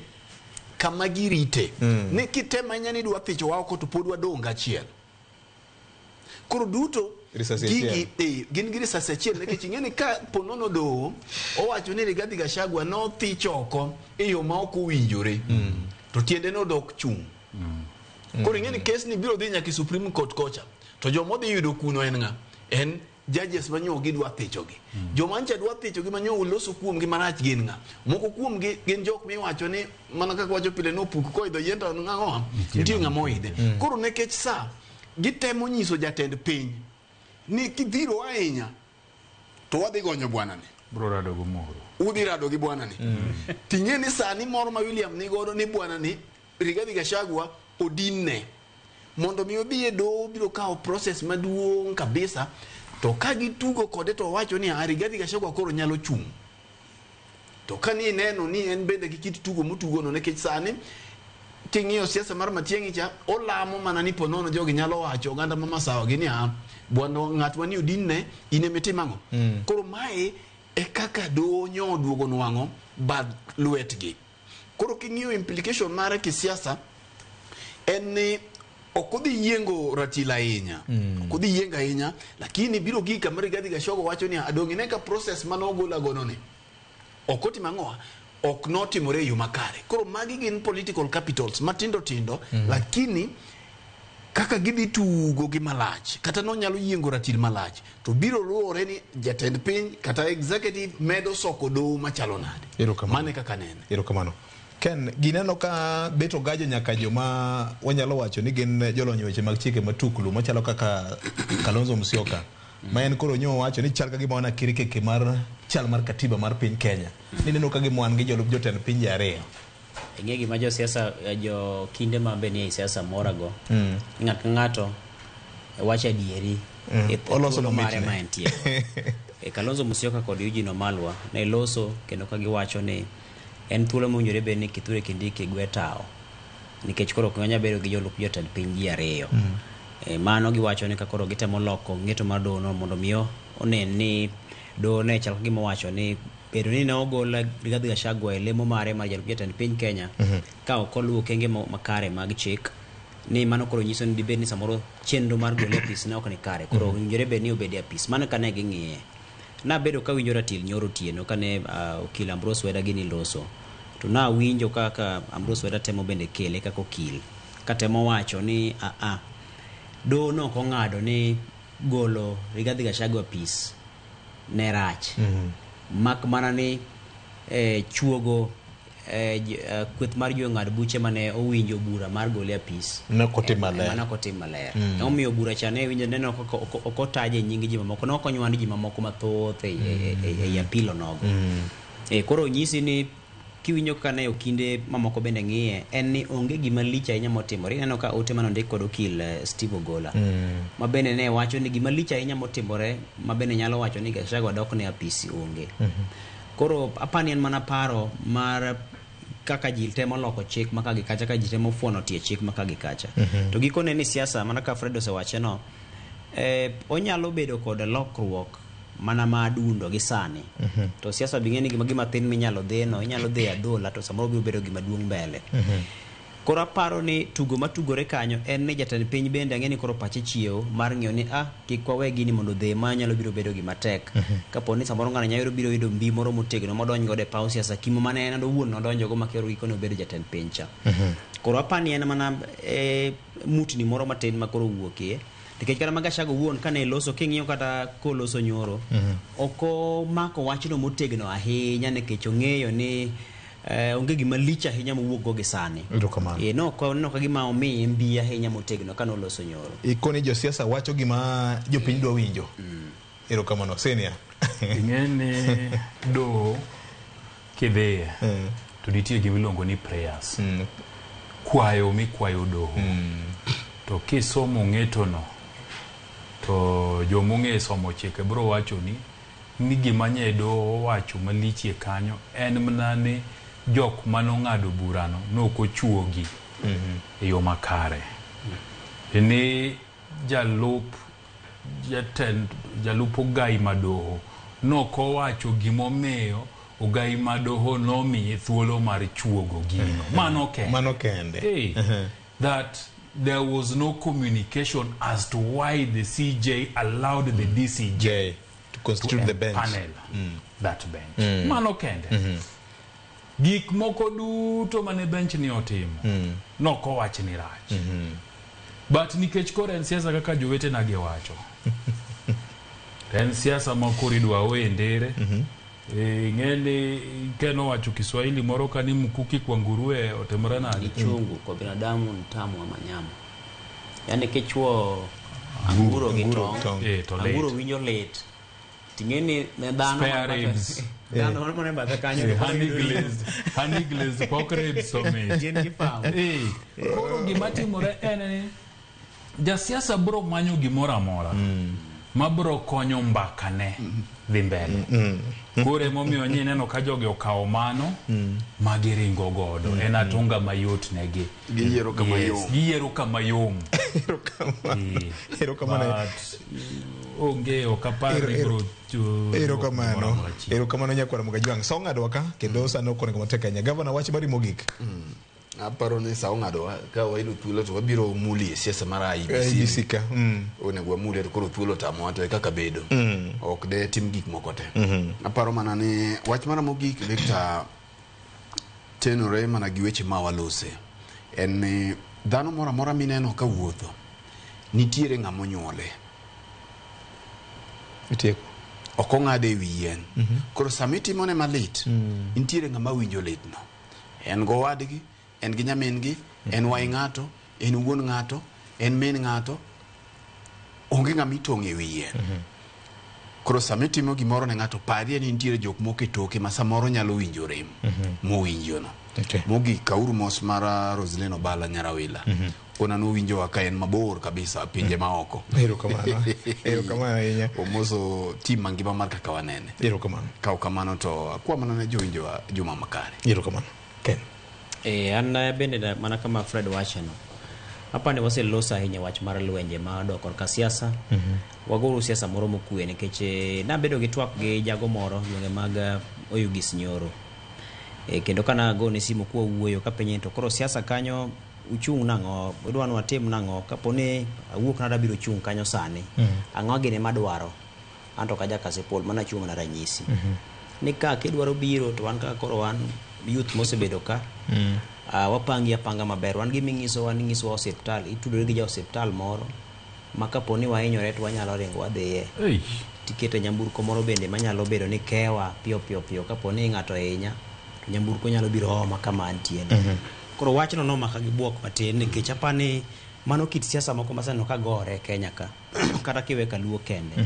kama girite ni kitema inya ni dwa thicho wao to pod wadonga achiel. Koro duto gigi gin giri sasa achiel nekech ing'eni ka ponono do owacho ni Rigathi Gachagua no thicho oko e yo ma ok owinjore to tiende no dok chung. Koro ing'eni case ni biro dhi nyaka Supreme Court kocha to jomo dhi yudo kuno en ng'a? En judges manyo gidwa thicho gi. Jomancha dwa thicho gi manyo uloso kuom gi marach gin ng'a? Moko kuom gi gin jok miwacho ni mana kaka wacho pile no puk ko idho yenda ng'ang'o nitie ng'a moidhe. Koro nekech sa gitemo nyiso jatend piny ni kidhiro ahinya to wadhi gonyo bwana ni. Bro rado go moro. Udhi rado gi bwana ni. Ting'e ni sani moro ma William ni godo ni bwana ni Rigathi Gachagua odinne. Mondo mi odhi e do biro kao process maduong' kabisa to ka gitugo kode to wacho ni Rigathi Gachagua koro nyalo chung. To ka ni neno ni en bende gi kit tugo mutugo no nekech sani ting'iyo siasa mar Matiang'i cha olamo mana ni ponono jogi nyalo wacho oganda mama sawa gi ni bwana ng'at mani odinne ine mitimang'o. Koro mae e kaka do nyoduogo nwang'o bad lwetgi. Koro king'iyo implication mare kisiasa en ni okudhi yiengo ratila ahinya okudhi yienga ahinya lakini biro gika mar Rigathi Gachagua wacho ni adongine ka process manogola gonone okoti mangoa ok notimore yo makare koro magi gin political capitals matindo tindo lakini kaka gidhi tugo gi malach kata no nyalo yiengo ratil malach to biro luore ni jatend piny kata executive medo soko do machalo nade mane kaka nene erokamano Ken gineno ka beto gajo nyaka joma wanyalo wacho ni gin jolony weche mag chike matuklu machalo kaka Kalonzo Musyoka ma en koro nyo wacho ni chal ka gima wana kirikeke mar chal mar katiba mar piny Kenya ni neno ka gima wan gi jolup jotend pinje ariyo ing'e gima jo siasa jo kinde ma be ni siasa morago ng'ato wacha dieri oloso no mare ma entie Kalonzo Musyoka kod Eugene Wamalwa ne loso kendo ka giwacho ni en thuolo mowinjore bed ni Kithure Kindiki gwetao nikech koro ok nyanya bedo gi jolup jotend piny ji ariyo mano giwacho ni ka koro gitemo loko ng'eto mar dono mondo miyo onen ni do ne chal gima wacho ni bedo ni ne ogola Rigathi Gachagua e lemo mare mar jolup jotend piny Kenya ka ok oluwo kenge makare mag chik ni mano koro nyiso ni dibed ni samoro chenro mar gole apis ne ok ni kare koro winjore bed ni obedi apis mano kane ging'iye na bedo ka winjo ratil nyoro tieno kane okil Ambrose Weda gini loso to na winjo kaka Ambrose Weda temo bende kele kaka okil katemo wacho ni do no ko ng'ado ni golo Rigathi Gachagua apis ne rach mak mana ni chuogo kweth mar jong'ad buche mane owinjo bura mar gole apis mana kotim maler omiyo bura chane winjo neno okotaje nying ji mamoko nokonywand ji mamoko mathoth e apilo nogo koro nyisi ni kiwinjo kane okinde mamoko bende ng'iye en ni onge gima lich ahinya motimore ineno ka ote mano ndik kod okil Steve Ogola ma bende ne wacho ni gima lich ahinya motimore ma bende nyalo wacho ni Gachagua dok ne apisi onge koro apani en mana paro mar kaka ji temo loko chik maka gikacha ka ji temo fuono tie chik maka gikacha to gikone ni siasa mana ka Fred osewache no onyalo bedo kod lokruok mana madundo gi sani to siasa bingeni gima thin minyalo dheno inyalo dhi adola to samoro biro bedo gima duong' mbele koro aparo ni tugo matugore kanyo en ni jatend piny bende ang'eni koro pache chiewo mar ng'iyo ni kik wawe gini mondo dhi ma nyalo biro bedo gima tek kapo ni samoro ng'ano nyalo biro yudo mbi moro motegno modonj godo e paw siasa kimo mane en owuon nodonjo go makero gikone obedo jatend piny cha koro apani en mana mutni moro matin ma koro wuokie nikech kata Gachagua wuon kane loso king'iyo kata koloso nyoro oko mako wachno motegno ahinya nikech ong'eyo ni onge gima lich ahinya mowuok go gi sani no ka gima omiye mbi ahinya motegno kane oloso nyoro ikoni jo siasa wacho gima jopiny dwa winjo erokamano senior ing'eni do kidhiye to nitie gima iluongo ni prayers kwayo mikwayo doho to kisomo ng'etono to jomong'e somo chike bro wacho ni gima nyedo wacho malichie kanyo en mana ni jok manong'ado burano nokochuogi e yo makare ni jalup ogai madoho nokowacho gimomiyo ogai madoho nomiye thuolo mar chuogo gino mano kende that there was no communication as to why the CJ allowed the DCJ to constitute the bench panel that bench mano kende gik moko duto mane bench ni otimo noko wach ni rach but nikech kore en siasa kaka jowete na giwacho en siasa moko ridwa wendere ng'eni keno wacho Kiswahili moro kani mkuki kwa nguruwe otemora nani ni chungu kwa binadamu ni tamu ama nyama yani kichwo anguro gitong anguro winyo late tingeni ne dhano dhano mone ba kanyo honey glazed pork ribs some jen gifam koro gimatimore en ni jasiasa bro manyo gimora amora mabro konyo mbakane dhi mbele kore momiyo nyi neno ka joge okawo mano magiringo godo en atunga mayot negi giyiero kama yom onge okapari bro erokamano nyakwara Mugajwang songa dwaka kendo sano kone mateka nya governor wach bari mogik aparo ni sa ongado ka wailu tulo to wabiro muli siasa mara IBC ka onego muli to koro tulo tamo to kaka bedo ok de tim gik moko te aparo mana ni wach mara mogik Victor tenore mana gi weche ma walose en ni dhano mora mora mineno ka wuotho nitiere ng'amo nyuole itieko okong'ade wien koro samitimo ne malit nitiere ng'ama winjo litno en go wadgi en gi nyamin gi en wai ng'ato en wuon ng'ato en min ng'ato onge ng'ami tong'e wien koro samitimo gimoro ne ng'ato pari ni nitiere jok moko e toke ma samoro nyalo winjo rem mowinjono mogi kauru mos mara Rosleno Bala Nyarawila ona no winjo ka en mabor kabisa pinje maoko ero kamano yenya omoso tim mangima mar kaka wanene ero kamano ka kamano to akwa mana ne jowinjo wa Juma Makare ero kamano ken an bende mana kama Fred wachano hapa ne waselosa ahinya wach mar lwenje ma dok ka siasa wagoro siasa moro mokue nikech nabedo gi twak gi jago moro yonge mag Oyugis Nyoro kendo kana go ne simo kwa wuoyo ka penye to koro siasa kanyo uchung nango udwano watim nango kapone awuok nada biro chung kanyo sani ang'o gine madwaro anto kaja kasepol mana chung na ranyisi ni ka kidwaro biro to wan ka koro wan youth mosebedo ka wapangi apanga maber wan gi mingiso hospital itudore gi hospital moro maka poni wahinyore to wanyalo ringo wadhiye tikete nyamburko moro bende manyalo bedo ni kewa pio kaponi ng'ato hinya nyamburko nyalo biro homa kama antie koro wachno no maka gi buok matin nikech apani mano kit siasa moko masano ka gore Kenya ka kata kiwe ka luo kende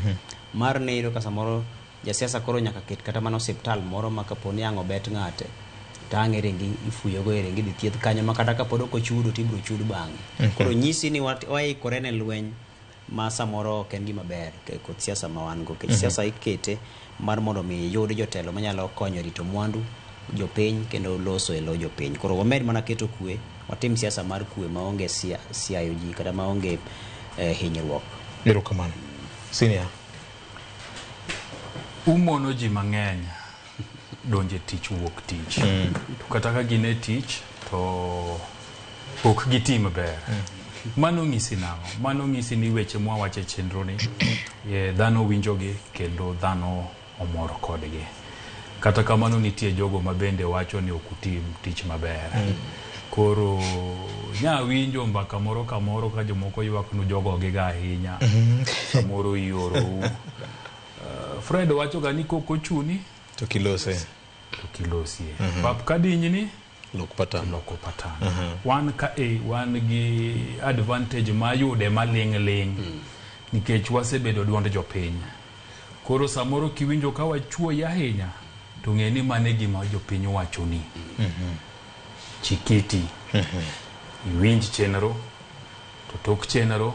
mar nero ka samoro ja siasa koro nyaka ket kata mano hospital moro maka poni ango bet ng'ate tange rengi ifuyo go rengi di thieth kanyo makata ka podo ko chudo tibro chudo bange koro nyisi ni wai korene lweny ma samoro ken gi maber ke ko siasa mawan go ke siasa ikete mar mondo mi yudi jotelo manyalo konyo rito mwandu jopiny kendo loso elo jopiny koro wamed mana keto kue watim siasa mar kue maonge siayo ji kata maonge hinyruok ero kamano senior umono ji mang'eny donje tich wuok tich to kata ka gine tich to ok giti maber mano ng'isi nang'o mano ng'isi ni weche mwa wache chenro ni dhano winjogi kendo dhano omoro kodgi kata kamano nitie jogo mabende wacho ni okutim tich maber koro nya winjo mbaka moro kamoro ka jomoko ywak nu jogo giga ahinya samoro ioro Fred wacho ga ni koko chuni to kilose pap kadinyi ni loko patan wan ka wan gi advantage mayude maling nikech wasebedo duond jopiny koro samoro kiwinjo ka wachuo ahinya to ng'eni mane gima jopiny wacho ni chikiti iwinj chenro to tok chenro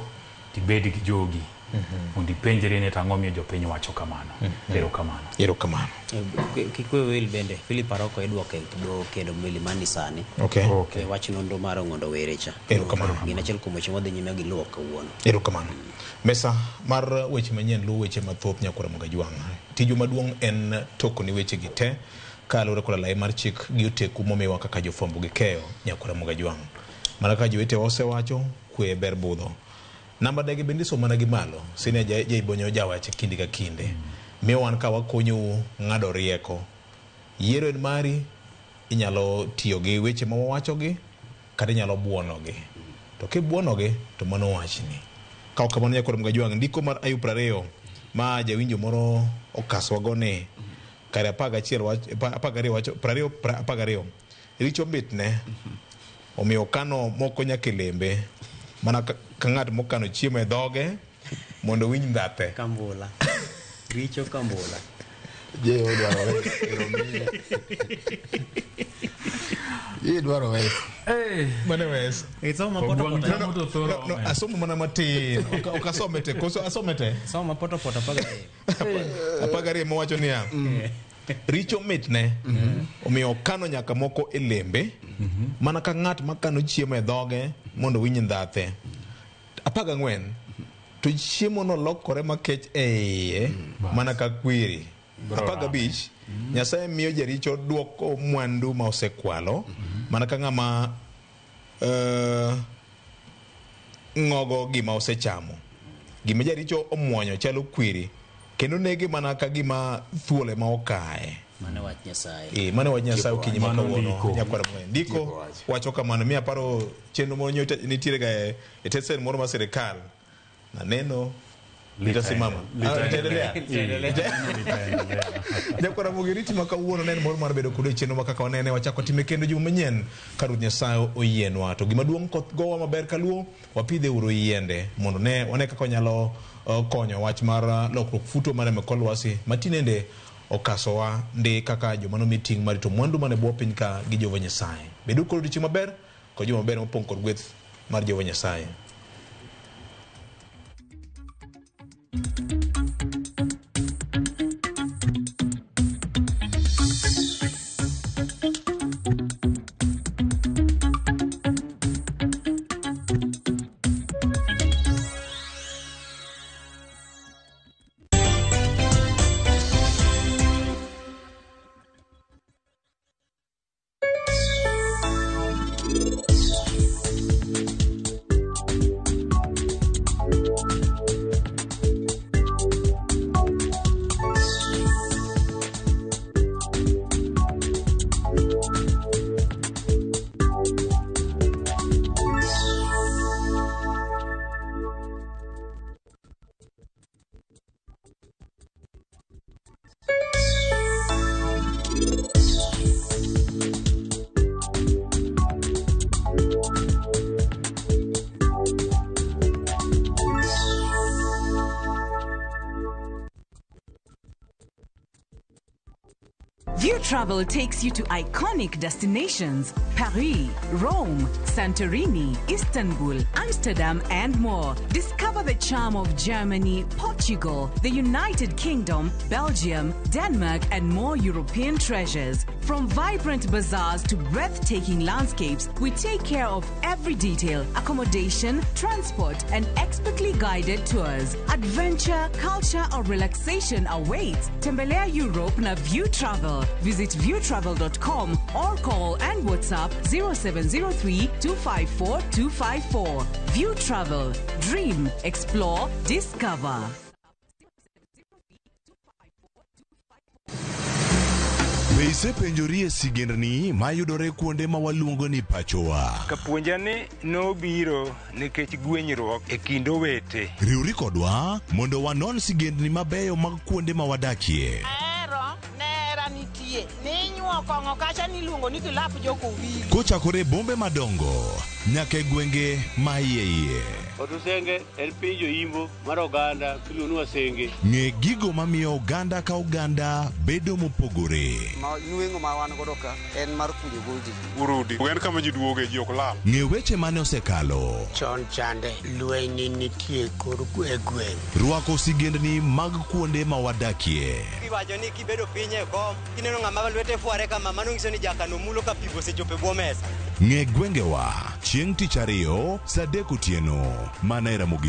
tibed gi jogi mondo ipenjri ni tang'o miyo jopiny wacho kamano ero kamano kikwe wel bende Philip Aroko idwoke do kendo milimani sani wach nondo mar ng'ondo werecha ero kamano gina chel kumo chimo dhi nyime gi luo kawuono ero kamano mesa mar weche manyien lu weche mathoth nyakora Mogajwang' tiju maduong' en toko ni weche gi te kalore kola lai mar chik gi oteku momiwa kaka jofwambo gi keyo nyakora Mogajwang' mana ka jowete osewacho kwe ber budho namba dege bende somana gi malo sine jaibonyo jawache kindi ka kinde miyo wan ka wakonyo ng'ado rieko yiero en mari inyalo tiyo gi weche ma wawachogi kata inyalo buonogi to kibuonogi to mano wachni ka kamano nyakora Mogajwang' ndiko mar Ayub 20 ma jawinjo moro okaswagone kare 11 wacho 20 richo mitne omiyo kano moko nyakelembe mana ka ng'at mokano chiemo e dhoge mondo winj ndhathe kambula richo kambula je dwaro wes mane wes isoma poto asomo mana matin okasomete koso asomete soma poto apagare mowacho niya richo mitne omiyo kano nyaka moko e lembe mana ka ng'at makano chiemo e dhoge mondo winj ndhathe 14 to chiemo no lokore makech eiye mana ka kwiri 15 Nyasaye miyo jaricho duoko mwandu ma osekwalo mana ka ng'ama ngogo gima osechamo. Gima jaricho omuonyo chalo kwiri. Kendo nege mana ka gima thuole ma okae. Mane wach Nyasaye. Mane wach Nyasaye okinyi ma kawuono nyakwara mwen. Ndiko wacho kamano miya paro chenro moro nitiere ga e tesen moro mar sirikal. Na neno litasimama. Litaendelea. Nyakwara mogiriti ma kawuono neno moro mar bedo kudo chenro ma kaka wanene wachako time kendo juma manyien ka Ruoth Nyasaye oyienwa. To gima duong' koth gowa maber kaluo wapidhe uru yiende mondo ne wane kaka nyalo konyo wach mar lokruok futo mar mekol lwasi matinende okasowa ndi kaka joma no meeting marito mwandu mane bwo piny ka gi Jehova Nyasaye. Bedu kod dichi maber ko joma maber mopong' kod gweth mar Jehova Nyasaye. View Travel takes you to iconic destinations: Paris, Rome, Santorini, Istanbul, Amsterdam, and more. Discover the charm of Germany, Portugal, the United Kingdom, Belgium, Denmark, and more European treasures. From vibrant bazaars to breathtaking landscapes, we take care of every detail: accommodation, transport, and expertly guided tours. Adventure, culture, or relaxation awaits. Tembelea Europe na View Travel. Visit viewtravel.com or call and WhatsApp 0703 254 254. View Travel. Dream, explore, discover. Be isepenjori e sigendni mayudore kuonde ma waluongo ni pachowa? Kapuonjani nobiro nikech gwenyruok e kind owete. Riwri kodwa mondo wanon sigendni mabeyo mag kuonde ma wadakie. Kochakore bombe madongo nyaka gwenge ma iye. Otusenge en pinjo imbo mar oganda kiluonwa senge. Ng'e gigo mamiyo oganda ka oganda bedo mopogore. Nueng'o ma wan godo ka en mar kunyo goldi. Urudi wen kama ji duoge ji ok lal. Ng'e weche mane osekalo. Chon chande lweny nitie kor gweng'. Rwako sigendni mag kuonde ma wadakie. Kiwacho ni kibedo piny e kom kineno ng'ama lwete fuare kama mano nyiso ni jakano mulo ka pigo sechope bwo mesa. Ng'e gwengewa chieng' tich ariyo saa 3 otieno. Mana Ramogi